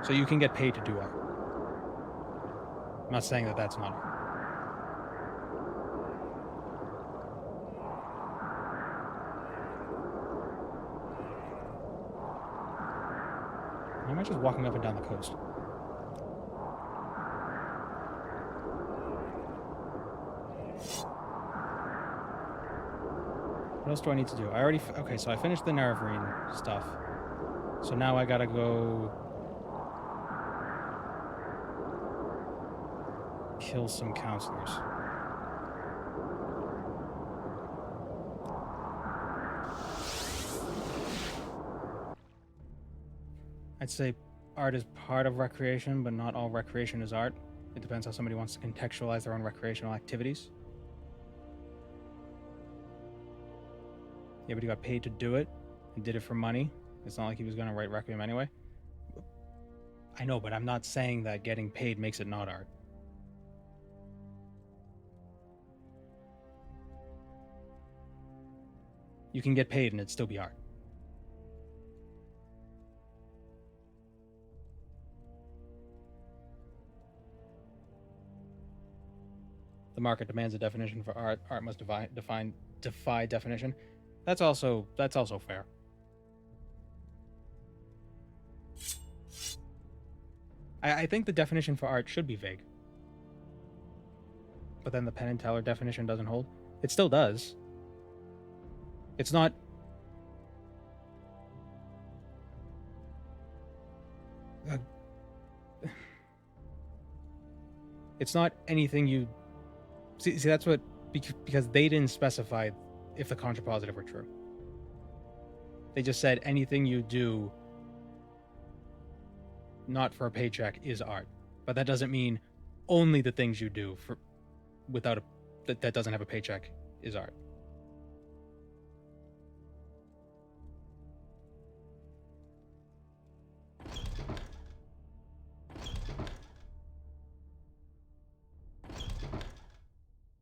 So you can get paid to do art. I'm not saying that that's not art. Why am I just walking up and down the coast? What else do I need to do? Okay, so I finished the Nerevarine stuff. So now I gotta go kill some counselors. I'd say art is part of recreation, but not all recreation is art. It depends how somebody wants to contextualize their own recreational activities. Yeah, but he got paid to do it and did it for money. It's not like he was going to write Requiem anyway. I know, but I'm not saying that getting paid makes it not art. You can get paid and it'd still be art. The market demands a definition for art. Art must defy definition. That's also fair. I think the definition for art should be vague. But then the Penn and Teller definition doesn't hold. It still does. It's not... it's not anything you... See, that's what... Because they didn't specify if the contrapositive were true. They just said anything you do not for a paycheck is art. But that doesn't mean only the things you do that doesn't have a paycheck is art.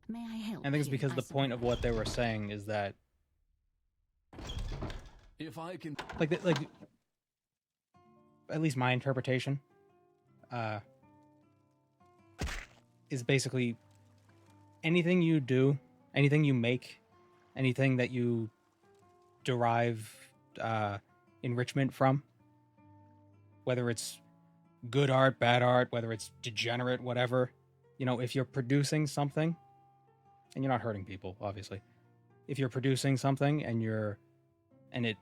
May I help? I think it's because the point of what they were saying is that, If I can... like at least my interpretation, is basically anything you do, anything you make, anything that you derive enrichment from, whether it's good art, bad art, whether it's degenerate, whatever, if you're producing something, and you're not hurting people, obviously. If you're producing something and it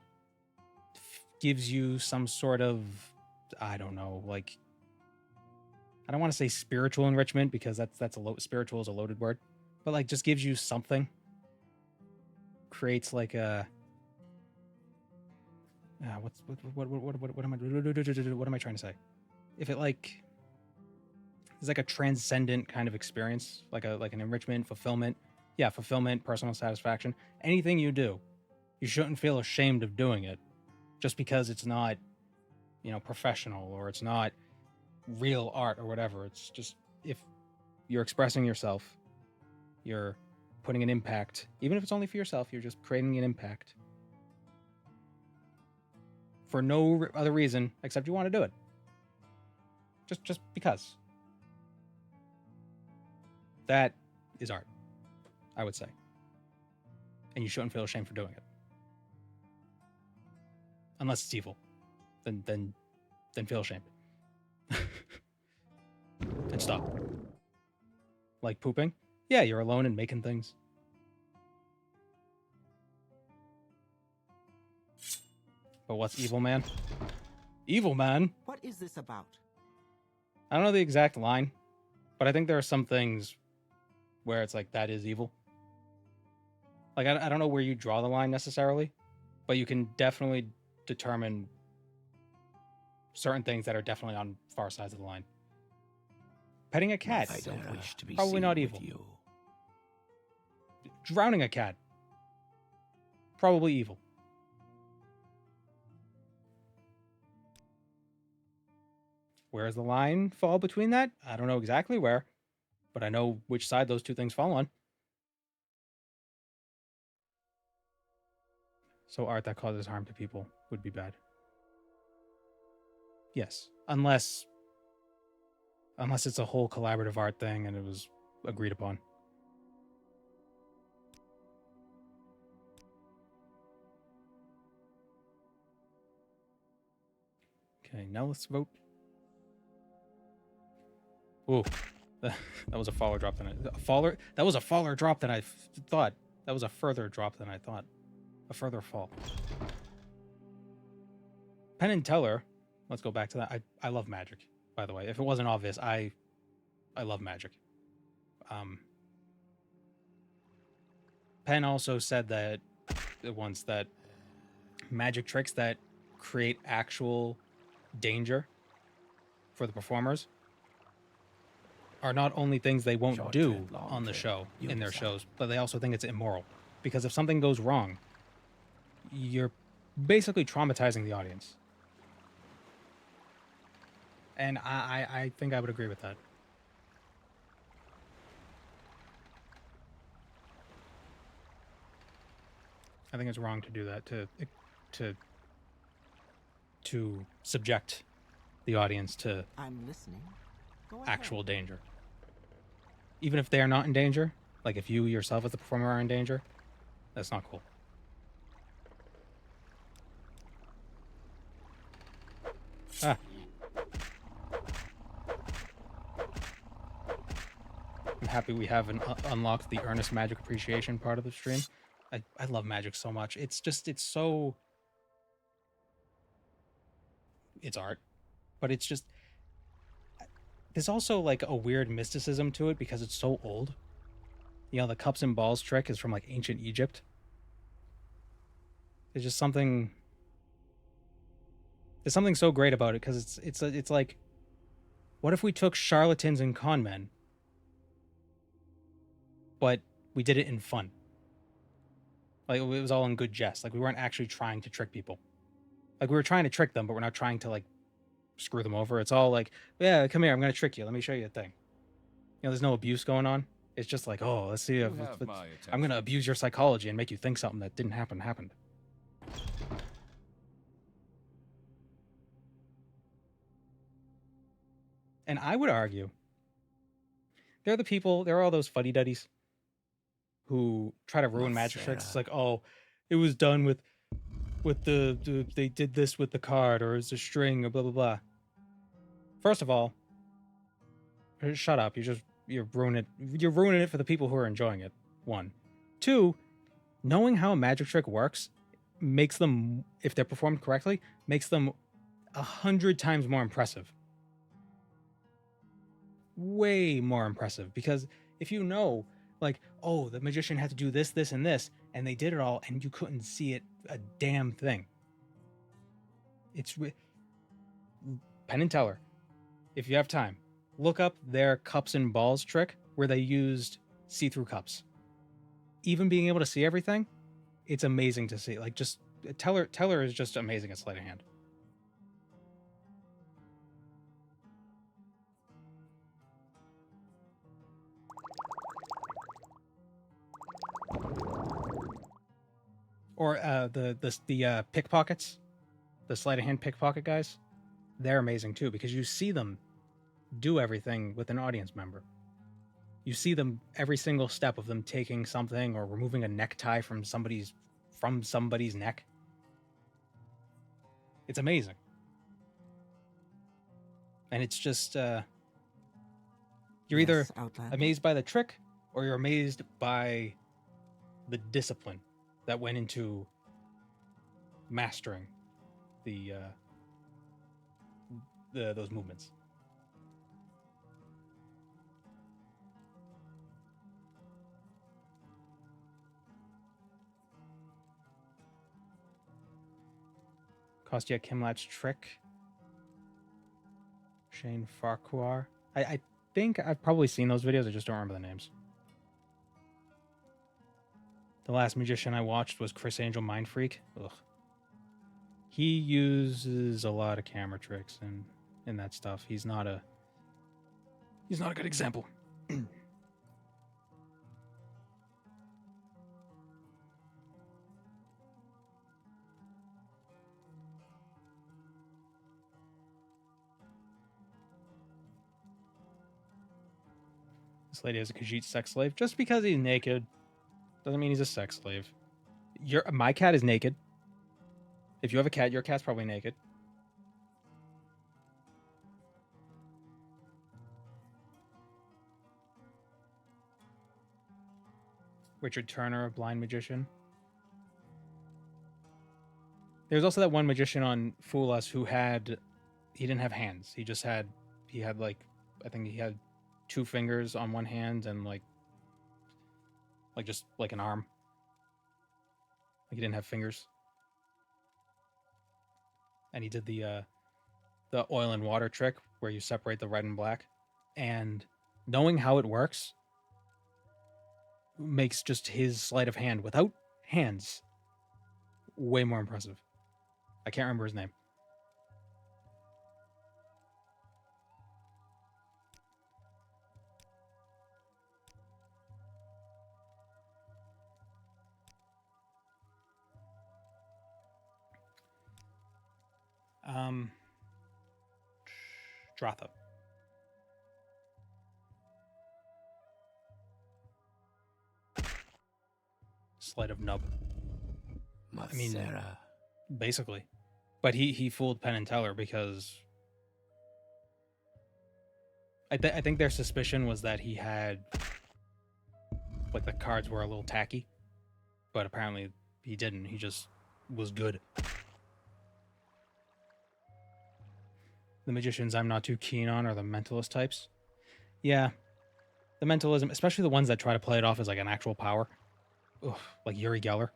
gives you some sort of, I don't know, like, I don't want to say spiritual enrichment because spiritual is a loaded word, but like just gives you something, creates like a, what am I trying to say? If it like is like a transcendent kind of experience, like an enrichment, fulfillment. Yeah, fulfillment, personal satisfaction. Anything you do, you shouldn't feel ashamed of doing it just because it's not, professional or it's not real art or whatever. It's just, if you're expressing yourself, you're putting an impact, even if it's only for yourself, you're just creating an impact for no other reason except you want to do it. Just because. That is art, I would say. And you shouldn't feel ashamed for doing it. Unless it's evil. Then feel ashamed. And stop. Like pooping? Yeah, you're alone and making things. But what's evil man? Evil man? What is this about? I don't know the exact line, but I think there are some things where it's like, that is evil. Like, I don't know where you draw the line necessarily, but you can definitely determine certain things that are definitely on far sides of the line. Petting a cat, I don't wish to be probably seen not with evil. you. Drowning a cat, probably evil. Where does the line fall between that? I don't know exactly where, but I know which side those two things fall on. So art that causes harm to people would be bad. Yes, unless it's a whole collaborative art thing and it was agreed upon. Okay, now let's vote. Ooh, that was a faller drop than that was a faller drop than I thought. That was a further drop than I thought. A further fall. Penn and Teller. Let's go back to that. I love magic, by the way. If it wasn't obvious, I love magic. Penn also said that once that magic tricks that create actual danger for the performers are not only things they won't do on the show, in their shows, but they also think it's immoral. Because if something goes wrong, you're basically traumatizing the audience. And I think I would agree with that. I think it's wrong to do that, to subject the audience to I'm listening. Go ahead. actual danger. Even if they are not in danger, like if you yourself as the performer are in danger, that's not cool. Ah. I'm happy we have unlocked the earnest magic appreciation part of the stream. I love magic so much. It's so... It's art. But it's just... There's also like a weird mysticism to it because it's so old. You know, the cups and balls trick is from like ancient Egypt. There's just something... There's something so great about it because it's like... What if we took charlatans and con men, but we did it in fun? Like, it was all in good jest. Like, we weren't actually trying to trick people. Like, we were trying to trick them, but we're not trying to, like, screw them over. It's all like, yeah, come here, I'm going to trick you. Let me show you a thing. You know, there's no abuse going on. It's just like, oh, let's see if I'm going to abuse your psychology and make you think something that didn't happen happened. And I would argue, there are all those fuddy-duddies who try to ruin magic tricks. It's like, oh, it was done with they did this with the card, or it's a string, or blah blah blah. First of all, shut up. You're ruining it for the people who are enjoying it. 1. 2, knowing how a magic trick works makes them, if they're performed correctly, makes them 100 times more impressive. Way more impressive, because if you know, like, oh, the magician had to do this, this, and this, and they did it all, and you couldn't see it a damn thing. It's Penn and Teller. If you have time, look up their cups and balls trick where they used see-through cups. Even being able to see everything, it's amazing to see. Like, just Teller is just amazing at sleight of hand. Or the pickpockets, the sleight of hand pickpocket guys, they're amazing too, because you see them do everything with an audience member. You see them every single step of them taking something or removing a necktie from somebody's neck. It's amazing. And it's just you're either amazed by the trick or you're amazed by the discipline that went into mastering those movements. Kostya Kimlat's trick. Shane Farquhar. I think I've probably seen those videos. I just don't remember the names. The last magician I watched was Chris Angel Mind Freak. Ugh. He uses a lot of camera tricks and that stuff. He's not a good example. This lady has a Khajiit sex slave. Just because he's naked doesn't mean he's a sex slave. My cat is naked. If you have a cat, your cat's probably naked. Richard Turner, a blind magician. There's also that one magician on Fool Us who he didn't have hands. He had like, I think he had 2 fingers on one hand and like just like an arm. Like he didn't have fingers. And he did the oil and water trick where you separate the red and black. And knowing how it works makes just his sleight of hand without hands way more impressive. I can't remember his name. Dratha. Sleight of nub. I mean, basically. But he fooled Penn and Teller because I think their suspicion was that he had like the cards were a little tacky, but apparently he didn't. He just was good. The magicians I'm not too keen on are the mentalist types. Yeah. The mentalism, especially the ones that try to play it off as like an actual power. Ugh, like Uri Geller.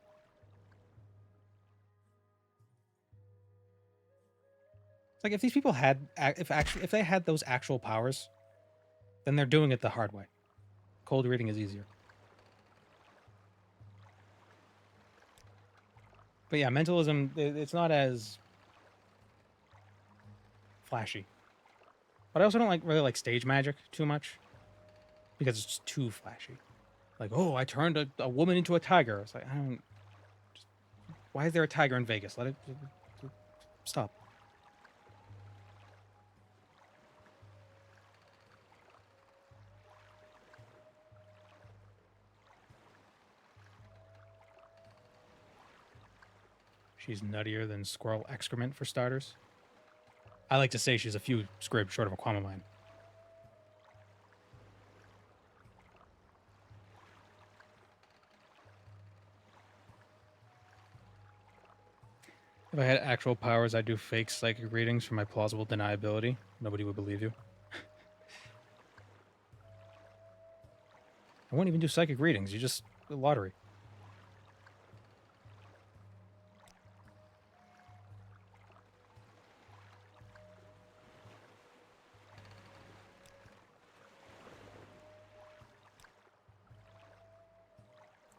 It's like if these people had, if they had those actual powers, then they're doing it the hard way. Cold reading is easier. But yeah, mentalism, it's not as flashy. But I also don't really like stage magic too much because it's just too flashy. Like, oh, I turned a woman into a tiger. It's like, I don't. Why is there a tiger in Vegas? Let it stop. She's nuttier than squirrel excrement for starters. I like to say she's a few scribs short of a Aquaman. If I had actual powers, I'd do fake psychic readings for my plausible deniability. Nobody would believe you. I won't even do psychic readings. You just lottery.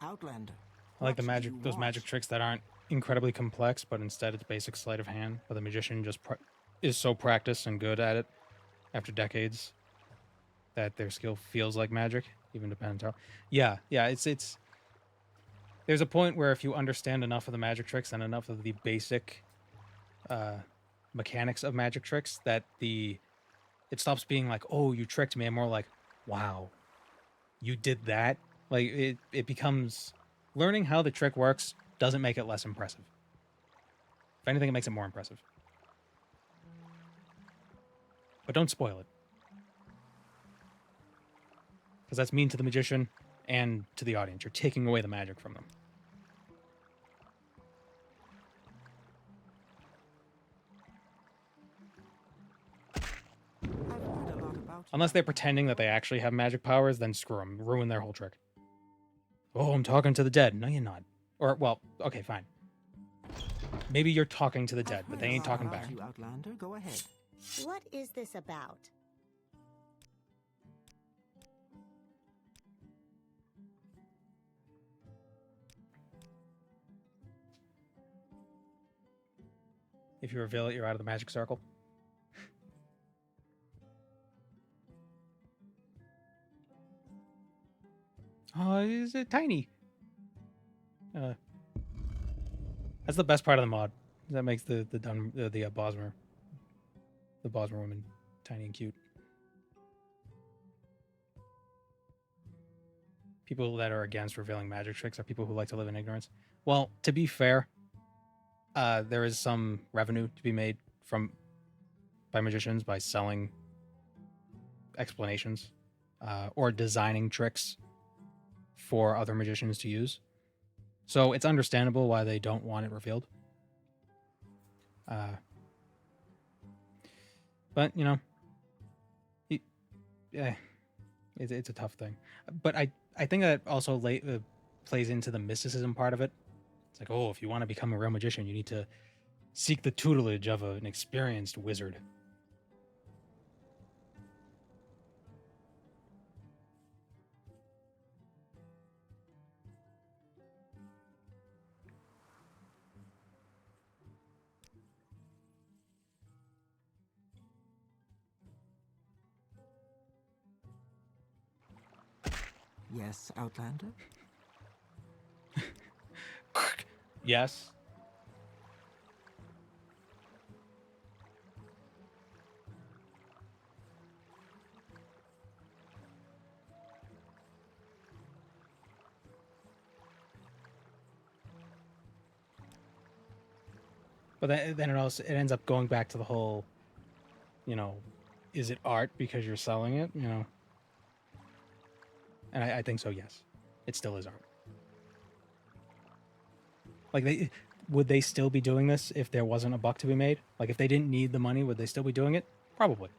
Outlander. I like the what do magic, you those want? magic tricks that aren't incredibly complex, but instead it's basic sleight of hand. But the magician just is so practiced and good at it after decades that their skill feels like magic, even depends how. Yeah, it's. There's a point where if you understand enough of the magic tricks and enough of the basic mechanics of magic tricks, that it stops being like, oh, you tricked me, and more like, wow, you did that. Like it becomes learning how the trick works doesn't make it less impressive. If anything, it makes it more impressive. But don't spoil it. Because that's mean to the magician and to the audience. You're taking away the magic from them. Unless they're pretending that they actually have magic powers, then screw them. Ruin their whole trick. Oh, I'm talking to the dead. No, you're not. Or, well, okay, fine. Maybe you're talking to the dead, but they ain't talking back. You, Outlander. Go ahead. What is this about? If you reveal it, you're out of the magic circle. Oh, is it tiny? That's the best part of the mod. That makes the Bosmer woman tiny and cute. People that are against revealing magic tricks are people who like to live in ignorance. Well, to be fair, there is some revenue to be made by magicians by selling explanations or designing tricks for other magicians to use. So it's understandable why they don't want it revealed. But, you know, it's a tough thing. But I think that also plays into the mysticism part of it. It's like, oh, if you want to become a real magician, you need to seek the tutelage of an experienced wizard. Yes, Outlander? Yes. But then it ends up going back to the whole, you know, is it art because you're selling it? You know, and I think so. Yes, it still is art. Like, would they still be doing this if there wasn't a buck to be made? Like, if they didn't need the money, would they still be doing it? Probably.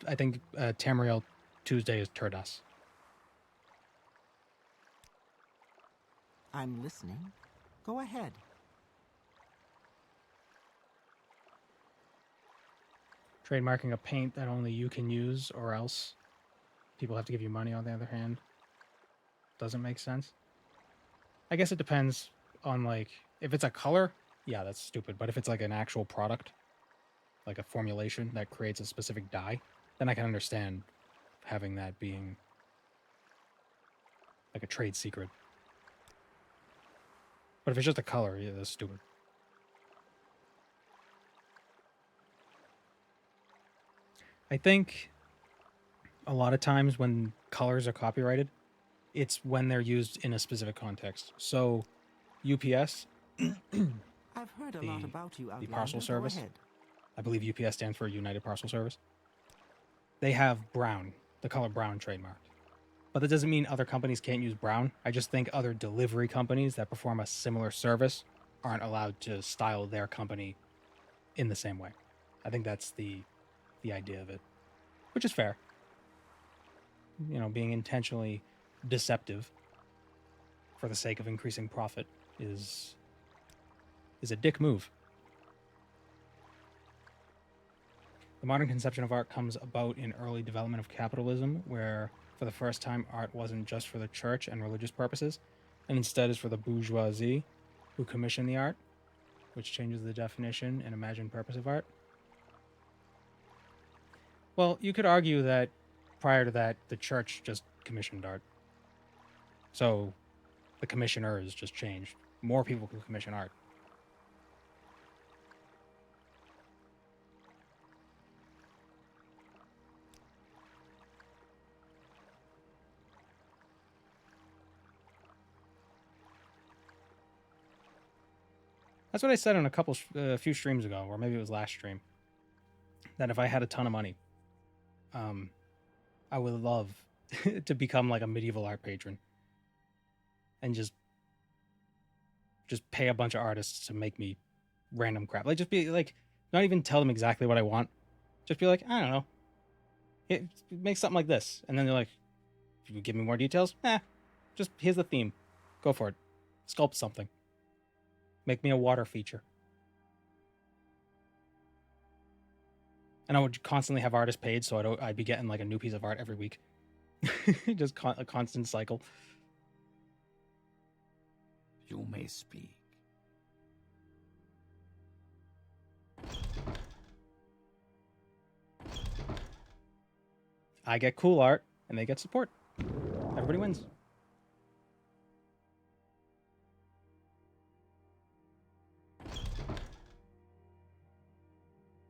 I think Tamriel Tuesday is Turdas. I'm listening. Go ahead. Trademarking a paint that only you can use, or else people have to give you money, on the other hand, doesn't make sense. I guess it depends on, like, if it's a color, yeah, that's stupid. But if it's like an actual product, like a formulation that creates a specific dye, then I can understand having that being like a trade secret. But if it's just a color, yeah, that's stupid. I think a lot of times when colors are copyrighted, it's when they're used in a specific context. So UPS, I've heard a lot about you, Outlander. the parcel Go service, ahead. I believe UPS stands for United Parcel Service. They have brown, the color brown trademarked. But that doesn't mean other companies can't use brown. I just think other delivery companies that perform a similar service aren't allowed to style their company in the same way. I think that's the idea of it, which is fair. You know, being intentionally deceptive for the sake of increasing profit is a dick move. The modern conception of art comes about in early development of capitalism, where for the first time art wasn't just for the church and religious purposes, and instead is for the bourgeoisie who commission the art, which changes the definition and imagined purpose of art. Well, you could argue that prior to that, the church just commissioned art. So the commissioners just changed. More people can commission art. That's what I said on a few streams ago, or maybe it was last stream, that if I had a ton of money, I would love to become like a medieval art patron and just pay a bunch of artists to make me random crap. Like, just be like, not even tell them exactly what I want. Just be like, I don't know, make something like this, and then they're like, if you give me more details, just here's the theme, go for it, sculpt something, make me a water feature. And I would constantly have artists paid, so I'd be getting like a new piece of art every week. Just a constant cycle. You may speak. I get cool art, and they get support. Everybody wins.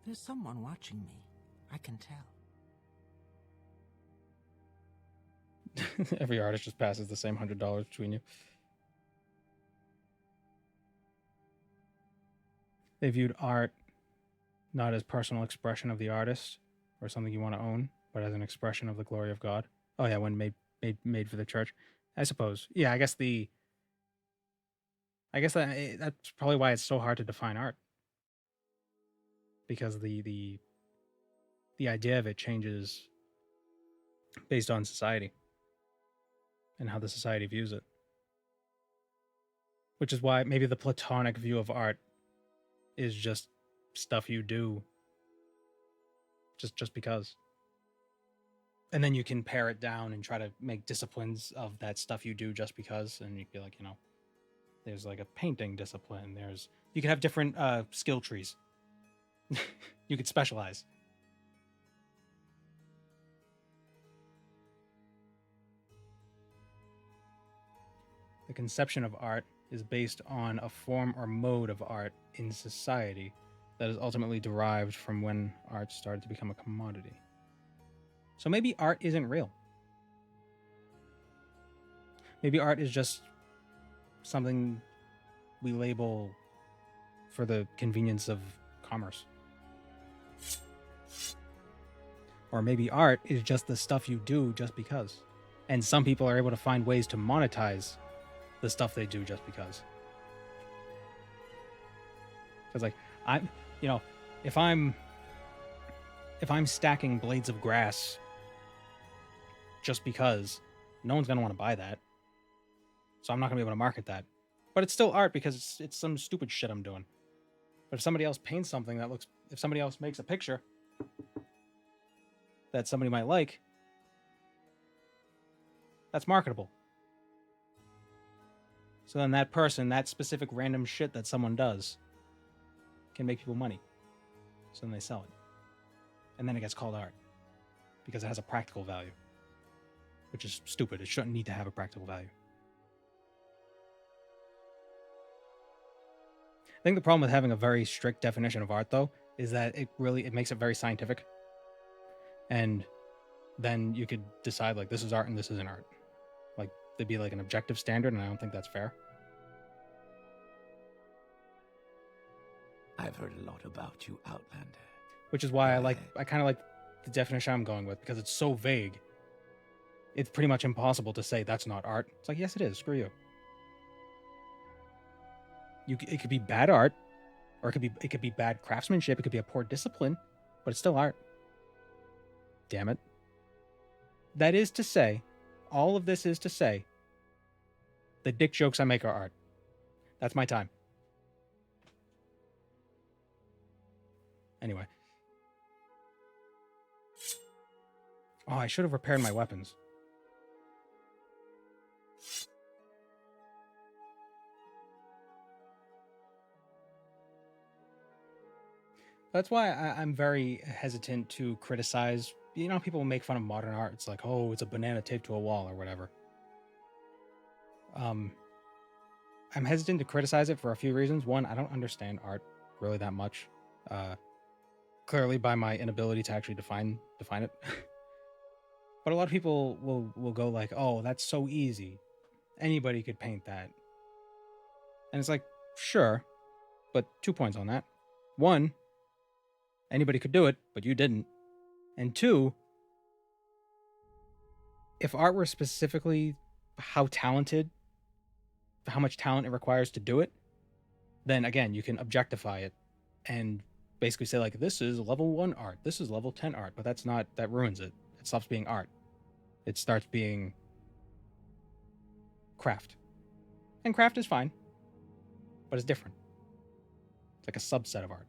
There's someone watching me. I can tell. Every artist just passes the same $100 between you. They viewed art not as personal expression of the artist or something you want to own, but as an expression of the glory of God. Oh yeah, when made for the church, I suppose. Yeah, I guess that's probably why it's so hard to define art, because the idea of it changes based on society and how the society views it. Which is why maybe the Platonic view of art is just stuff you do just because. And then you can pare it down and try to make disciplines of that stuff you do just because, and you'd be like, there's like a painting discipline, you could have different skill trees. You could specialize. The conception of art is based on a form or mode of art in society that is ultimately derived from when art started to become a commodity. So maybe art isn't real. Maybe art is just something we label for the convenience of commerce. Or maybe art is just the stuff you do just because. And some people are able to find ways to monetize the stuff they do just because. Because like, if I'm stacking blades of grass just because, no one's gonna want to buy that. So I'm not gonna be able to market that. But it's still art because it's some stupid shit I'm doing. But if somebody else paints something if somebody else makes a picture that somebody might like, that's marketable. So then that person, that specific random shit that someone does, can make people money. So then they sell it. And then it gets called art. Because it has a practical value. Which is stupid. It shouldn't need to have a practical value. I think the problem with having a very strict definition of art, though, is that it makes it very scientific. And then you could decide, like, this is art and this isn't art. Like, there'd be like an objective standard, and I don't think that's fair. I've heard a lot about you, Outlander. Which is why I kind of like the definition I'm going with, because it's so vague. It's pretty much impossible to say that's not art. It's like, yes, it is. Screw you. It could be bad art, or it could be bad craftsmanship. It could be a poor discipline, but it's still art. Damn it. That is to say, all of this is to say, the dick jokes I make are art. That's my time. Anyway. Oh, I should have repaired my weapons. That's why I'm very hesitant to criticize. People make fun of modern art. It's like, oh, it's a banana taped to a wall or whatever. I'm hesitant to criticize it for a few reasons. One, I don't understand art really that much. Clearly by my inability to actually define it. But a lot of people will go like, oh, that's so easy. Anybody could paint that. And it's like, sure, but 2 points on that. One, anybody could do it, but you didn't. And two, if art were specifically how much talent it requires to do it, then again, you can objectify it and basically say, like, this is level 1 art, this is level 10 art, but that ruins it. It stops being art. It starts being craft. And craft is fine, but it's different. It's like a subset of art.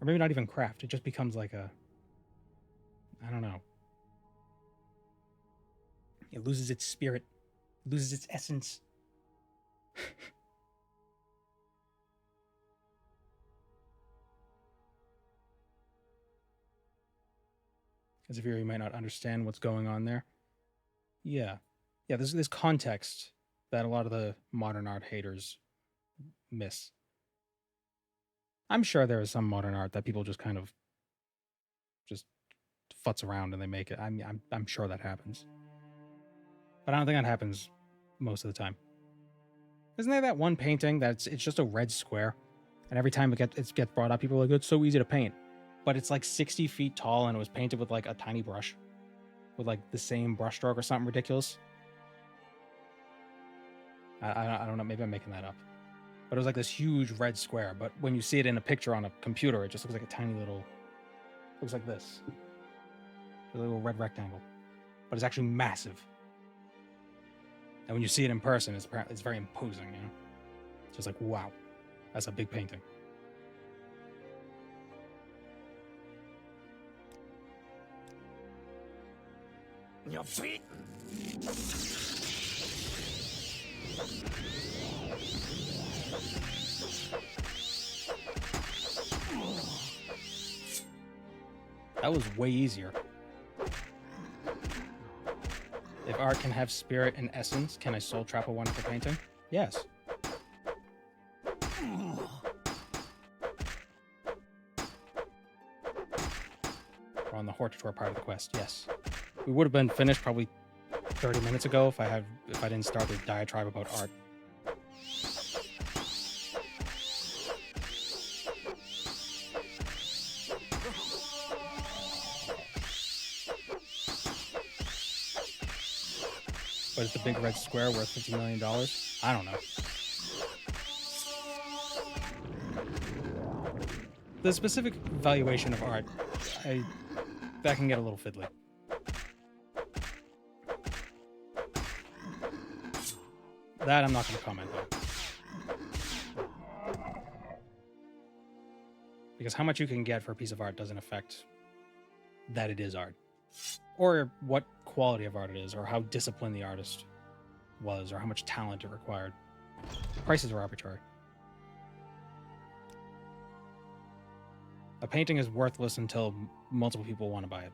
Or maybe not even craft. It just becomes like I don't know. It loses its spirit, loses its essence. As if you might not understand what's going on there. Yeah. There's this context that a lot of the modern art haters miss. I'm sure there is some modern art that people just kind of just futz around and they make it. I'm sure that happens, but I don't think that happens most of the time. Isn't there that one painting that's it's just a red square, and every time it gets brought up, people are like, it's so easy to paint, but it's like 60 feet tall and it was painted with like a tiny brush, with like the same brush stroke or something ridiculous. I don't know. Maybe I'm making that up. But it was like this huge red square. But when you see it in a picture on a computer, it just looks like a tiny little... looks like this. A little red rectangle. But it's actually massive. And when you see it in person, it's very imposing, you know? It's just like, wow. That's a big painting. Your feet. That was way easier. If art can have spirit and essence, can I soul trap a wonderful painting? Yes. We're on the Hortator part of the quest, yes. We would have been finished probably 30 minutes ago if I didn't start the diatribe about art. But is the big red square worth $50 million? I don't know. The specific valuation of art, that can get a little fiddly. That I'm not going to comment on. Because how much you can get for a piece of art doesn't affect that it is art. Or what quality of art it is, or how disciplined the artist was, or how much talent it required. Prices are arbitrary. A painting is worthless until multiple people want to buy it.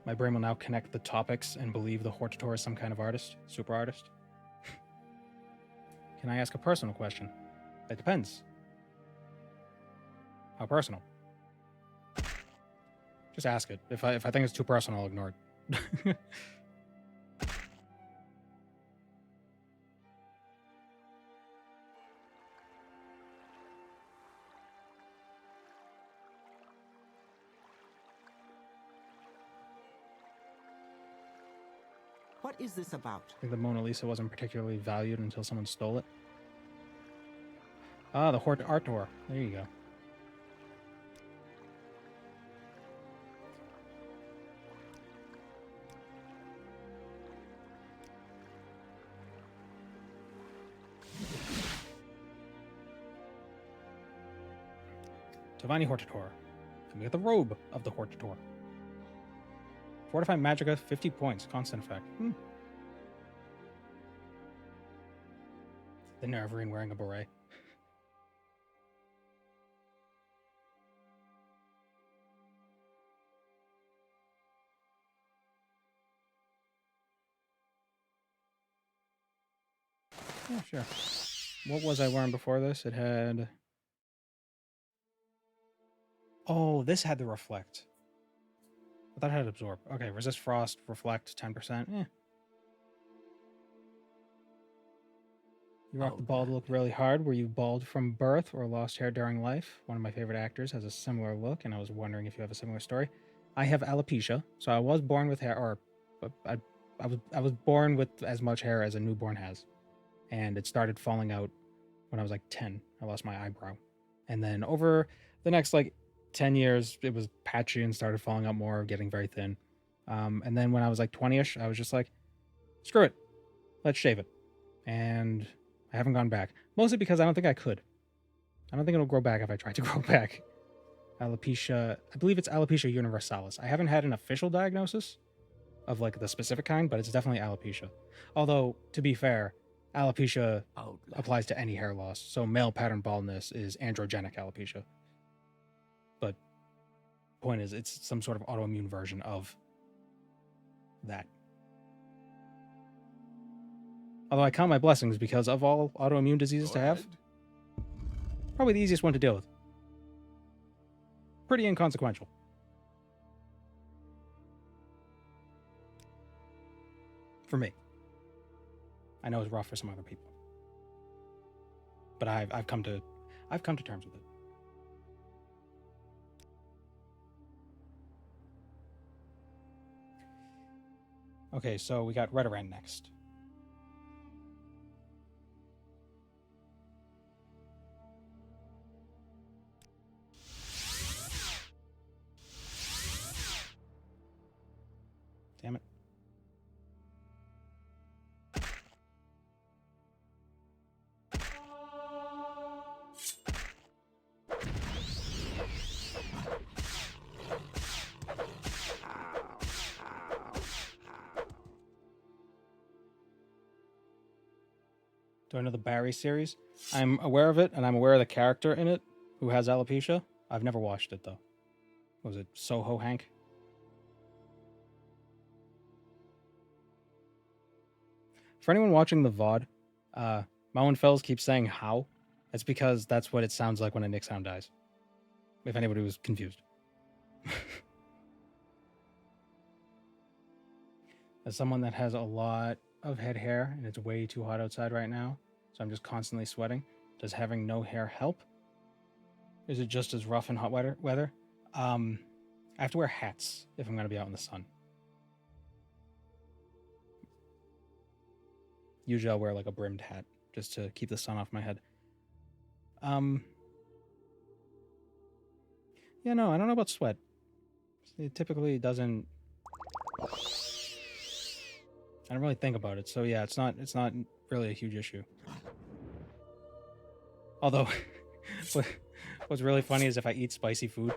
My brain will now connect the topics and believe the Hortator is some kind of artist, super artist. Can I ask a personal question? It depends. How personal? Just ask it. If I think it's too personal, I'll ignore it. What is this about? I think the Mona Lisa wasn't particularly valued until someone stole it. Ah, the Hortator. There you go. Divine Hortator. And we get the robe of the Hortator. Fortify Magicka, 50 points. Constant effect. The Nerevarine wearing a beret. Yeah, sure. What was I wearing before this? It had... Oh, this had the reflect. I thought it had absorb. Okay, resist frost, reflect, 10%. You rock the bald look really hard. Were you bald from birth or lost hair during life? One of my favorite actors has a similar look, and I was wondering if you have a similar story. I have alopecia, so I was born with hair, or I was born with as much hair as a newborn has, and it started falling out when I was like 10. I lost my eyebrow, and then over the next like 10 years, it was patchy and started falling out more, getting very thin. And then when I was like 20ish, I was just like, screw it, let's shave it, and I haven't gone back. Mostly because I don't think I could. I don't think it'll grow back if I try to grow back. Alopecia, I believe it's alopecia universalis. I haven't had an official diagnosis of like the specific kind, but it's definitely alopecia. Although, to be fair, alopecia applies to any hair loss. So male pattern baldness is androgenic alopecia. But point is, it's some sort of autoimmune version of that. Although I count my blessings because of all autoimmune diseases to have, probably the easiest one to deal with. Pretty inconsequential. For me. I know it's rough for some other people. But I've come to terms with it. Okay, so we got Redoran next. Damn it. Do I know the Barry series? I'm aware of it, and I'm aware of the character in it who has alopecia. I've never watched it, though. Was it Soho Hank? For anyone watching the VOD, Mowen Fells keeps saying how. It's because that's what it sounds like when a Nick sound dies. If anybody was confused. As someone that has a lot of head hair, and it's way too hot outside right now, so I'm just constantly sweating, does having no hair help? Is it just as rough in hot weather? I have to wear hats if I'm going to be out in the sun. Usually I'll wear like a brimmed hat just to keep the sun off my head. Yeah, no, I don't know about sweat. It typically doesn't... I don't really think about it, so yeah, it's not really a huge issue. Although, what's really funny is if I eat spicy food,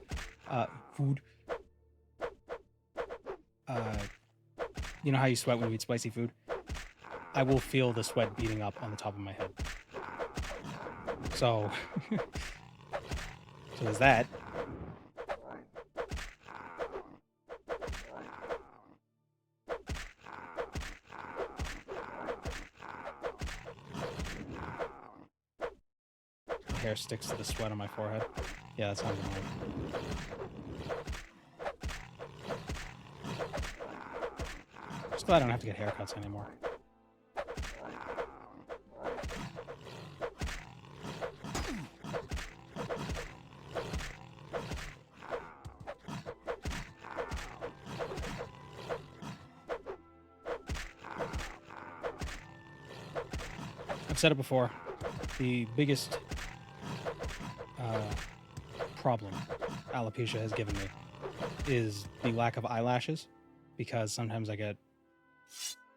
you know how you sweat when you eat spicy food? I will feel the sweat beating up on the top of my head. So, so there's that. Hair sticks to the sweat on my forehead. Yeah, that sounds annoying. Just glad I don't have to get haircuts anymore. I've said it before. The biggest problem alopecia has given me is the lack of eyelashes, because sometimes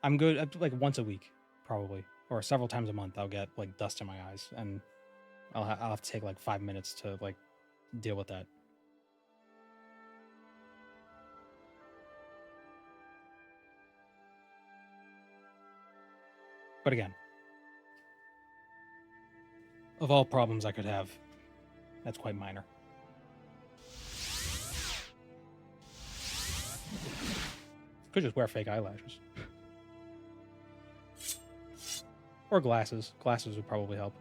I'm good like once a week probably, or several times a month I'll get like dust in my eyes, and I'll have to take like 5 minutes to like deal with that. But again, of all problems I could have, that's quite minor. Could just wear fake eyelashes. Or glasses. Glasses would probably help.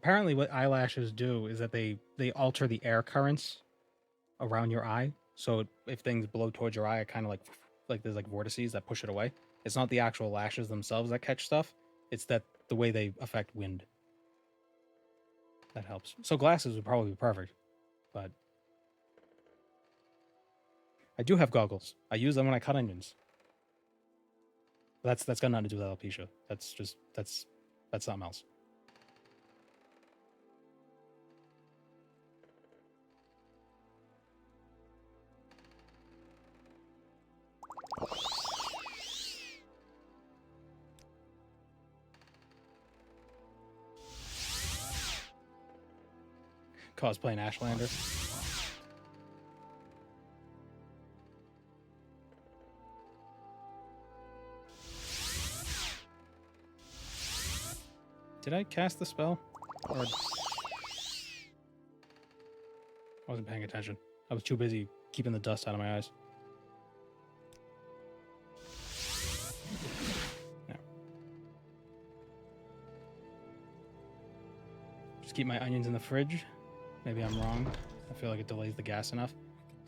Apparently, what eyelashes do is that they alter the air currents around your eye. So if things blow towards your eye, it kind of like there's like vortices that push it away. It's not the actual lashes themselves that catch stuff. It's that the way they affect wind. That helps. So glasses would probably be perfect, but I do have goggles. I use them when I cut onions. That's got nothing to do with alopecia. That's something else. Cosplaying Ashlander. Did I cast the spell? Or I wasn't paying attention. I was too busy keeping the dust out of my eyes. No. Just keep my onions in the fridge. Maybe I'm wrong. I feel like it delays the gas enough.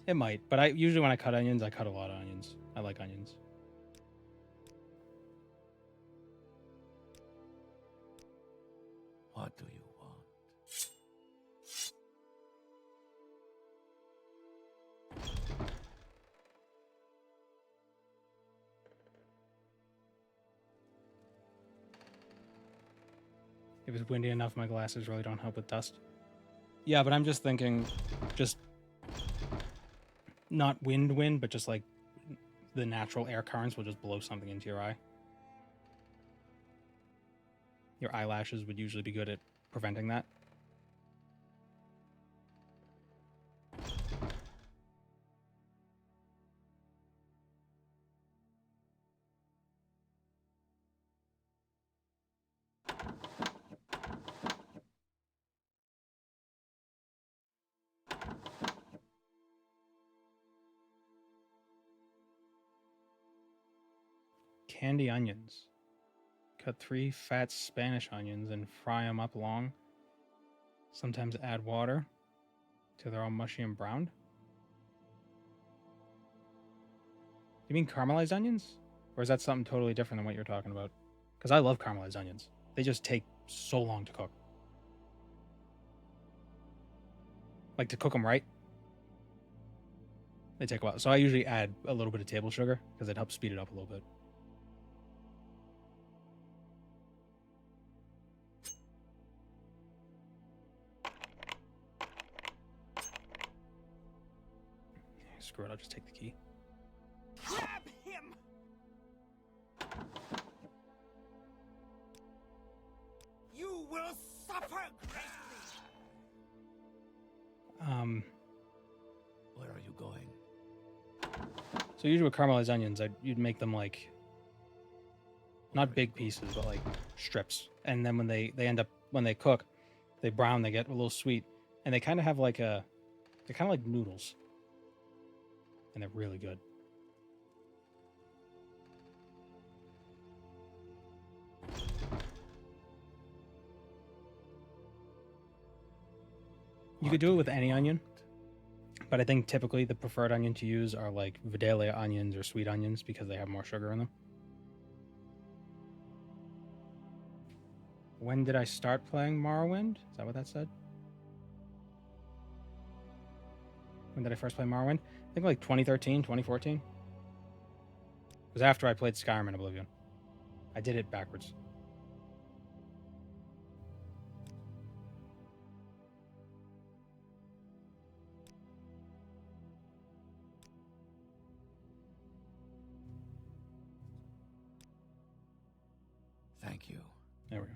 It might, but I usually when I cut onions, I cut a lot of onions. I like onions. What do you want? If it's windy enough, my glasses really don't help with dust. Yeah, but I'm just thinking, just not wind, but just like the natural air currents will just blow something into your eye. Your eyelashes would usually be good at preventing that. Candy onions. Cut 3 fat Spanish onions and fry them up long. Sometimes add water till they're all mushy and browned. You mean caramelized onions? Or is that something totally different than what you're talking about? Because I love caramelized onions. They just take so long to cook. Like to cook them right. They take a while. So I usually add a little bit of table sugar because it helps speed it up a little bit. Screw it, I'll just take the key. Grab him! You will suffer greatly! Where are you going? So usually with caramelized onions, you'd make them like, not big pieces, but like strips. And then when when they cook, they brown, they get a little sweet. And they kind of have like they're kind of like noodles. And they're really good. You could do it with any onion, but I think typically the preferred onion to use are like Vidalia onions or sweet onions because they have more sugar in them. When did I start playing Morrowind? Is that what that said? When did I first play Morrowind? I think like 2013, 2014. It was after I played Skyrim and Oblivion. I did it backwards. Thank you. There we go.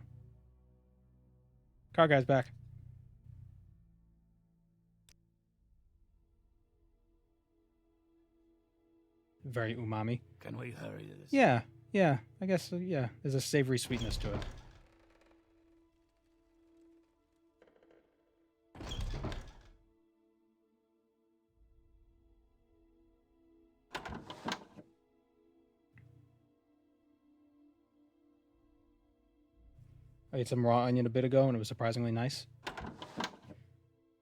Car guy's back. Very umami. Can we hurry this? Yeah. I guess, yeah. There's a savory sweetness to it. I ate some raw onion a bit ago, and it was surprisingly nice.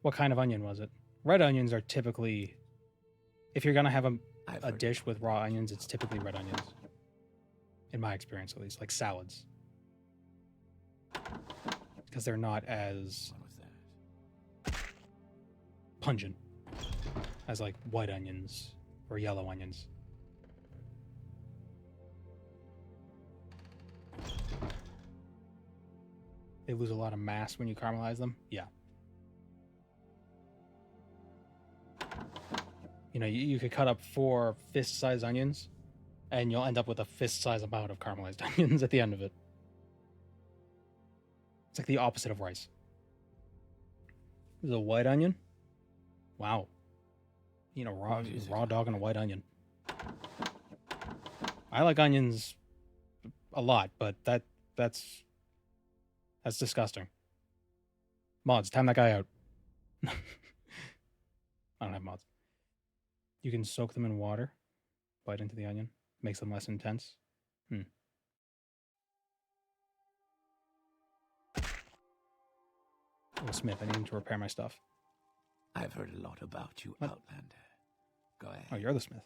What kind of onion was it? Red onions are typically, if you're gonna have a dish with raw onions, it's typically red onions. In my experience, at least, like salads, because they're not as pungent as like white onions or yellow onions. They lose a lot of mass when you caramelize them. Yeah. You know, you could cut up 4 fist-sized onions, and you'll end up with a fist-sized amount of caramelized onions at the end of it. It's like the opposite of rice. This is a white onion. Wow. You know, raw dog and a white onion. I like onions a lot, but that's disgusting. Mods, time that guy out. I don't have mods. You can soak them in water, bite into the onion, makes them less intense. Oh, Smith, I need him to repair my stuff. I've heard a lot about you, What? Outlander. Go ahead. Oh, you're the Smith.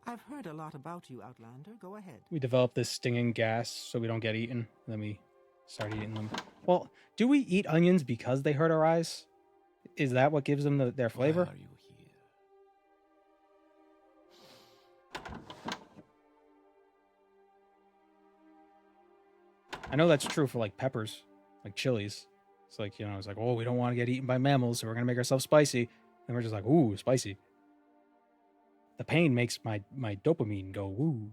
I've heard a lot about you, Outlander. Go ahead. We develop this stinging gas so we don't get eaten, and then we start eating them. Well, do we eat onions because they hurt our eyes? Is that what gives them their flavor? Why are you here? I know that's true for like peppers, like chilies. It's like, you know, it's like, oh, we don't want to get eaten by mammals, so we're gonna make ourselves spicy. And we're just like, ooh, spicy. The pain makes my dopamine go woo.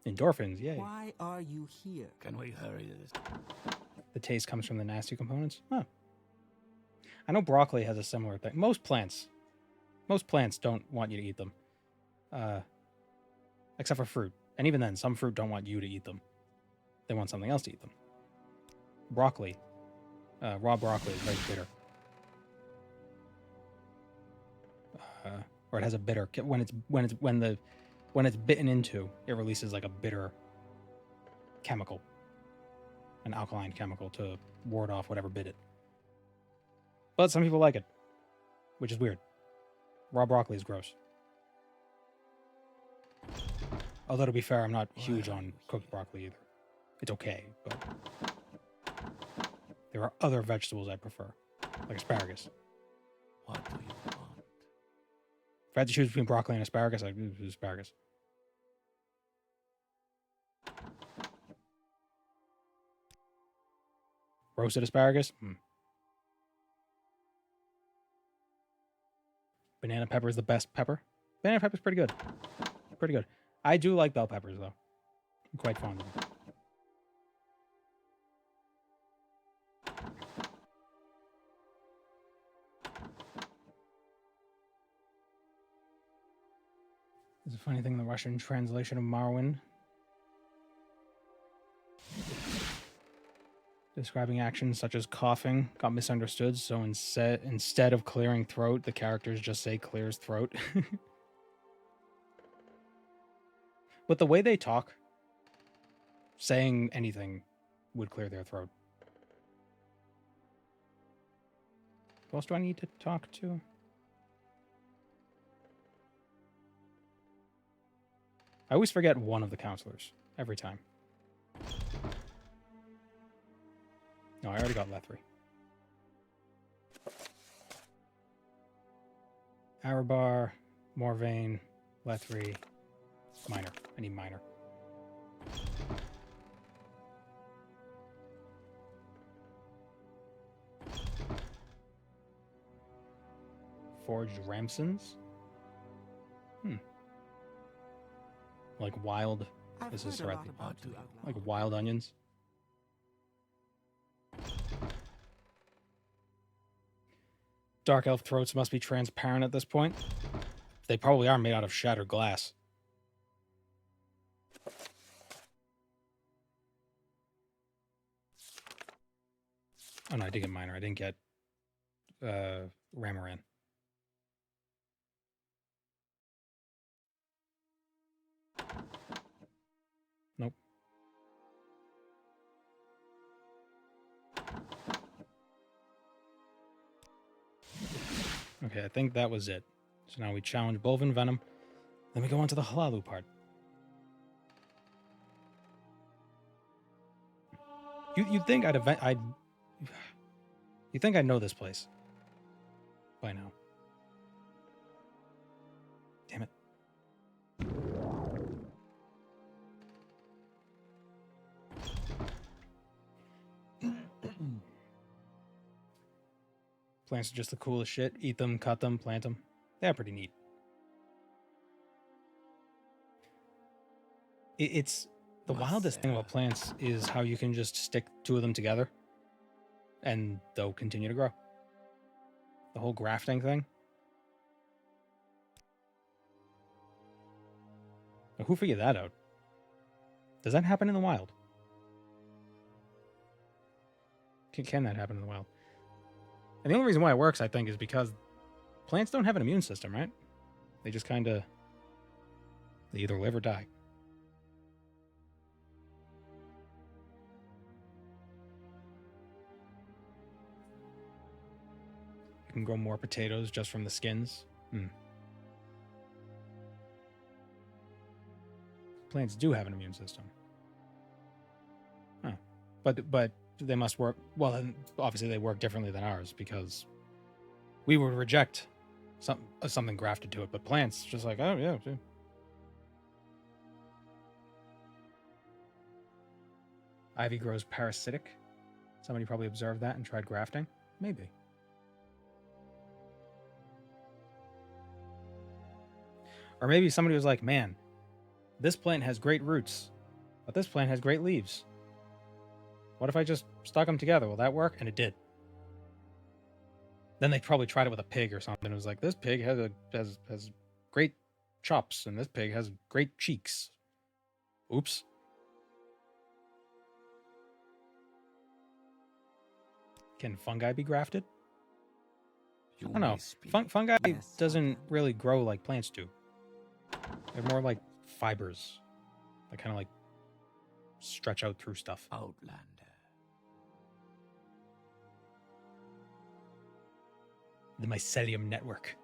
Endorphins, yay. Why are you here? Can we hurry this? The taste comes from the nasty components. Huh. I know broccoli has a similar thing. Most plants don't want you to eat them. Except for fruit. And even then, some fruit don't want you to eat them. They want something else to eat them. Broccoli. Raw broccoli is very bitter. Or it has a bitter when it's bitten into, it releases like a bitter chemical, an alkaline chemical to ward off whatever bit it. But some people like it, which is weird. Raw broccoli is gross. Although to be fair, I'm not huge on cooked broccoli either. It's okay, but there are other vegetables I prefer, like asparagus. What do you want? If I had to choose between broccoli and asparagus, I'd choose asparagus. Roasted asparagus? Banana pepper is the best pepper. Banana pepper's pretty good. Pretty good. I do like bell peppers, though. I'm quite fond of them. There's a funny thing in the Russian translation of Morrowind. Describing actions such as coughing got misunderstood, so instead of clearing throat, the characters just say clears throat. But the way they talk, saying anything would clear their throat. Who else do I need to talk to? I always forget one of the counselors, every time. No, I already got Lethri. Arabar, Morvain, Lethri, Minor. I need Minor. Forged Ramsons? Like wild... This is correct. Like wild onions? Dark elf throats must be transparent at this point. They probably are made out of shattered glass. Oh no, I did get Minor. I didn't get Ramaran. Nope. Okay, I think that was it. So now we challenge Bolvin Venom. Then we go on to the Halalu part. You'd think you think I'd know this place by now. Damn it. Plants are just the coolest shit. Eat them, cut them, plant them. They're pretty neat. It's the wildest thing about plants is how you can just stick two of them together and they'll continue to grow. The whole grafting thing. Now, who figured that out? Does that happen in the wild? Can that happen in the wild? And the only reason why it works, I think, is because plants don't have an immune system, right? They just kind of... They either live or die. You can grow more potatoes just from the skins. Plants do have an immune system. Huh. But they must work... Well, and obviously they work differently than ours because we would reject something grafted to it. But plants, just like, oh, yeah. See. Ivy grows parasitic. Somebody probably observed that and tried grafting. Maybe. Or maybe somebody was like, man, this plant has great roots, but this plant has great leaves. What if I just stuck them together? Will that work? And it did. Then they probably tried it with a pig or something. It was like, this pig has great chops, and this pig has great cheeks. Oops. Can fungi be grafted? I don't know. Fungi doesn't really grow like plants do. They're more like fibers. They kind of like stretch out through stuff. Outlander. The mycelium network.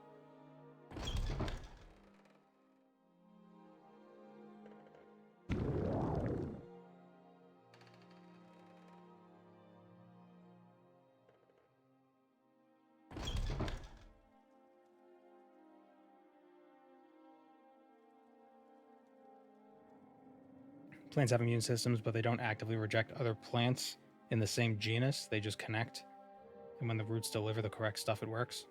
Plants have immune systems, but they don't actively reject other plants in the same genus. They just connect. And when the roots deliver the correct stuff, it works.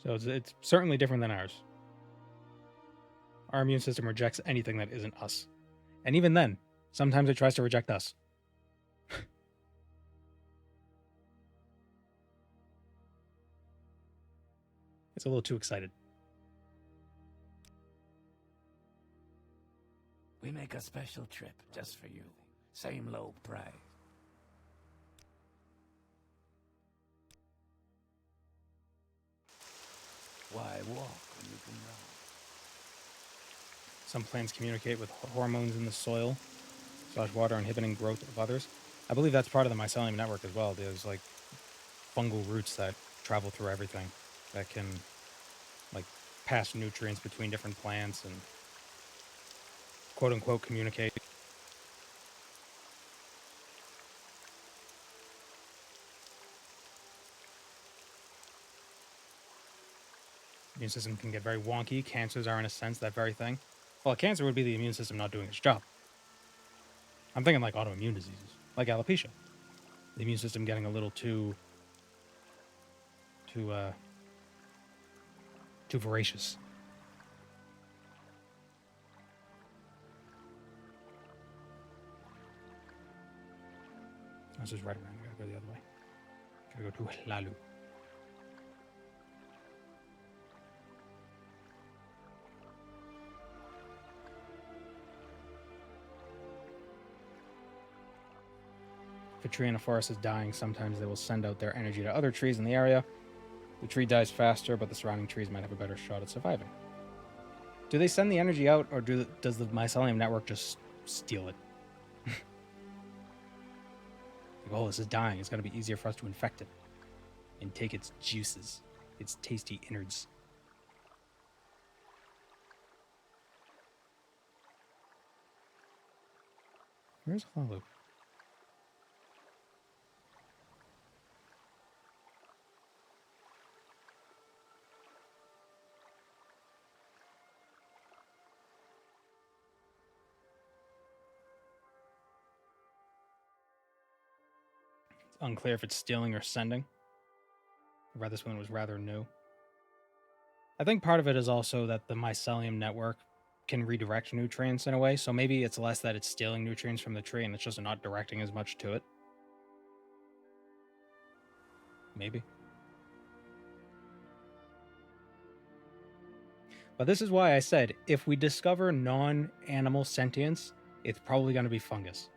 So it's certainly different than ours. Our immune system rejects anything that isn't us. And even then, sometimes it tries to reject us. It's a little too excited. We make a special trip just for you. Same low price. Why walk when you can run? Some plants communicate with hormones in the soil, / water, inhibiting growth of others. I believe that's part of the mycelium network as well. There's like fungal roots that travel through everything that can like pass nutrients between different plants and quote unquote communicate. Immune system can get very wonky. Cancers are in a sense that very thing. Well, a cancer would be the immune system not doing its job. I'm thinking like autoimmune diseases, like alopecia. The immune system getting a little too voracious. This is right around. I gotta go the other way. Gotta go to Lalu. If a tree in a forest is dying, sometimes they will send out their energy to other trees in the area. The tree dies faster, but the surrounding trees might have a better shot at surviving. Do they send the energy out, or does the mycelium network just steal it? Like, oh, this is dying. It's going to be easier for us to infect it and take its juices, its tasty innards. Where's Hollow? It's unclear if it's stealing or sending. I read this one was rather new. I think part of it is also that the mycelium network can redirect nutrients in a way, so maybe it's less that it's stealing nutrients from the tree and it's just not directing as much to it. Maybe. But this is why I said, if we discover non-animal sentience, it's probably going to be fungus.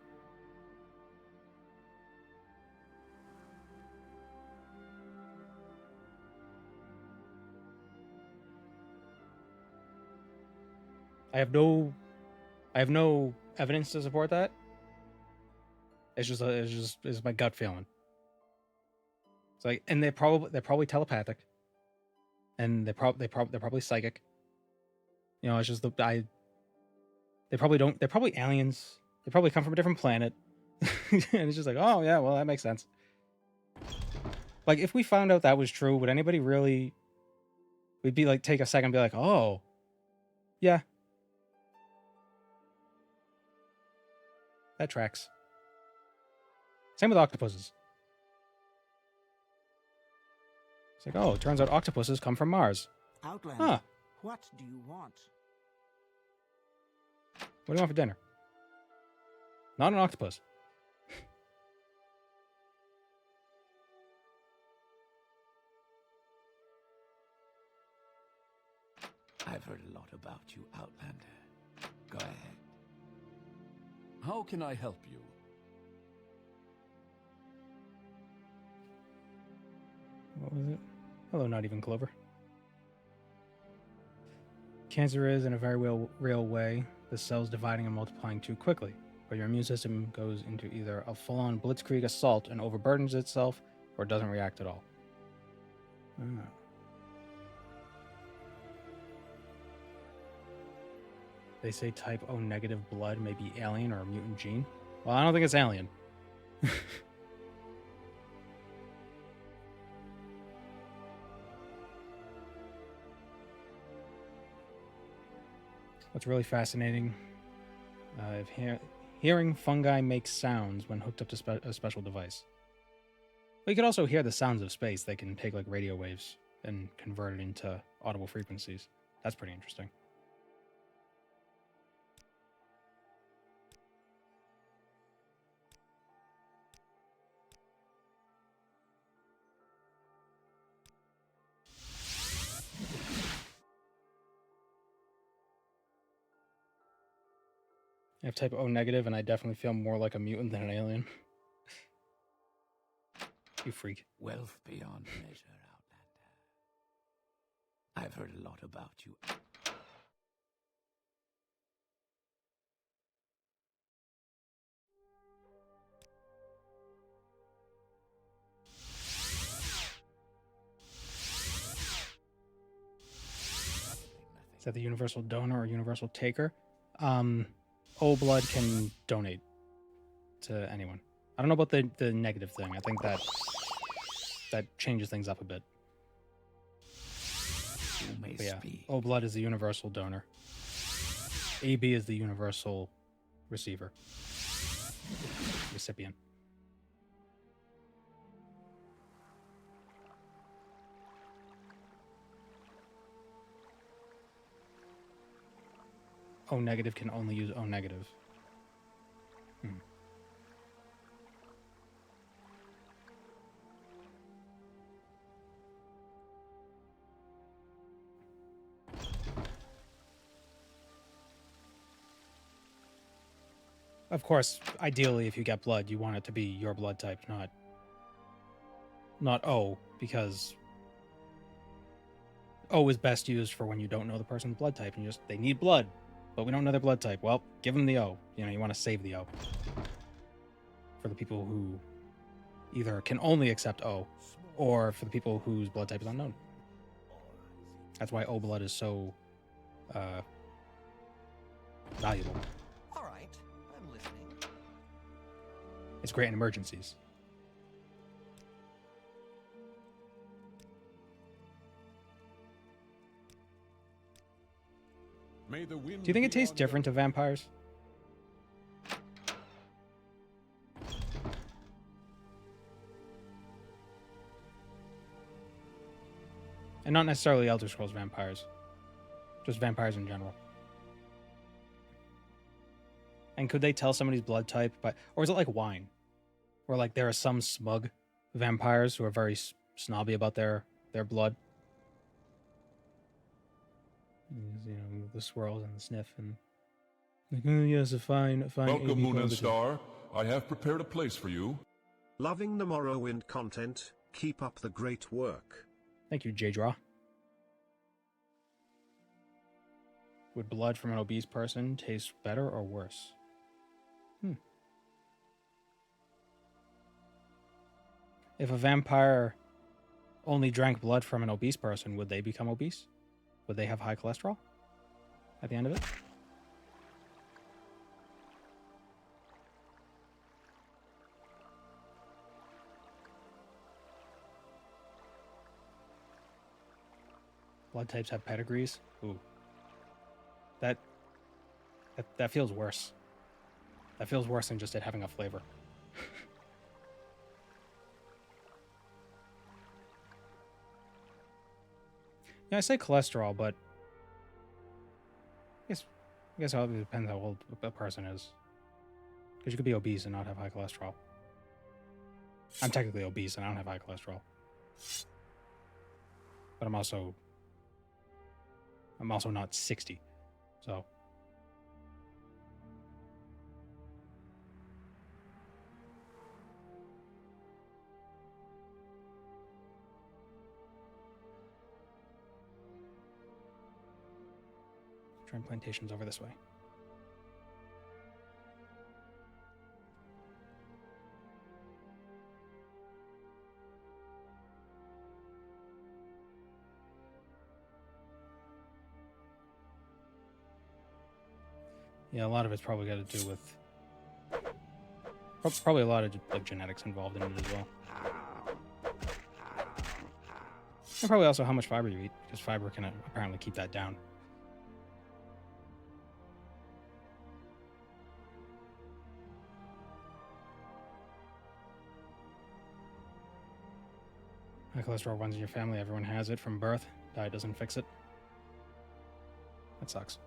I have no evidence to support that. It's my gut feeling. It's like, and they're probably telepathic, and they're probably psychic. You know, it's just they're probably aliens. They probably come from a different planet, and it's just like, oh yeah, well that makes sense. Like, if we found out that was true, would anybody really? We'd be like, take a second and be like, oh, yeah. That tracks. Same with octopuses. It's like, oh, it turns out octopuses come from Mars. Outlander, Huh. what do you want? What do you want for dinner? Not an octopus. I've heard a lot about you, Outlander. Go ahead. How can I help you? What was it? Hello, not even Clover. Cancer is, in a very real way, the cells dividing and multiplying too quickly, but your immune system goes into either a full-on blitzkrieg assault and overburdens itself, or doesn't react at all. Ah. They say type O negative blood may be alien or a mutant gene. Well, I don't think it's alien. What's really fascinating, if hearing fungi make sounds when hooked up to a special device. Well, you could also hear the sounds of space. They can take like radio waves and convert it into audible frequencies. That's pretty interesting. I have type O negative, and I definitely feel more like a mutant than an alien. You freak. Wealth beyond measure, Outlander. I've heard a lot about you. Is that the universal donor or universal taker? O blood can donate to anyone. I don't know about the negative thing. I think that changes things up a bit. But yeah, O blood is the universal donor. AB is the universal receiver. Recipient. O negative can only use O negative. of course, ideally, if you get blood, you want it to be your blood type, not O, because O is best used for when you don't know the person's blood type and they need blood, but we don't know their blood type. Well, give them the O. You know, you want to save the O for the people who either can only accept O, or for the people whose blood type is unknown. That's why O blood is so valuable. All right, I'm listening. It's great in emergencies. May the wind Do you think it be tastes on different to vampires? And not necessarily Elder Scrolls vampires. Just vampires in general. And could they tell somebody's blood type by... Or is it like wine? Or like there are some smug vampires who are very snobby about their blood. You know, the swirls and the sniff and... Like, oh yes, a fine Welcome, AB Moon and positive. Star. I have prepared a place for you. Loving the Morrowind content, keep up the great work. Thank you, J-Draw. Would blood from an obese person taste better or worse? If a vampire only drank blood from an obese person, would they become obese? Would they have high cholesterol at the end of it? Blood types have pedigrees? Ooh. That feels worse. That feels worse than just it having a flavor. Yeah, I say cholesterol, but I guess it depends how old a person is. Because you could be obese and not have high cholesterol. I'm technically obese and I don't have high cholesterol. But I'm also not 60. So plantations over this way. Yeah, a lot of it's probably got to do with probably a lot of like genetics involved in it as well. And probably also how much fiber you eat, because fiber can apparently keep that down. High cholesterol runs in your family. Everyone has it from birth. Diet doesn't fix it. That sucks.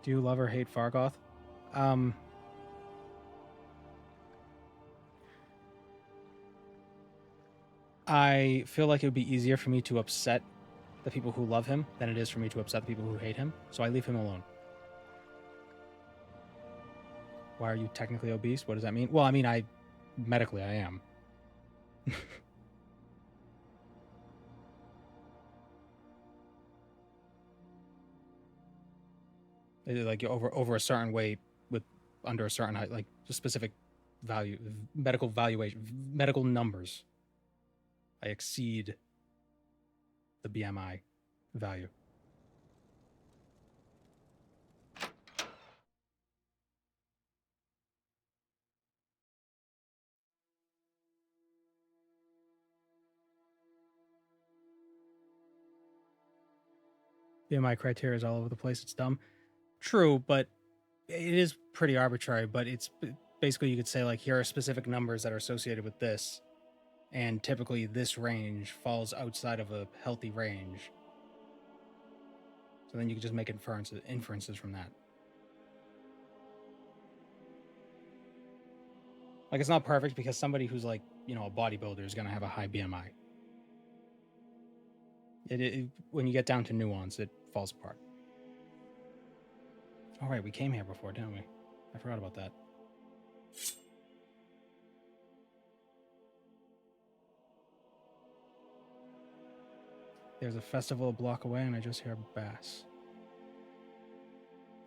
Do you love or hate Fargoth? I feel like it would be easier for me to upset the people who love him than it is for me to upset the people who hate him, so I leave him alone. Why are you technically obese? What does that mean? Well, I mean, medically I am. Like over a certain weight with under a certain height, like a specific value, medical valuation, medical numbers. I exceed the BMI value. BMI criteria is all over the place. It's dumb. True, but it is pretty arbitrary. But it's basically, you could say, like, here are specific numbers that are associated with this. And typically this range falls outside of a healthy range. So then you can just make inferences from that. Like, it's not perfect because somebody who's like, you know, a bodybuilder is going to have a high BMI. When you get down to nuance, it falls apart. All right, we came here before, didn't we? I forgot about that. There's a festival a block away, and I just hear bass.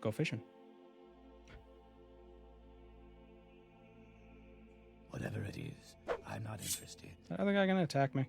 Go fishing. Whatever it is, I'm not interested. That other guy gonna attack me?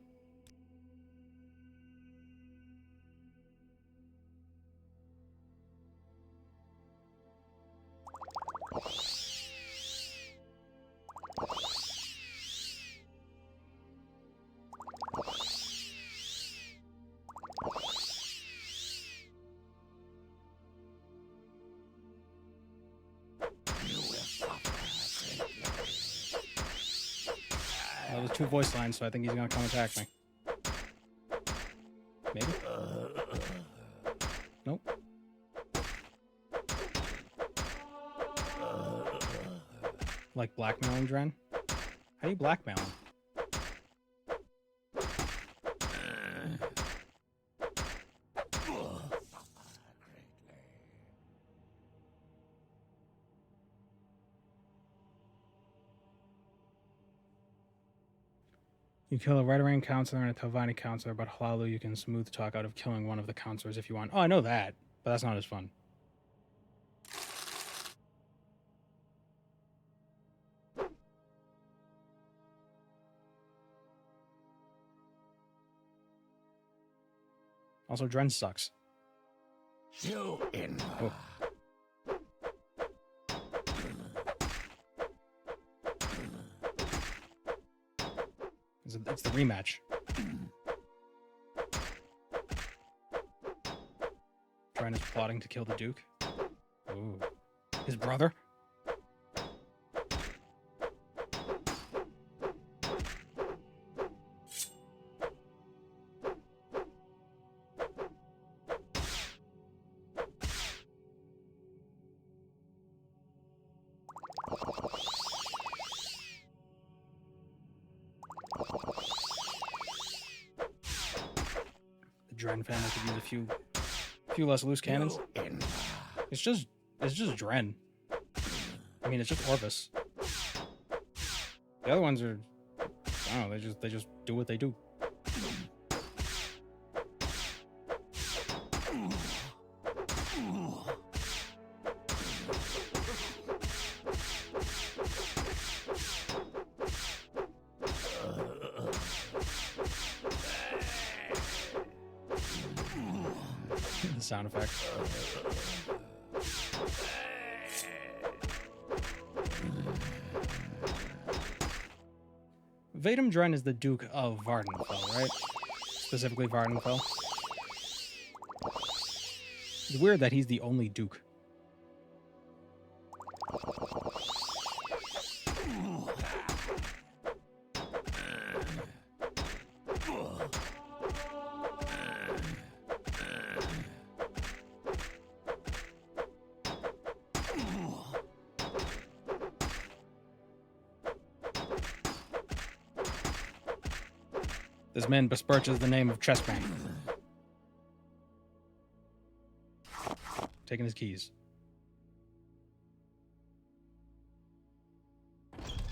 Well, there's 2 voice lines, so I think he's gonna come attack me. Maybe? Nope. Like blackmailing Dren? How do you blackmail him? You kill a Redoran counselor and a Telvanni counselor, but Hlaalu you can smooth talk out of killing one of the counselors if you want. Oh, I know that, but that's not as fun. Also, Dren sucks. You in. Oh. It's the rematch. Dren is plotting to kill the Duke. Ooh. His brother? Dren family could use a few less loose cannons. It's just Dren. I mean, it's just Orvis. The other ones are, I don't know, they just do what they do. The sound effect. Vadum Dren is the Duke of Vardenfell, right? Specifically Vardenfell. It's weird that he's the only Duke. This man besmirches the name of Chessman. Taking his keys.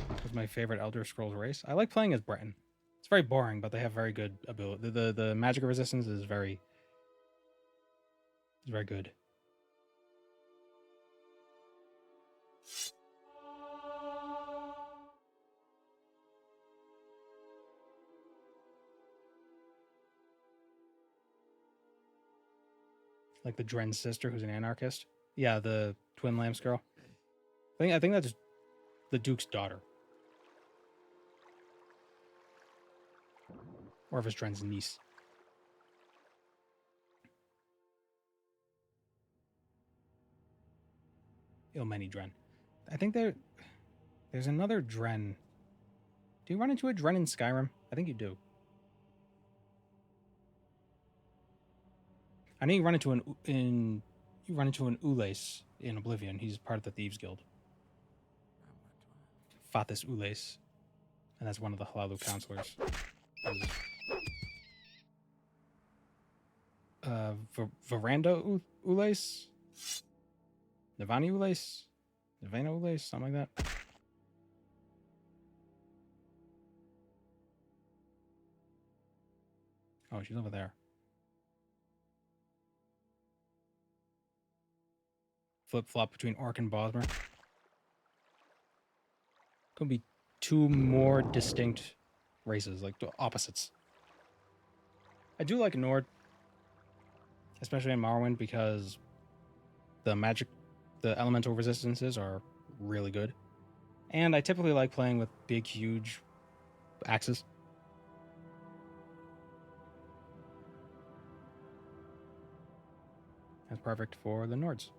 What's my favorite Elder Scrolls race? I like playing as Breton. It's very boring, but they have very good ability. The magic resistance is very good. Like the Dren's sister, who's an anarchist. Yeah, the twin lamps girl. I think that's the Duke's daughter. Or if it's Dren's niece. Ilmeni Dren. I think there's another Dren. Do you run into a Dren in Skyrim? I think you do. I know you run into an Ulace in Oblivion. He's part of the Thieves Guild. Fathis Ulace. And that's one of the Hlaalu counselors. Veranda Ules? Navani Ules? Navana Ules? Something like that. Oh, she's over there. Flip-flop between Orc and Bosmer. Could be two more distinct races, like opposites. I do like Nord, especially in Morrowind, because the elemental resistances are really good. And I typically like playing with big, huge axes. That's perfect for the Nords.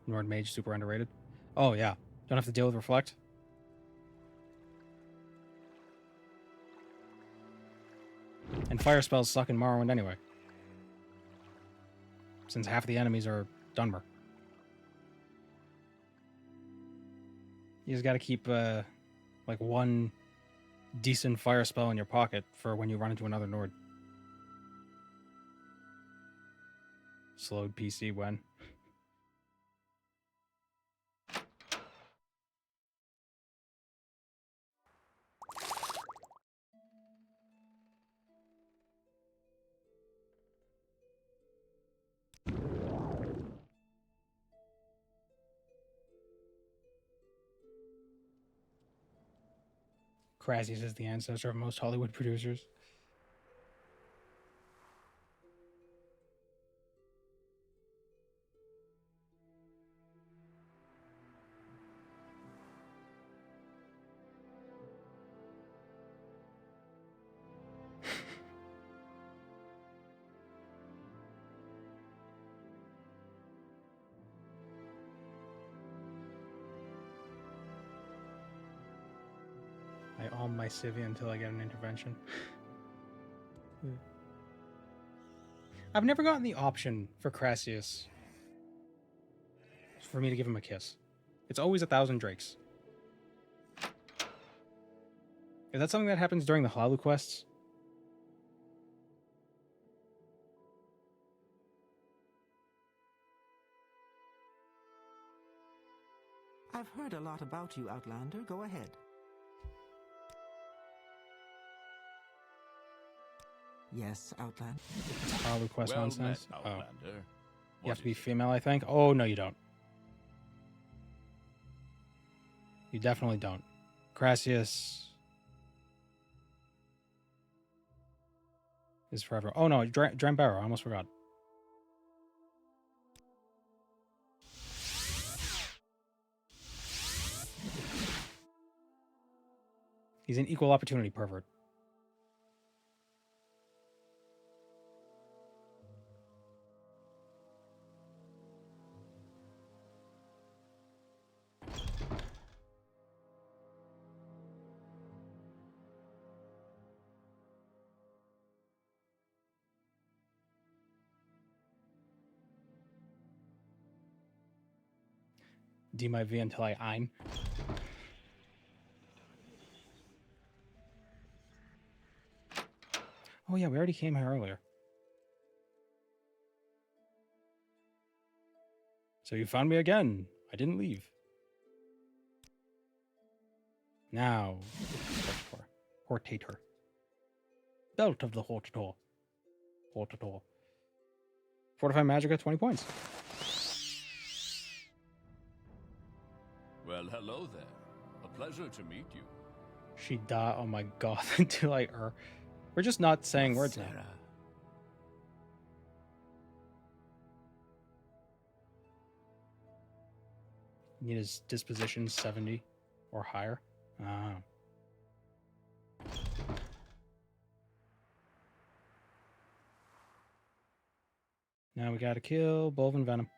Nord Mage, super underrated. Oh, yeah. Don't have to deal with Reflect. And fire spells suck in Morrowind anyway, since half the enemies are Dunmer. You just gotta keep, like, one decent fire spell in your pocket for when you run into another Nord. Slowed PC when. Crazius is the ancestor of most Hollywood producers. I arm my civvy until I get an intervention. I've never gotten the option for Crassius for me to give him a kiss. It's always 1,000 drakes. Is that something that happens during the Hlalu quests? I've heard a lot about you, Outlander. Go ahead. Yes, Outlander. Hlalu quest Well nonsense. met, Oh. Outlander. You have to be is it? female, I think. Oh, no, you don't. You definitely don't. Crassius is forever. Oh, no, Drambaro. I almost forgot. He's an equal opportunity pervert. D my V until I ein. Oh yeah, we already came here earlier. So you found me again. I didn't leave. Now, Hortator. Belt of the Hortator. Hortator. Fortify Magica, 20 points. Well, hello there. A pleasure to meet you. She died. Oh my god, until I err. We're just not saying words now. Sarah. Need his disposition 70 or higher. Ah. Now we gotta kill Bolvin Venom.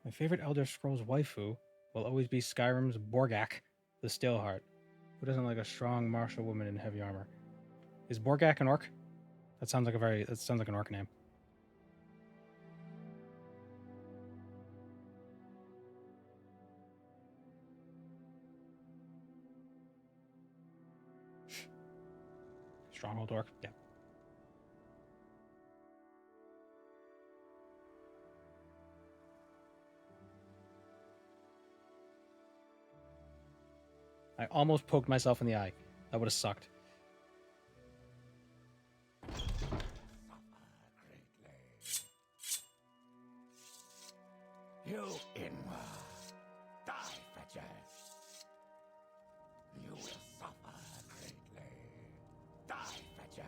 My favorite Elder Scrolls waifu will always be Skyrim's Borgak, the Steelheart. Who doesn't like a strong martial woman in heavy armor? Is Borgak an orc? That sounds like an orc name. Stronghold orc. Yeah. I almost poked myself in the eye. That would have sucked. You Inwa, die, fetcher. You will suffer greatly. Die, fetcher.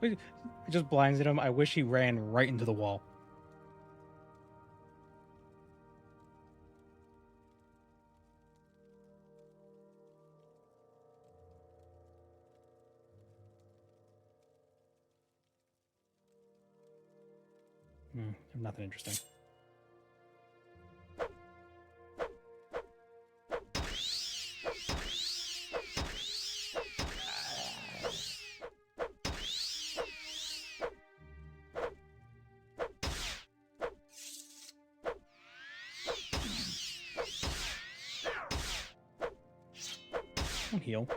It just blinded him. I wish he ran right into the wall. Nothing interesting. Don't heal.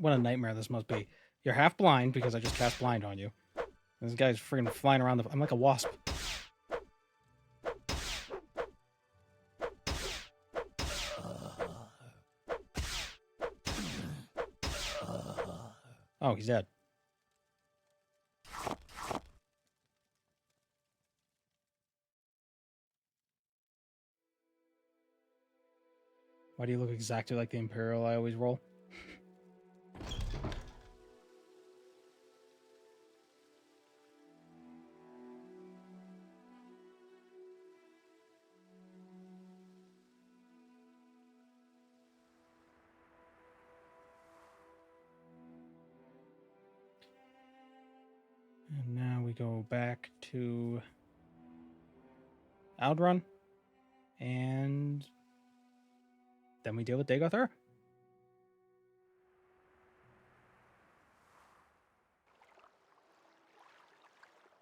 What a nightmare this must be. You're half blind because I just cast blind on you. This guy's freaking flying around I'm like a wasp. Oh, he's dead. Why do you look exactly like the Imperial I always roll? And now we go back to Aldrun, and then we deal with Dagoth.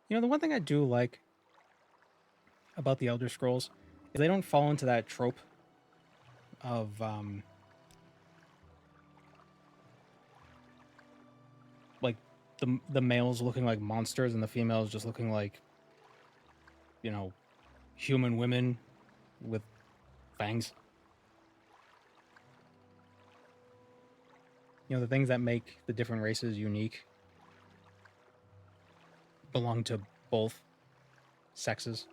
You know, the one thing I do like about the Elder Scrolls is they don't fall into that trope of like the males looking like monsters and the females just looking like, you know, human women with fangs. You know, the things that make the different races unique belong to both sexes.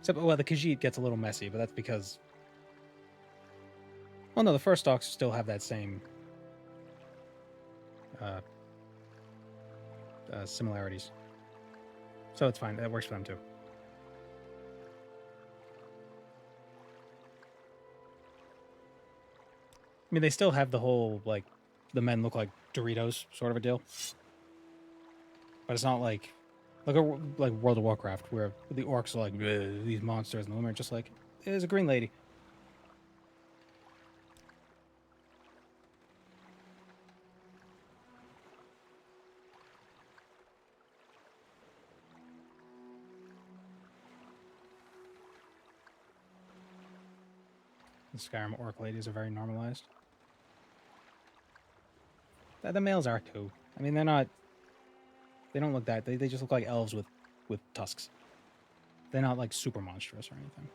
Except, well, the Khajiit gets a little messy, but that's because... Well, no, the First Stalks still have that same similarities. So it's fine. That works for them, too. I mean, they still have the whole, like, the men look like Doritos sort of a deal. But it's not like World of Warcraft, where the orcs are like, these monsters, and the women are just like, there's a green lady. The Skyrim orc ladies are very normalized. The males are too. I mean, they're not... They don't look that... They just look like elves with tusks. They're not, like, super monstrous or anything.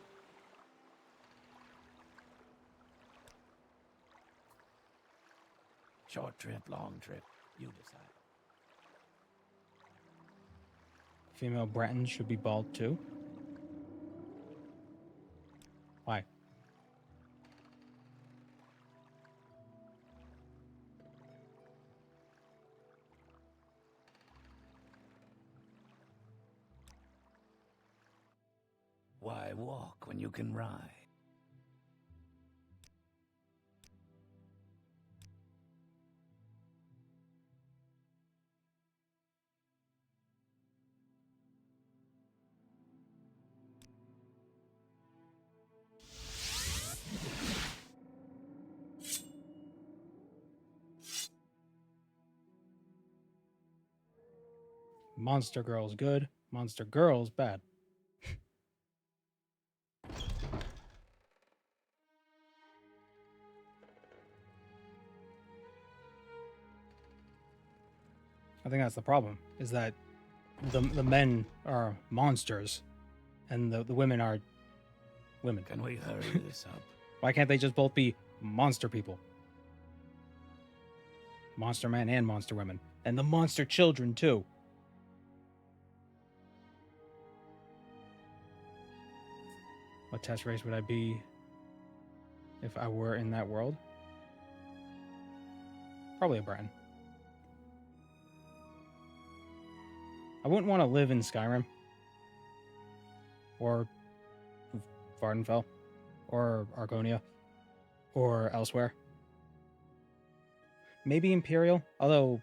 Short trip, long trip, you decide. Female Bretons should be bald too. Why? Why walk when you can ride? Monster Girl's good. Monster Girl's bad. I think that's the problem, is that the men are monsters and the women are women. Can we hurry this up? Why can't they just both be monster people? Monster men and monster women. And the monster children, too. What test race would I be if I were in that world? Probably a Breton. I wouldn't want to live in Skyrim. Or Vardenfell. Or Argonia. Or elsewhere. Maybe Imperial, although,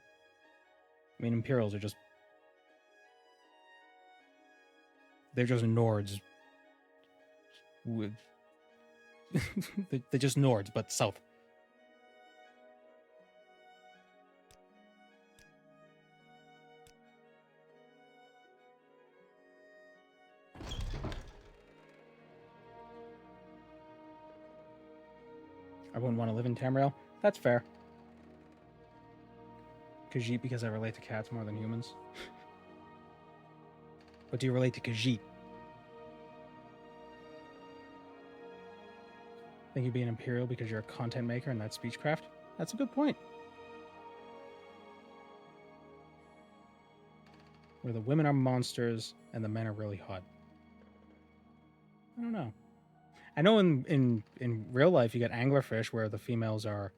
I mean, Imperials are just... They're just Nords. With... They're just Nords, but south. I wouldn't want to live in Tamriel. That's fair. Khajiit because I relate to cats more than humans. But do you relate to Khajiit? Think you'd be an Imperial because you're a content maker and that's speechcraft? That's a good point. Where the women are monsters and the men are really hot. I don't know. I know in real life you get anglerfish where the females are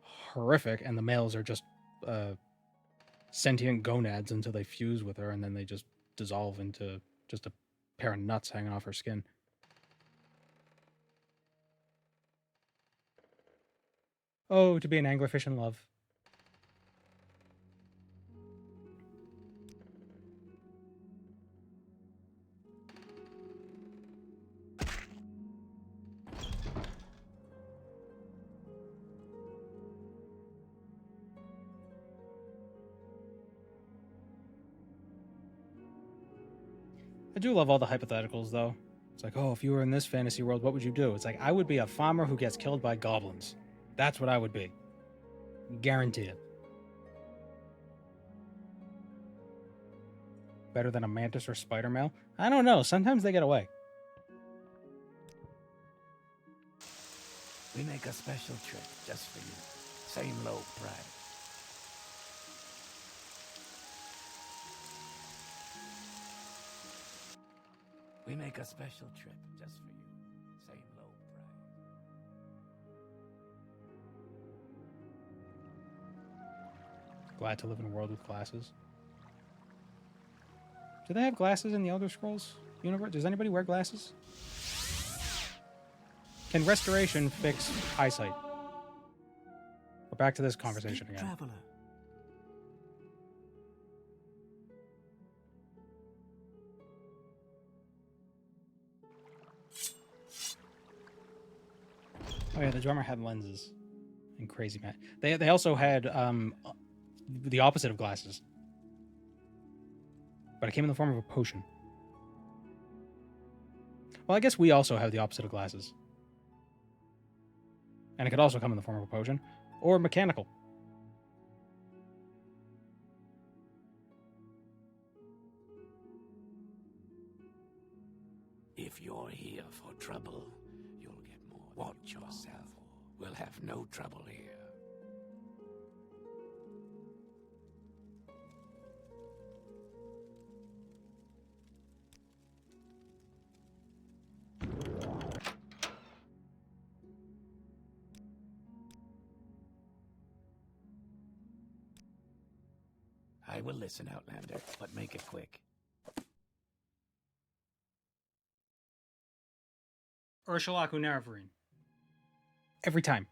horrific and the males are just sentient gonads until they fuse with her and then they just dissolve into just a pair of nuts hanging off her skin. Oh, to be an anglerfish in love. I do love all the hypotheticals, though. It's like, oh, if you were in this fantasy world, what would you do? It's like, I would be a farmer who gets killed by goblins. That's what I would be. Guarantee it. Better than a mantis or spider male? I don't know. Sometimes they get away. We make a special trip just for you. Same low price. We make a special trip just for you. Same low price. Glad to live in a world with glasses. Do they have glasses in the Elder Scrolls universe? Does anybody wear glasses? Can restoration fix eyesight? We're back to this conversation again. Traveler. Oh yeah, the drummer had lenses. And crazy man. They also had the opposite of glasses. But it came in the form of a potion. Well, I guess we also have the opposite of glasses. And it could also come in the form of a potion. Or mechanical. If you're here for trouble, you'll get more. Watch yourself. We'll have no trouble here. I will listen, Outlander, but make it quick. Ursula Kunavarine. Every time.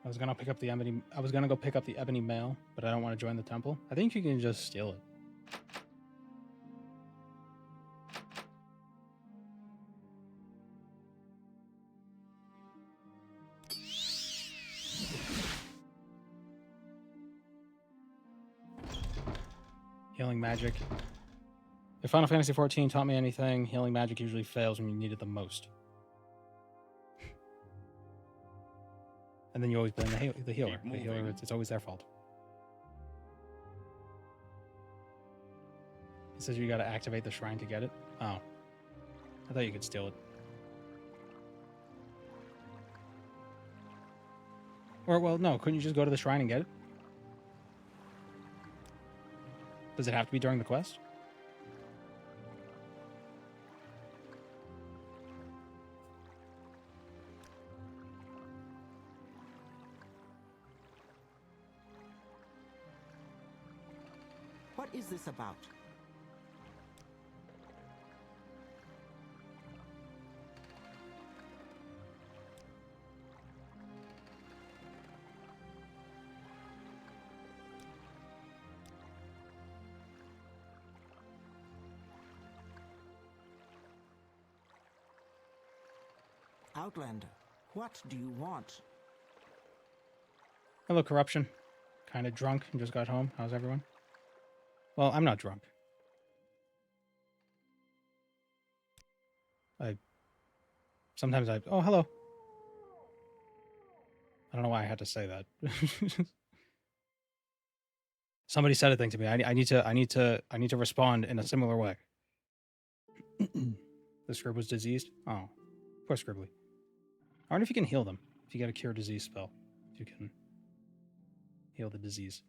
I was gonna go pick up the ebony mail, but I don't want to join the temple. I think you can just steal it. Healing magic. If Final Fantasy XIV taught me anything, healing magic usually fails when you need it the most. And then you always blame the healer. The healer, it's always their fault. It says you gotta activate the shrine to get it. Oh. I thought you could steal it. Or, well, no, couldn't you just go to the shrine and get it? Does it have to be during the quest? What is this about? Outlander, what do you want? Hello, corruption. Kind of drunk and just got home. How's everyone? Well, I'm not drunk. Oh, hello. I don't know why I had to say that. Somebody said a thing to me. I need to respond in a similar way. The scrib was diseased? Oh, poor Scribbly. I wonder if you can heal them. If you get a cure disease spell. If you can heal the disease.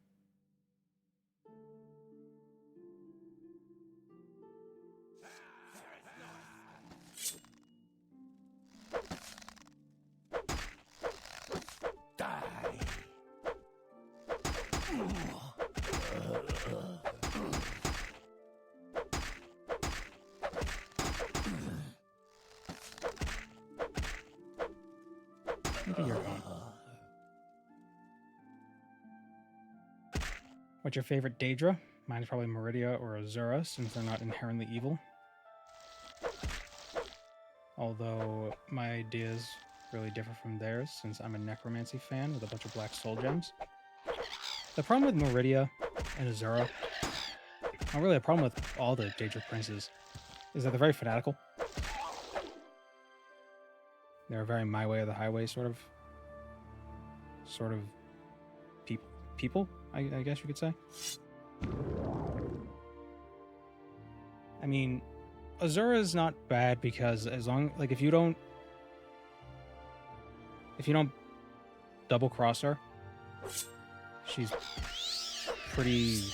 What's your favorite Daedra? Mine's probably Meridia or Azura, since they're not inherently evil. Although my ideas really differ from theirs, since I'm a necromancy fan with a bunch of black soul gems. The problem with Meridia and Azura, not really a problem with all the Daedric Princes, is that they're very fanatical. They're very my way or the highway sort of people, I guess you could say. I mean, Azura is not bad because as long, like, if you don't double cross her, she's pretty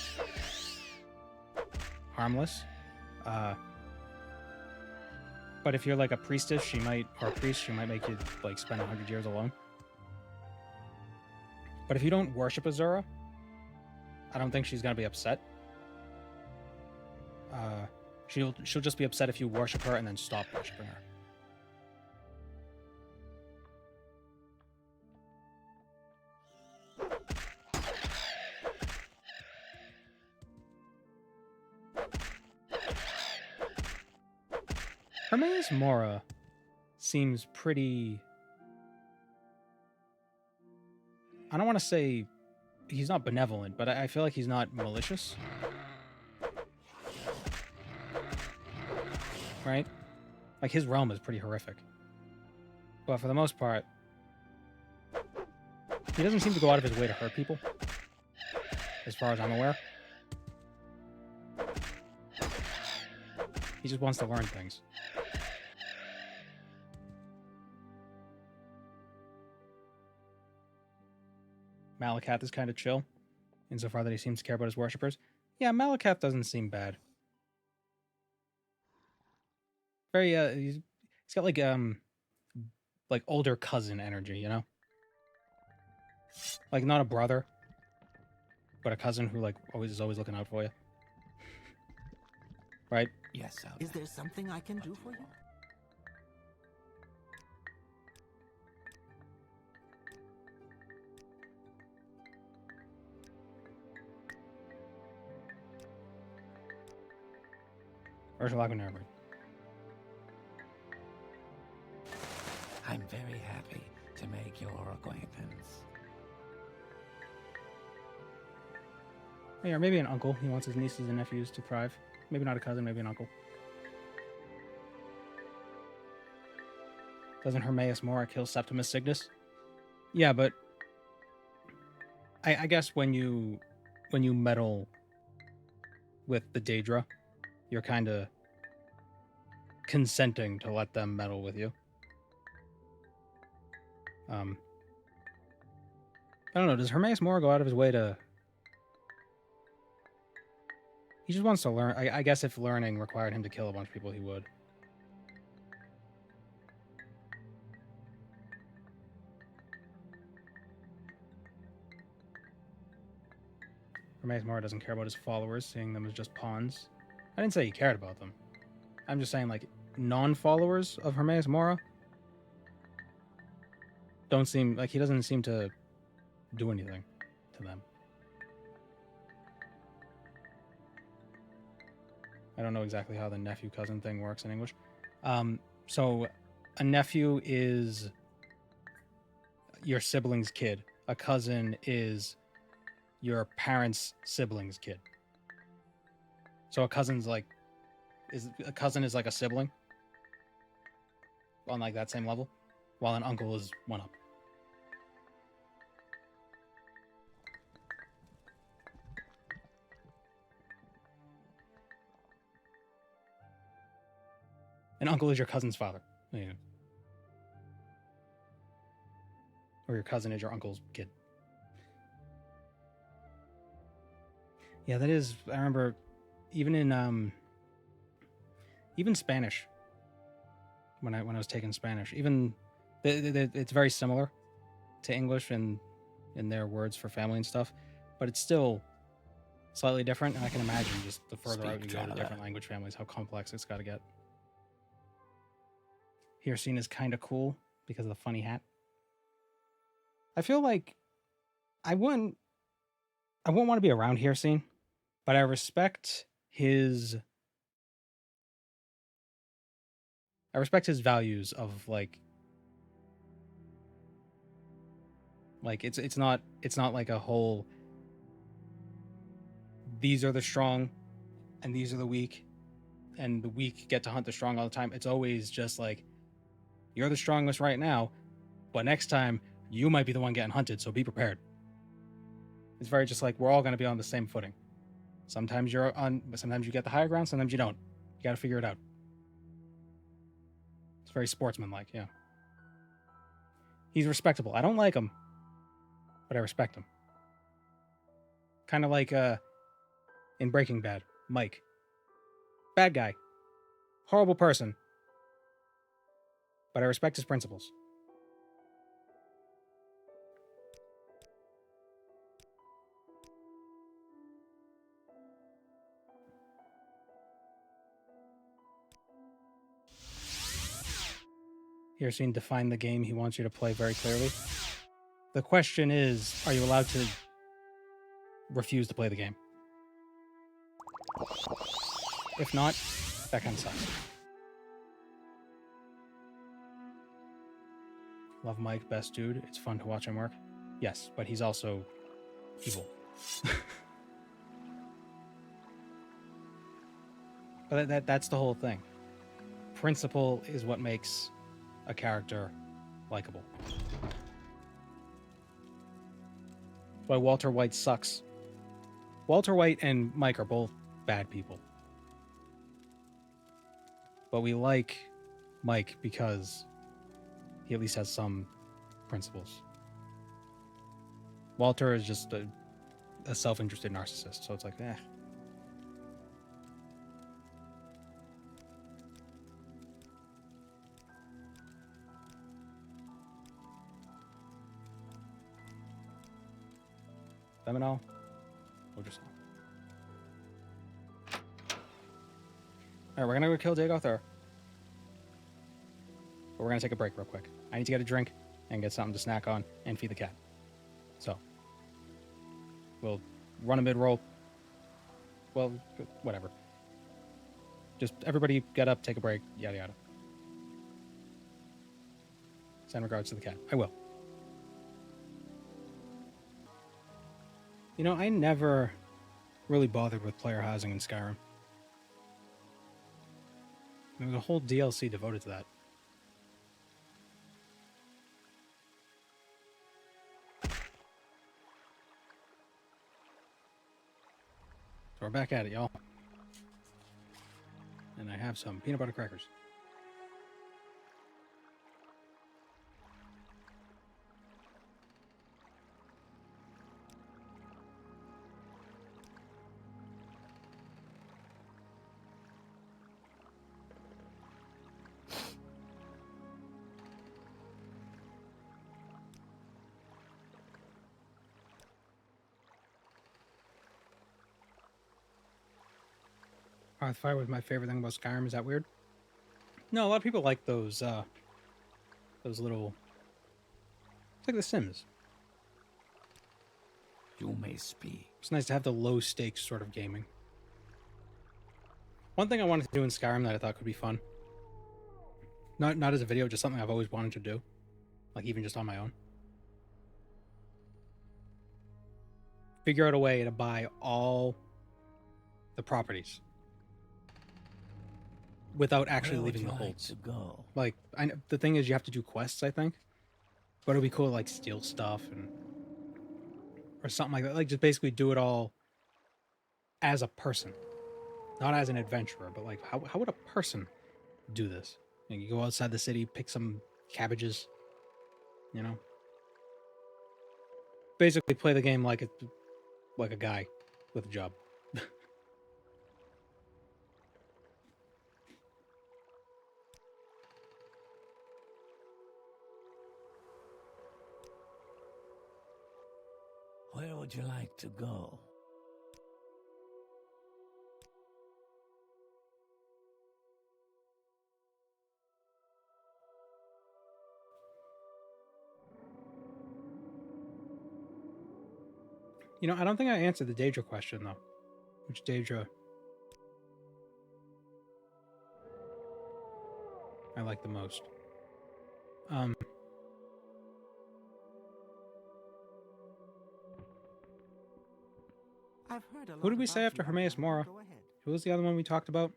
harmless. But if you're like a priestess, she might make you like spend 100 years alone. But if you don't worship Azura, I don't think she's gonna be upset. She'll just be upset if you worship her and then stop worshiping her. Hermes Mora seems pretty... I don't want to say he's not benevolent, but I feel like he's not malicious. Right? Like, his realm is pretty horrific. But for the most part, He doesn't seem to go out of his way to hurt people, as far as I'm aware. He just wants to learn things. Malakath is kind of chill, insofar that he seems to care about his worshippers. Yeah, Malakath doesn't seem bad. Very, he's got like older cousin energy, you know? Like, not a brother, but a cousin who, like, is always looking out for you. Right? Yes, Outlander. Is there something I can do for you? Ursula. I'm very happy to make your acquaintance. Yeah, or maybe an uncle. He wants his nieces and nephews to thrive. Maybe not a cousin, maybe an uncle. Doesn't Hermaeus Mora kill Septimus Signus? Yeah, but I guess when you meddle with the Daedra, you're kind of consenting to let them meddle with you. I don't know. Does Hermaeus Mora go out of his way to? He just wants to learn. I guess if learning required him to kill a bunch of people, he would. Hermaeus Mora doesn't care about his followers, seeing them as just pawns. I didn't say he cared about them. I'm just saying, like, non-followers of Hermaeus Mora don't seem like he doesn't seem to do anything to them. I don't know exactly how the nephew-cousin thing works in English. So a nephew is your sibling's kid. A cousin is your parents' sibling's kid. So a cousin's like, a cousin is like a sibling on like that same level, while an uncle is one up. An uncle is your cousin's father. Yeah. Or your cousin is your uncle's kid. Yeah, that is, I remember even in even Spanish, when I was taking Spanish, even it's very similar to English in their words for family and stuff, but it's still slightly different, and I can imagine just the further out you go to different language families, how complex it's got to get. Here scene is kind of cool because of the funny hat. I feel like I wouldn't want to be around here scene, but I respect his values of like it's not like a whole these are the strong and these are the weak and the weak get to hunt the strong all the time. It's always just like, you're the strongest right now, but next time you might be the one getting hunted, so be prepared. It's very just like, we're all going to be on the same footing. Sometimes sometimes you get the higher ground, sometimes you don't. You got to figure it out. It's very sportsmanlike, yeah. He's respectable. I don't like him, but I respect him. Kind of like in Breaking Bad, Mike. Bad guy. Horrible person. But I respect his principles. Here, seen define the game he wants you to play very clearly. The question is, are you allowed to refuse to play the game? If not, that kind of sucks. Love Mike, best dude. It's fun to watch him work. Yes, but he's also evil. But that's the whole thing. Principle is what makes a character likable. Why Walter White sucks. Walter White and Mike are both bad people. But we like Mike because he at least has some principles. Walter is just a self-interested narcissist, so it's like, eh. Feminol? Alright, we're gonna go kill Dagoth there. But we're gonna take a break real quick. I need to get a drink and get something to snack on and feed the cat. So, we'll run a mid-roll. Well, whatever. Just everybody get up, take a break, yada yada. Send regards to the cat. I will. You know, I never really bothered with player housing in Skyrim. There was a whole DLC devoted to that. So we're back at it, y'all. And I have some peanut butter crackers. Hearthfire was my favorite thing about Skyrim. Is that weird? No, a lot of people like those little... It's like The Sims. You may speak. It's nice to have the low stakes sort of gaming. One thing I wanted to do in Skyrim that I thought could be fun. Not as a video, just something I've always wanted to do. Like even just on my own. Figure out a way to buy all the properties without actually leaving the holds. To go? Like, the thing is, you have to do quests, I think. But it'd be cool to, like, steal stuff and... Or something like that. Like, just basically do it all as a person. Not as an adventurer, but, like, how would a person do this? You go outside the city, pick some cabbages, you know? Basically play the game like a guy with a job. Where would you like to go? You know, I don't think I answered the Daedra question, though. Which Daedra I like the most. I've heard a lot Who did we about say after you, Hermaeus Outlander. Mora? Go ahead. Who was the other one we talked about?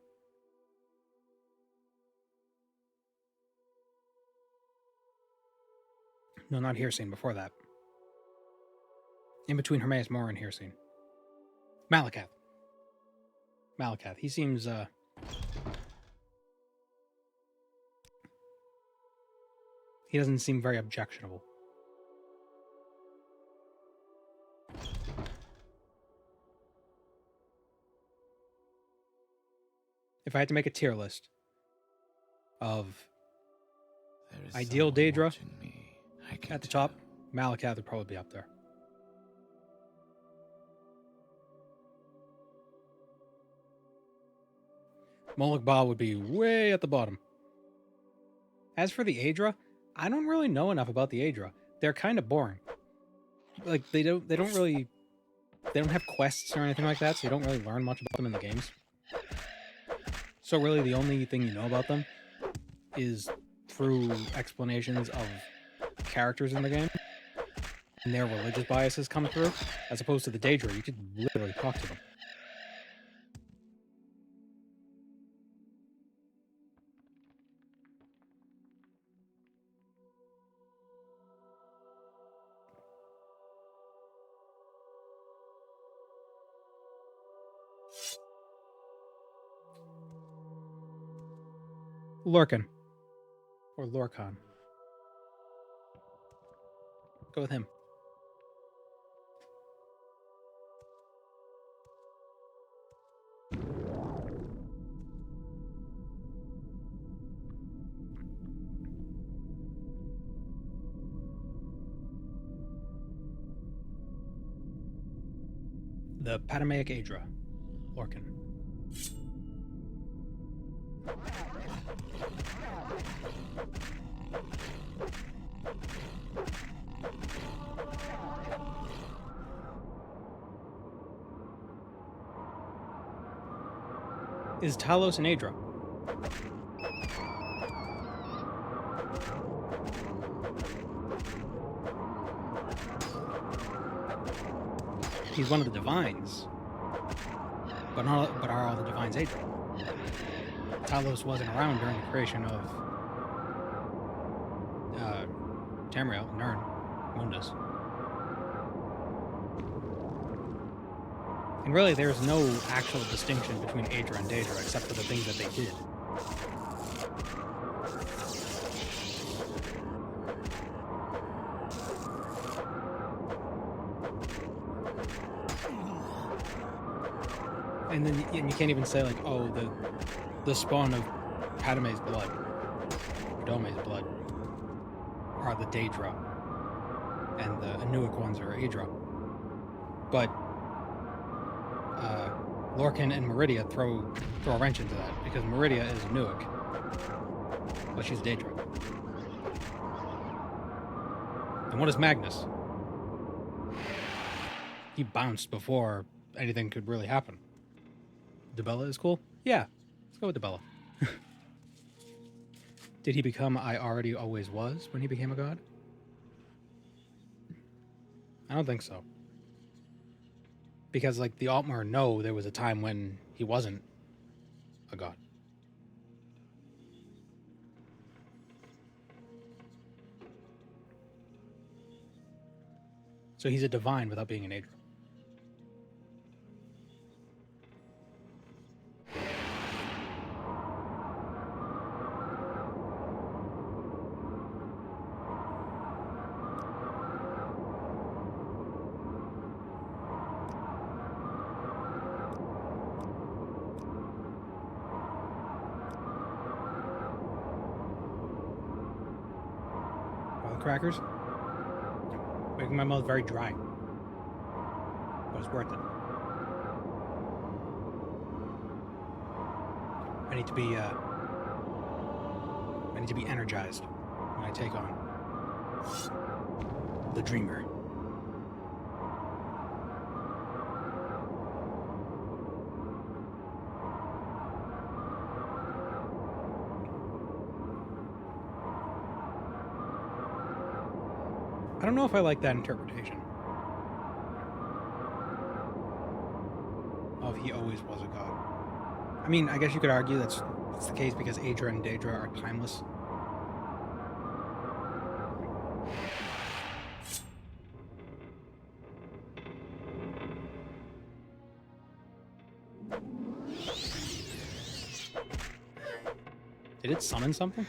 No, not Hircine, before that. In between Hermaeus Mora and Hircine. Malakath. Malakath. He seems, he doesn't seem very objectionable. If I had to make a tier list of ideal Daedra at the top, Malakath would probably be up there. Moloch Ba would be way at the bottom. As for the Aedra, I don't really know enough about the Aedra. They're kind of boring. Like they don't have quests or anything like that, so you don't really learn much about them in the games. So really the only thing you know about them is through explanations of characters in the game and their religious biases come through, as opposed to the Daedra. You could literally talk to them. Lorcan. Or Lorcan. Go with him. The Patamaic Aedra. Lorcan. Is Talos an Aedra? He's one of the divines. But are all the divines Aedra? Talos wasn't around during the creation of Tamriel, Nirn, Mundus. And really, there's no actual distinction between Aedra and Daedra except for the things that they did. And then you can't even say like, oh, the spawn of Padme's blood, Dome's blood, are the Daedra, and the Anuic ones are Aedra. But Lorcan and Meridia throw a wrench into that, because Meridia is Anuic, but she's Daedra. And what is Magnus? He bounced before anything could really happen. Dibella is cool? Yeah, let's go with Dibella. Did he become I already always was when he became a god? I don't think so. Because, like, the Altmer know there was a time when he wasn't a god. So he's a divine without being an Aedra. Crackers, making my mouth very dry, but it's worth it. I need to be energized when I take on the Dreamer. I don't know if I like that interpretation of he always was a god. I mean, I guess you could argue that's the case because Aedra and Daedra are timeless. Did it summon something?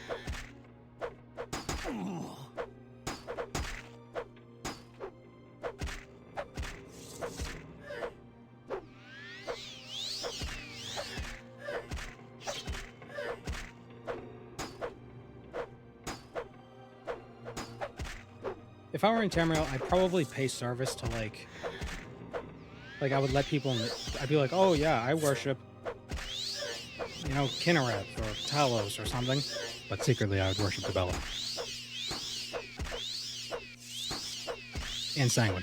If I were in Tamriel, I'd probably pay service to, like I would let people in I'd be like, oh yeah, I worship, you know, Kinneret or Talos or something. But secretly I would worship Dibella. And Sanguine.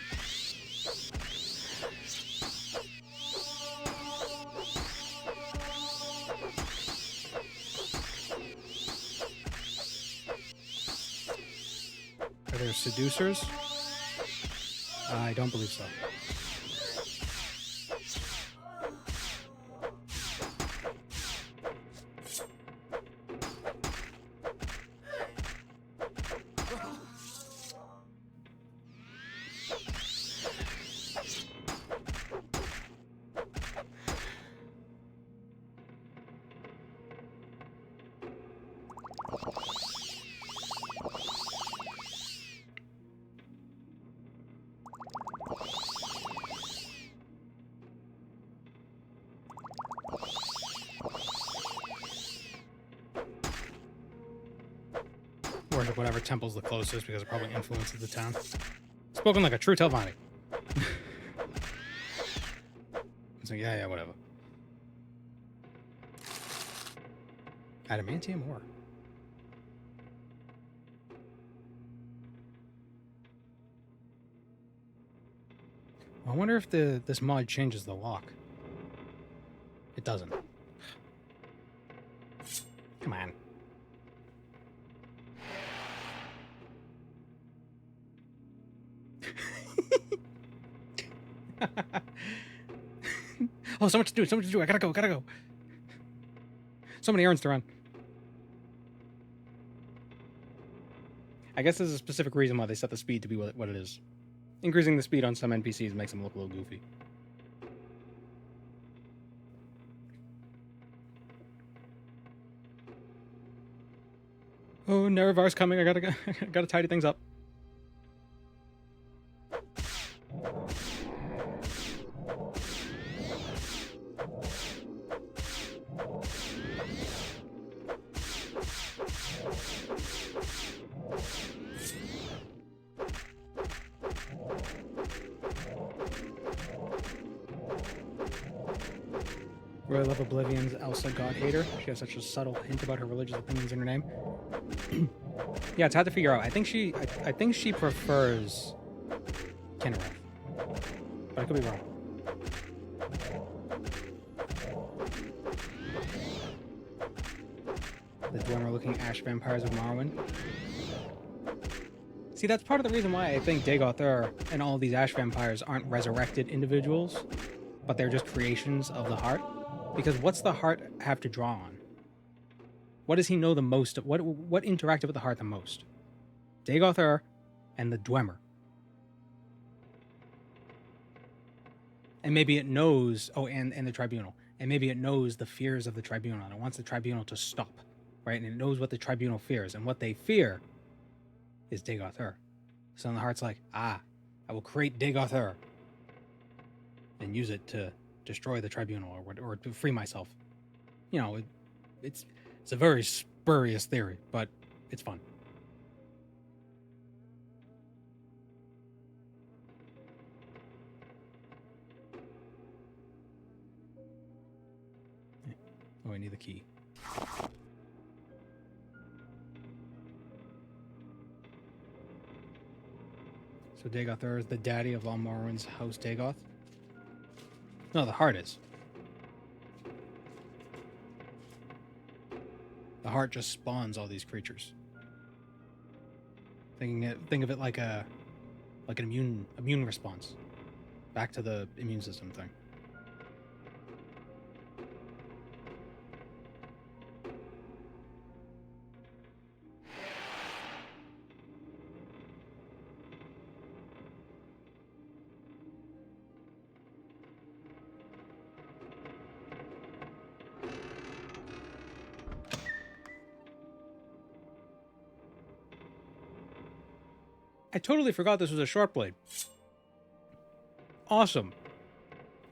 Are there seducers? I don't believe so. Worship whatever temple's the closest because it probably influences the town. Spoken like a true Telvanni. It's like, yeah, whatever. Adamantium ore. I wonder if this mod changes the lock. It doesn't. Come on. Oh, so much to do, I gotta go. So many errands to run. I guess there's a specific reason why they set the speed to be what it is. Increasing the speed on some NPCs makes them look a little goofy. Oh, Nerevar's coming, I gotta tidy things up. Really love Oblivion's Elsa God Hater. She has such a subtle hint about her religious opinions in her name. Yeah, it's hard to figure out. I think she prefers Kinnereth. But I could be wrong. The Dwemer-looking ash vampires of Morrowind. See, that's part of the reason why I think Dagoth and all these ash vampires aren't resurrected individuals, but they're just creations of the heart. Because what's the heart have to draw on? What does he know the most? What interacted with the heart the most? Dagoth and the Dwemer. And maybe it knows, and the Tribunal. And maybe it knows the fears of the Tribunal, and it wants the Tribunal to stop, right? And it knows what the Tribunal fears, and what they fear is Dagoth. So then the heart's like, I will create Dagoth and use it to destroy the Tribunal or to free myself. You know, it's a very spurious theory, but it's fun. Oh, I need the key. So Dagoth is the daddy of all Morrowind's House Dagoth? No, the heart is. The heart just spawns all these creatures. Think of it like an immune response. Back to the immune system thing. I totally forgot this was a short blade. Awesome.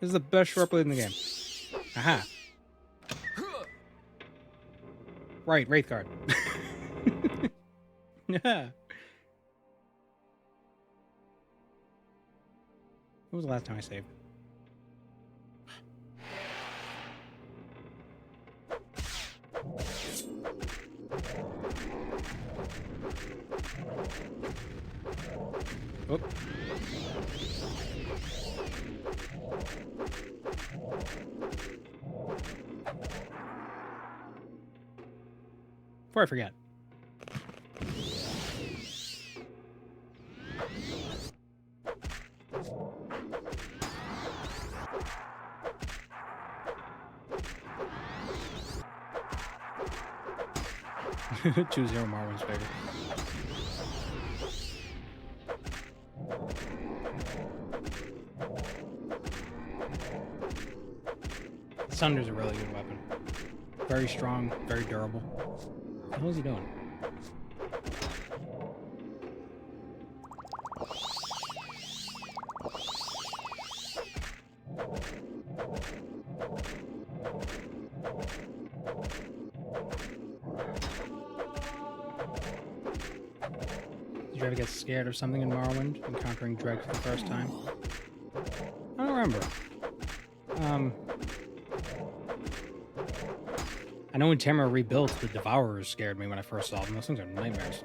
This is the best short blade in the game. Aha. Right, Wraith Guard. Yeah. When was the last time I saved? Oh. Before I forget. Choose your Morrowind's favorite. Sunder's a really good weapon. Very strong, very durable. What the hell is he doing? Did you ever get scared of something in Morrowind, encountering Dreg for the first time? I don't remember. I know when Tamara rebuilt, the Devourers scared me when I first saw them. Those things are nightmares.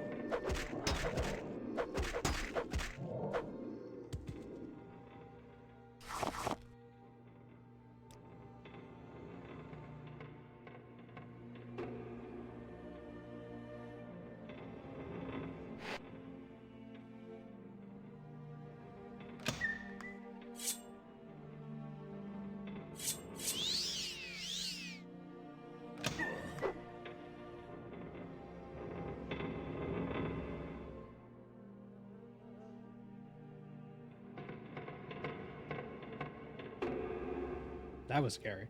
That was scary.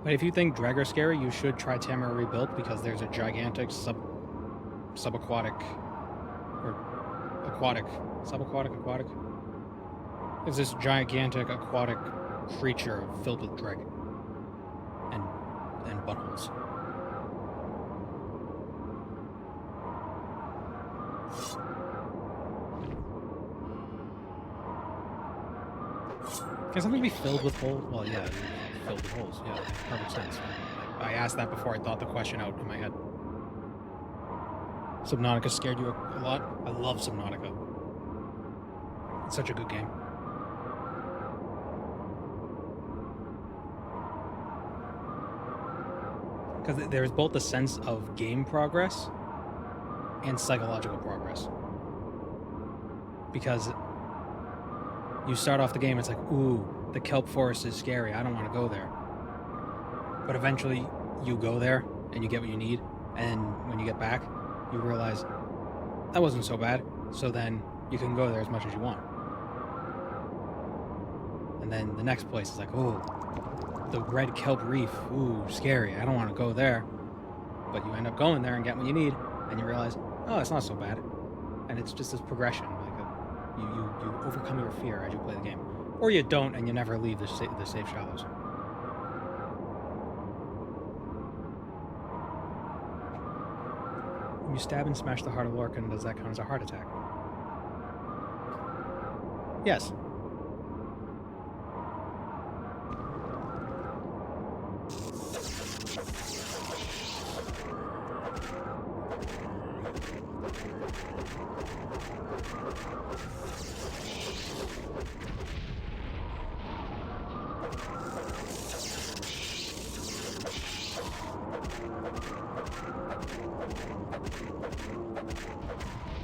But if you think Dreg are scary, you should try Tamara Rebuilt, because there's a gigantic subaquatic or aquatic. There's this gigantic aquatic creature filled with Dreg and buttholes. Can something be filled with holes? Well, yeah, filled with holes. Yeah, perfect sense. I asked that before I thought the question out in my head. Subnautica scared you a lot? I love Subnautica. It's such a good game. Because there's both a sense of game progress and psychological progress. Because you start off the game, it's like, ooh, the kelp forest is scary, I don't want to go there. But eventually, you go there, and you get what you need, and when you get back, you realize, that wasn't so bad, so then you can go there as much as you want. And then the next place is like, ooh, the red kelp reef, ooh, scary, I don't want to go there. But you end up going there and getting what you need, and you realize, oh, it's not so bad. And it's just this progression, like you overcome your fear as you play the game. Or you don't, and you never leave the safe shallows. When you stab and smash the heart of Lorcan, does that count as a heart attack? Yes.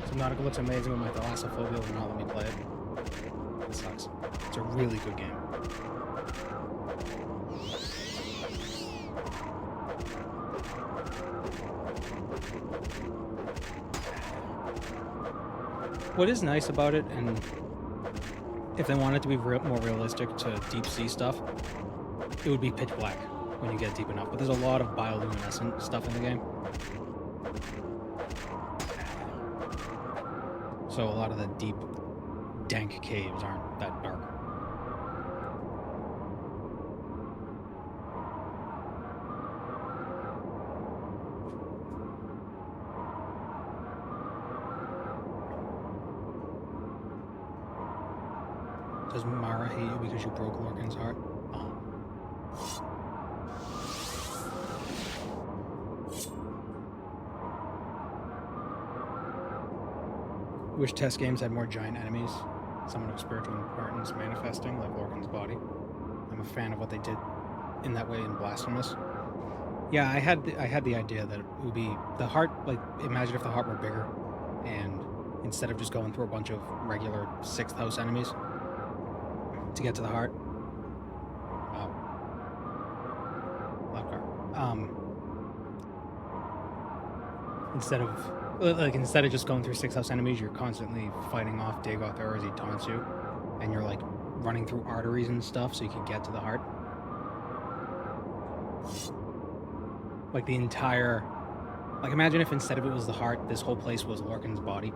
Subnautica looks amazing, but my thalassophobia will not let me play it. It sucks. It's a really good game. What is nice about it, and if they wanted to be more realistic to deep sea stuff, it would be pitch black when you get deep enough. But there's a lot of bioluminescent stuff in the game. So a lot of the deep, dank caves aren't that dark. Does Mara hate you because you broke Lorcan's heart? Oh. Wish test games had more giant enemies, someone of spiritual importance manifesting, like Lorcan's body. I'm a fan of what they did in that way in Blasphemous. Yeah, I had the idea that it would be the heart, like, imagine if the heart were bigger, and instead of just going through a bunch of regular 6th house enemies to get to the heart. Wow. Loud car. Instead of just going through 6th house enemies, you're constantly fighting off Dagoth as he taunts you, and you're like running through arteries and stuff so you could get to the heart. Like the entire... Like imagine if instead of it was the heart, this whole place was Lorcan's body.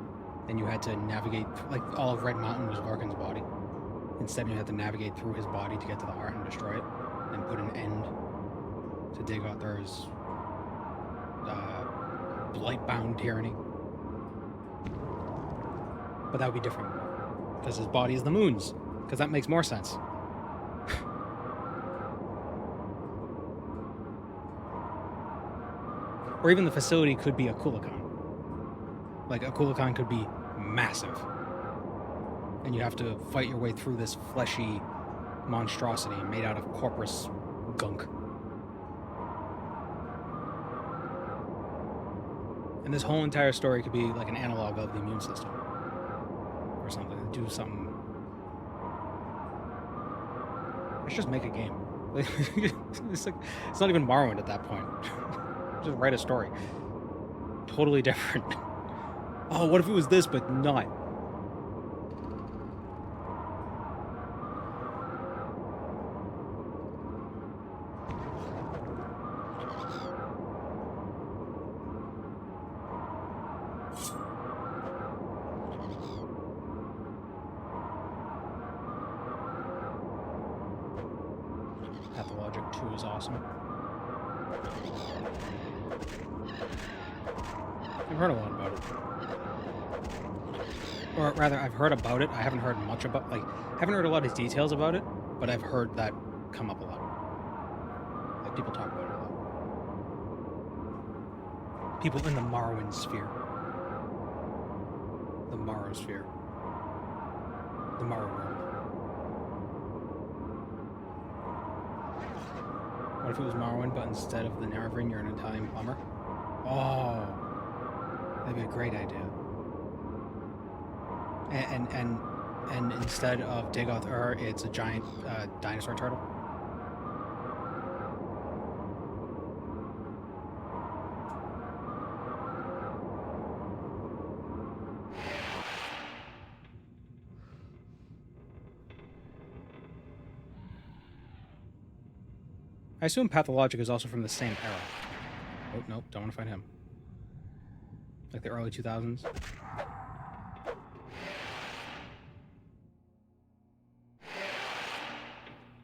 And you had to navigate... Like all of Red Mountain was Lorcan's body. Instead you had to navigate through his body to get to the heart and destroy it. And put an end to Daedric's blight-bound tyranny. But that would be different. Because his body is the moon's. Because that makes more sense. Or even the facility could be a Kulakan. Like, a Kulakan could be massive. And you have to fight your way through this fleshy monstrosity made out of Corpus gunk. And this whole entire story could be like an analog of the immune system. Or something. Do something. Let's just make a game. It's like, it's not even Morrowind at that point. Just write a story. Totally different. Oh, what if it was this, but not? Pathologic 2 is awesome. I've heard a lot about it. Or rather, I've heard about it. I haven't heard much about, like, I haven't heard a lot of details about it, but I've heard that come up a lot. Like, people talk about it a lot. People in the Morrowind sphere. The Morrow sphere. The Morrow world. What if it was Morrowind, but instead of the Nerevarine, you're an Italian plumber? Oh, that'd be a great idea. And instead of Dagoth it's a giant dinosaur turtle. I assume Pathologic is also from the same era. Oh, nope, don't want to find him. Like the early 2000s.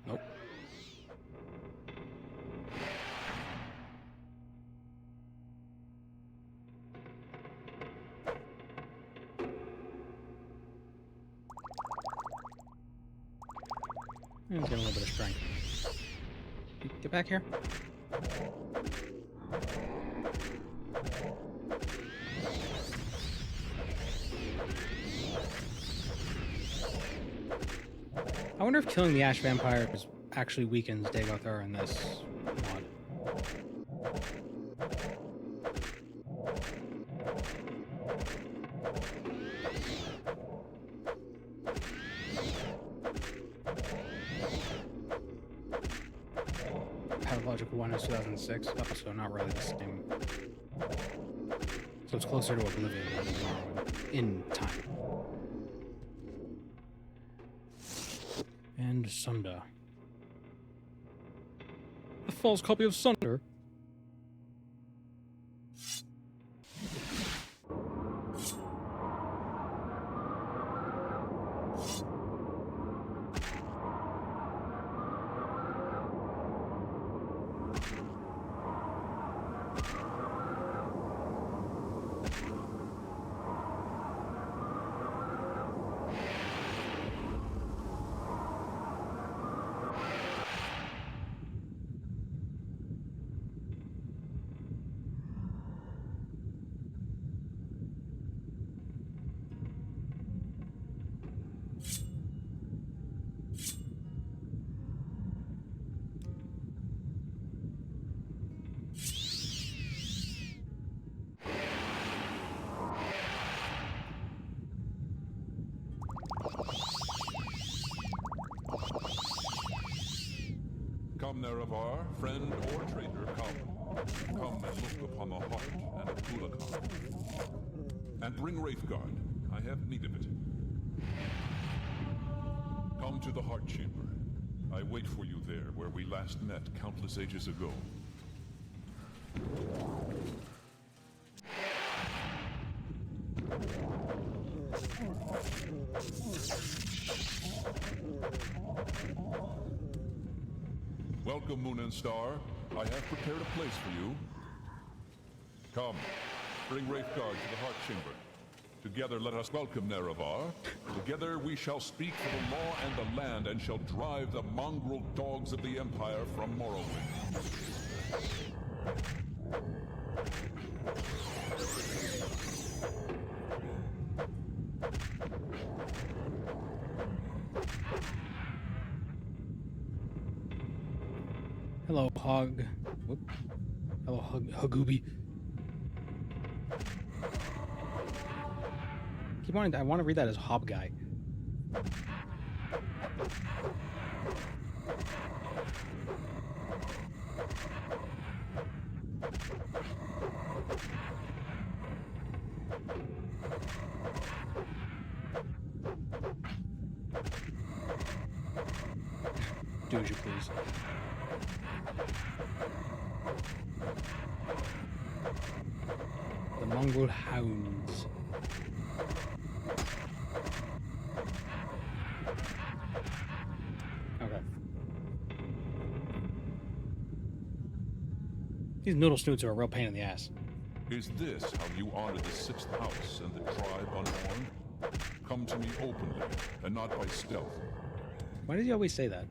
Nope. Get a little bit of strength. Get back here. I wonder if killing the Ash Vampires actually weakens Dagoth in this mod. Pathologic 1 is 2006, so not really the same. So it's closer to Oblivion than Morrowind in time. And Sunda. A false copy of Sunder? Come, Nerevar, friend or traitor, come. Come and look upon the heart and a Kulakan. And bring Wraithguard. I have need of it. Come Come to the Heart Chamber. I wait for you there, where we last met countless ages ago. Welcome, Moon and Star. I have prepared a place for you. Come, bring Wraithguard to the Heart Chamber. Together let us welcome Nerevar. Together we shall speak for the law and the land, and shall drive the mongrel dogs of the Empire from Morrowind. Hello, Hog. Whoop. Hello, Hagooby. I want to read that as Hob Guy. Do as you please. The mongrel hounds. Okay. These noodle snoots are a real pain in the ass. Is this how you honor the sixth house and the tribe unborn? Come to me openly, and not by stealth. Why does he always say that?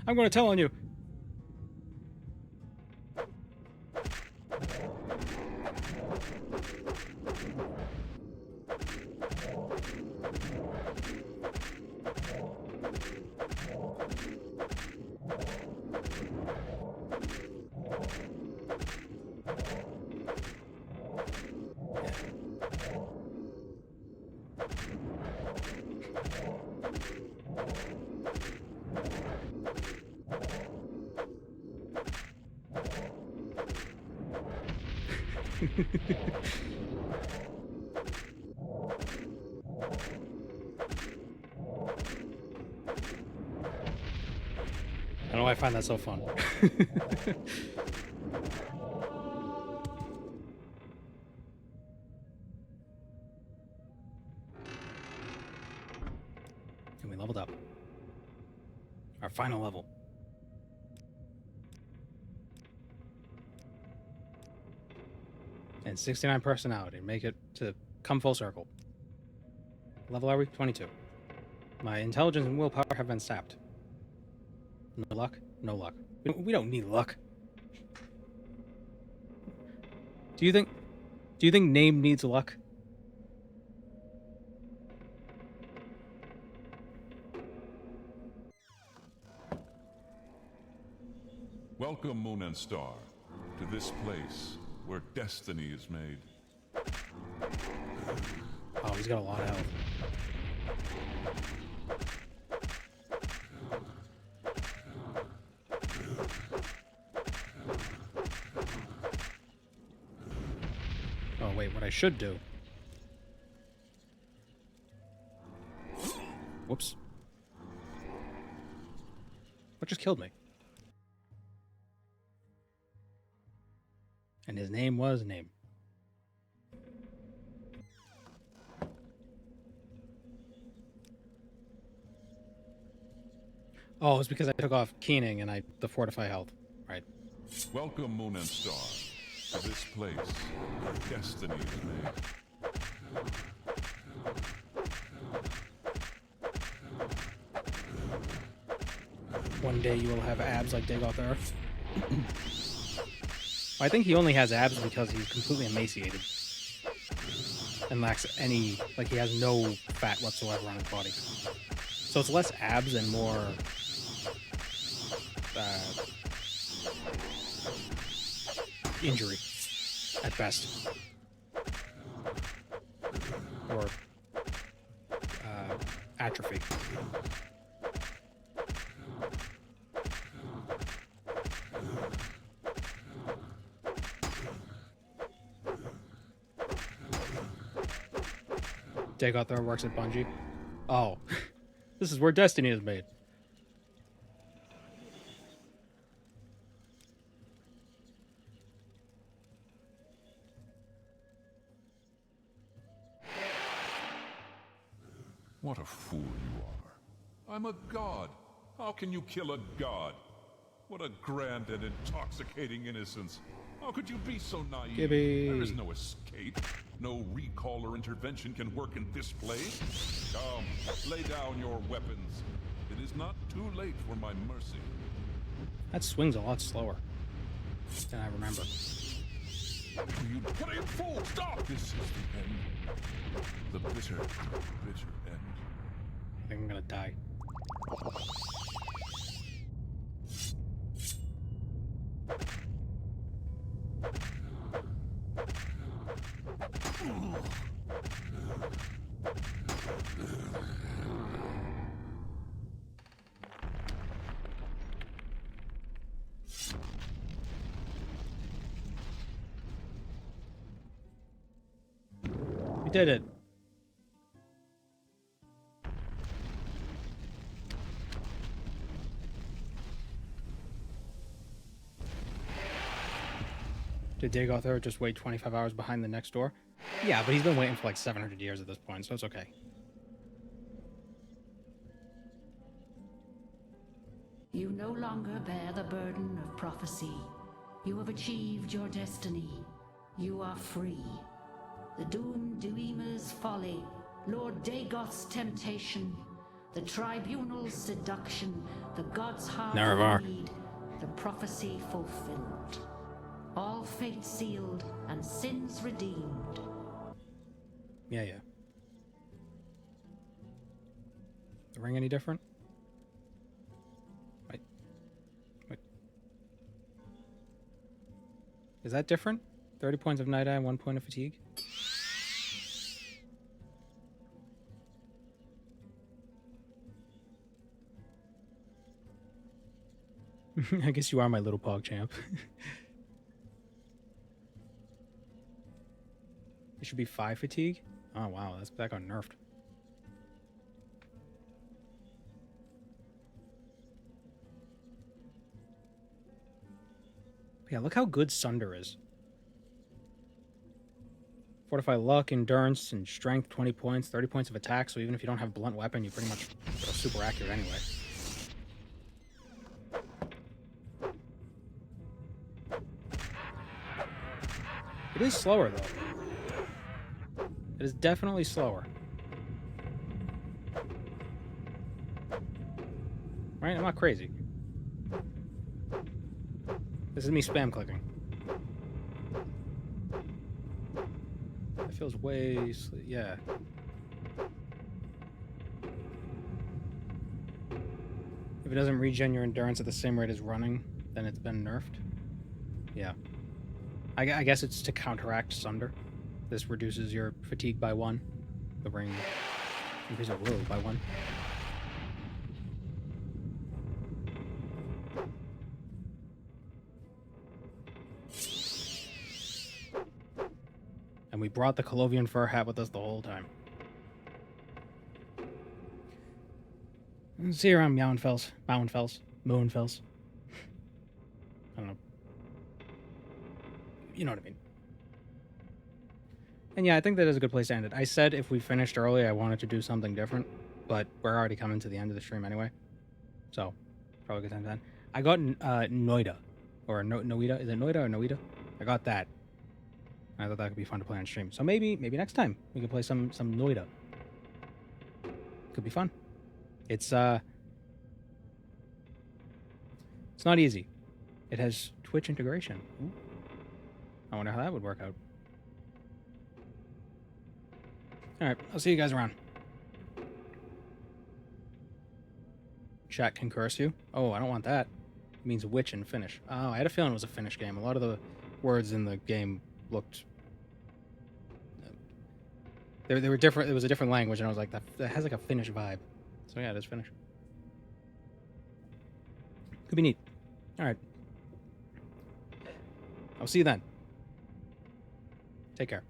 I'm going to tell on you. I don't know why I find that so fun. And we leveled up. Our final level. And 69 personality. Make it to come full circle. Level are we? 22. My intelligence and willpower have been sapped. No luck? No luck. We don't need luck. Do you think name needs luck? Welcome, Moon and Star, to this place where destiny is made. Oh, he's got a lot of health. Oh, wait, what I should do... Whoops. What just killed me? And his name was Name. Oh, it's because I took off Keening and the Fortify Health. Right. Welcome, Moon and Star, to this place where destiny is made. One day you will have abs like Dagoth Earth. I think he only has abs because he's completely emaciated. And lacks any, like he has no fat whatsoever on his body. So it's less abs and more... injury, at best. Or atrophy. Dagoth works at Bungie. Oh. This is where destiny is made. What a fool you are. I'm a god. How can you kill a god? What a grand and intoxicating innocence. How could you be so naive? Gibby. There is no escape. No recall or intervention can work in this place. Come, lay down your weapons. It is not too late for my mercy. That swings a lot slower than I remember. What are you fool? Stop! This is the end. The bitter, bitter end. I think I'm gonna die. We did it. Did Dagoth just wait 25 hours behind the next door? Yeah, but he's been waiting for like 700 years at this point, so it's okay. You no longer bear the burden of prophecy. You have achieved your destiny. You are free. The doomed Duima's folly, Lord Dagoth's temptation, the Tribunal's seduction, the gods' hard need, the prophecy fulfilled. All fate sealed and sins redeemed. Yeah. The ring any different? Wait. Is that different? 30 points of night eye, 1 point of fatigue? I guess you are my little pog champ. It should be 5 fatigue? Oh wow, that got nerfed. Yeah, look how good Sunder is. Fortify luck, endurance, and strength, 20 points, 30 points of attack, so even if you don't have blunt weapon, you pretty much go super accurate anyway. It is slower, though. It is definitely slower. Right? I'm not crazy. This is me spam clicking. It feels way... yeah. If it doesn't regen your endurance at the same rate as running, then it's been nerfed. Yeah. I guess it's to counteract Sunder. This reduces your fatigue by 1. The ring increases your will by 1. And we brought the Colovian fur hat with us the whole time. See you around Mountainfells. Moonfells. I don't know. You know what I mean. And yeah, I think that is a good place to end it. I said if we finished early, I wanted to do something different, but we're already coming to the end of the stream anyway. So, probably a good time to end. I got Noida. Or Noida. Is it Noida or Noida? I got that. I thought that could be fun to play on stream. So maybe next time we can play some Noida. Could be fun. It's not easy. It has Twitch integration. Ooh. I wonder how that would work out. Alright, I'll see you guys around. Chat can curse you. Oh, I don't want that. It means witch and finish. Oh, I had a feeling it was a Finnish game. A lot of the words in the game looked... They were different. It was a different language, and I was like, that has like a Finnish vibe. So yeah, it is Finnish. Could be neat. Alright. I'll see you then. Take care.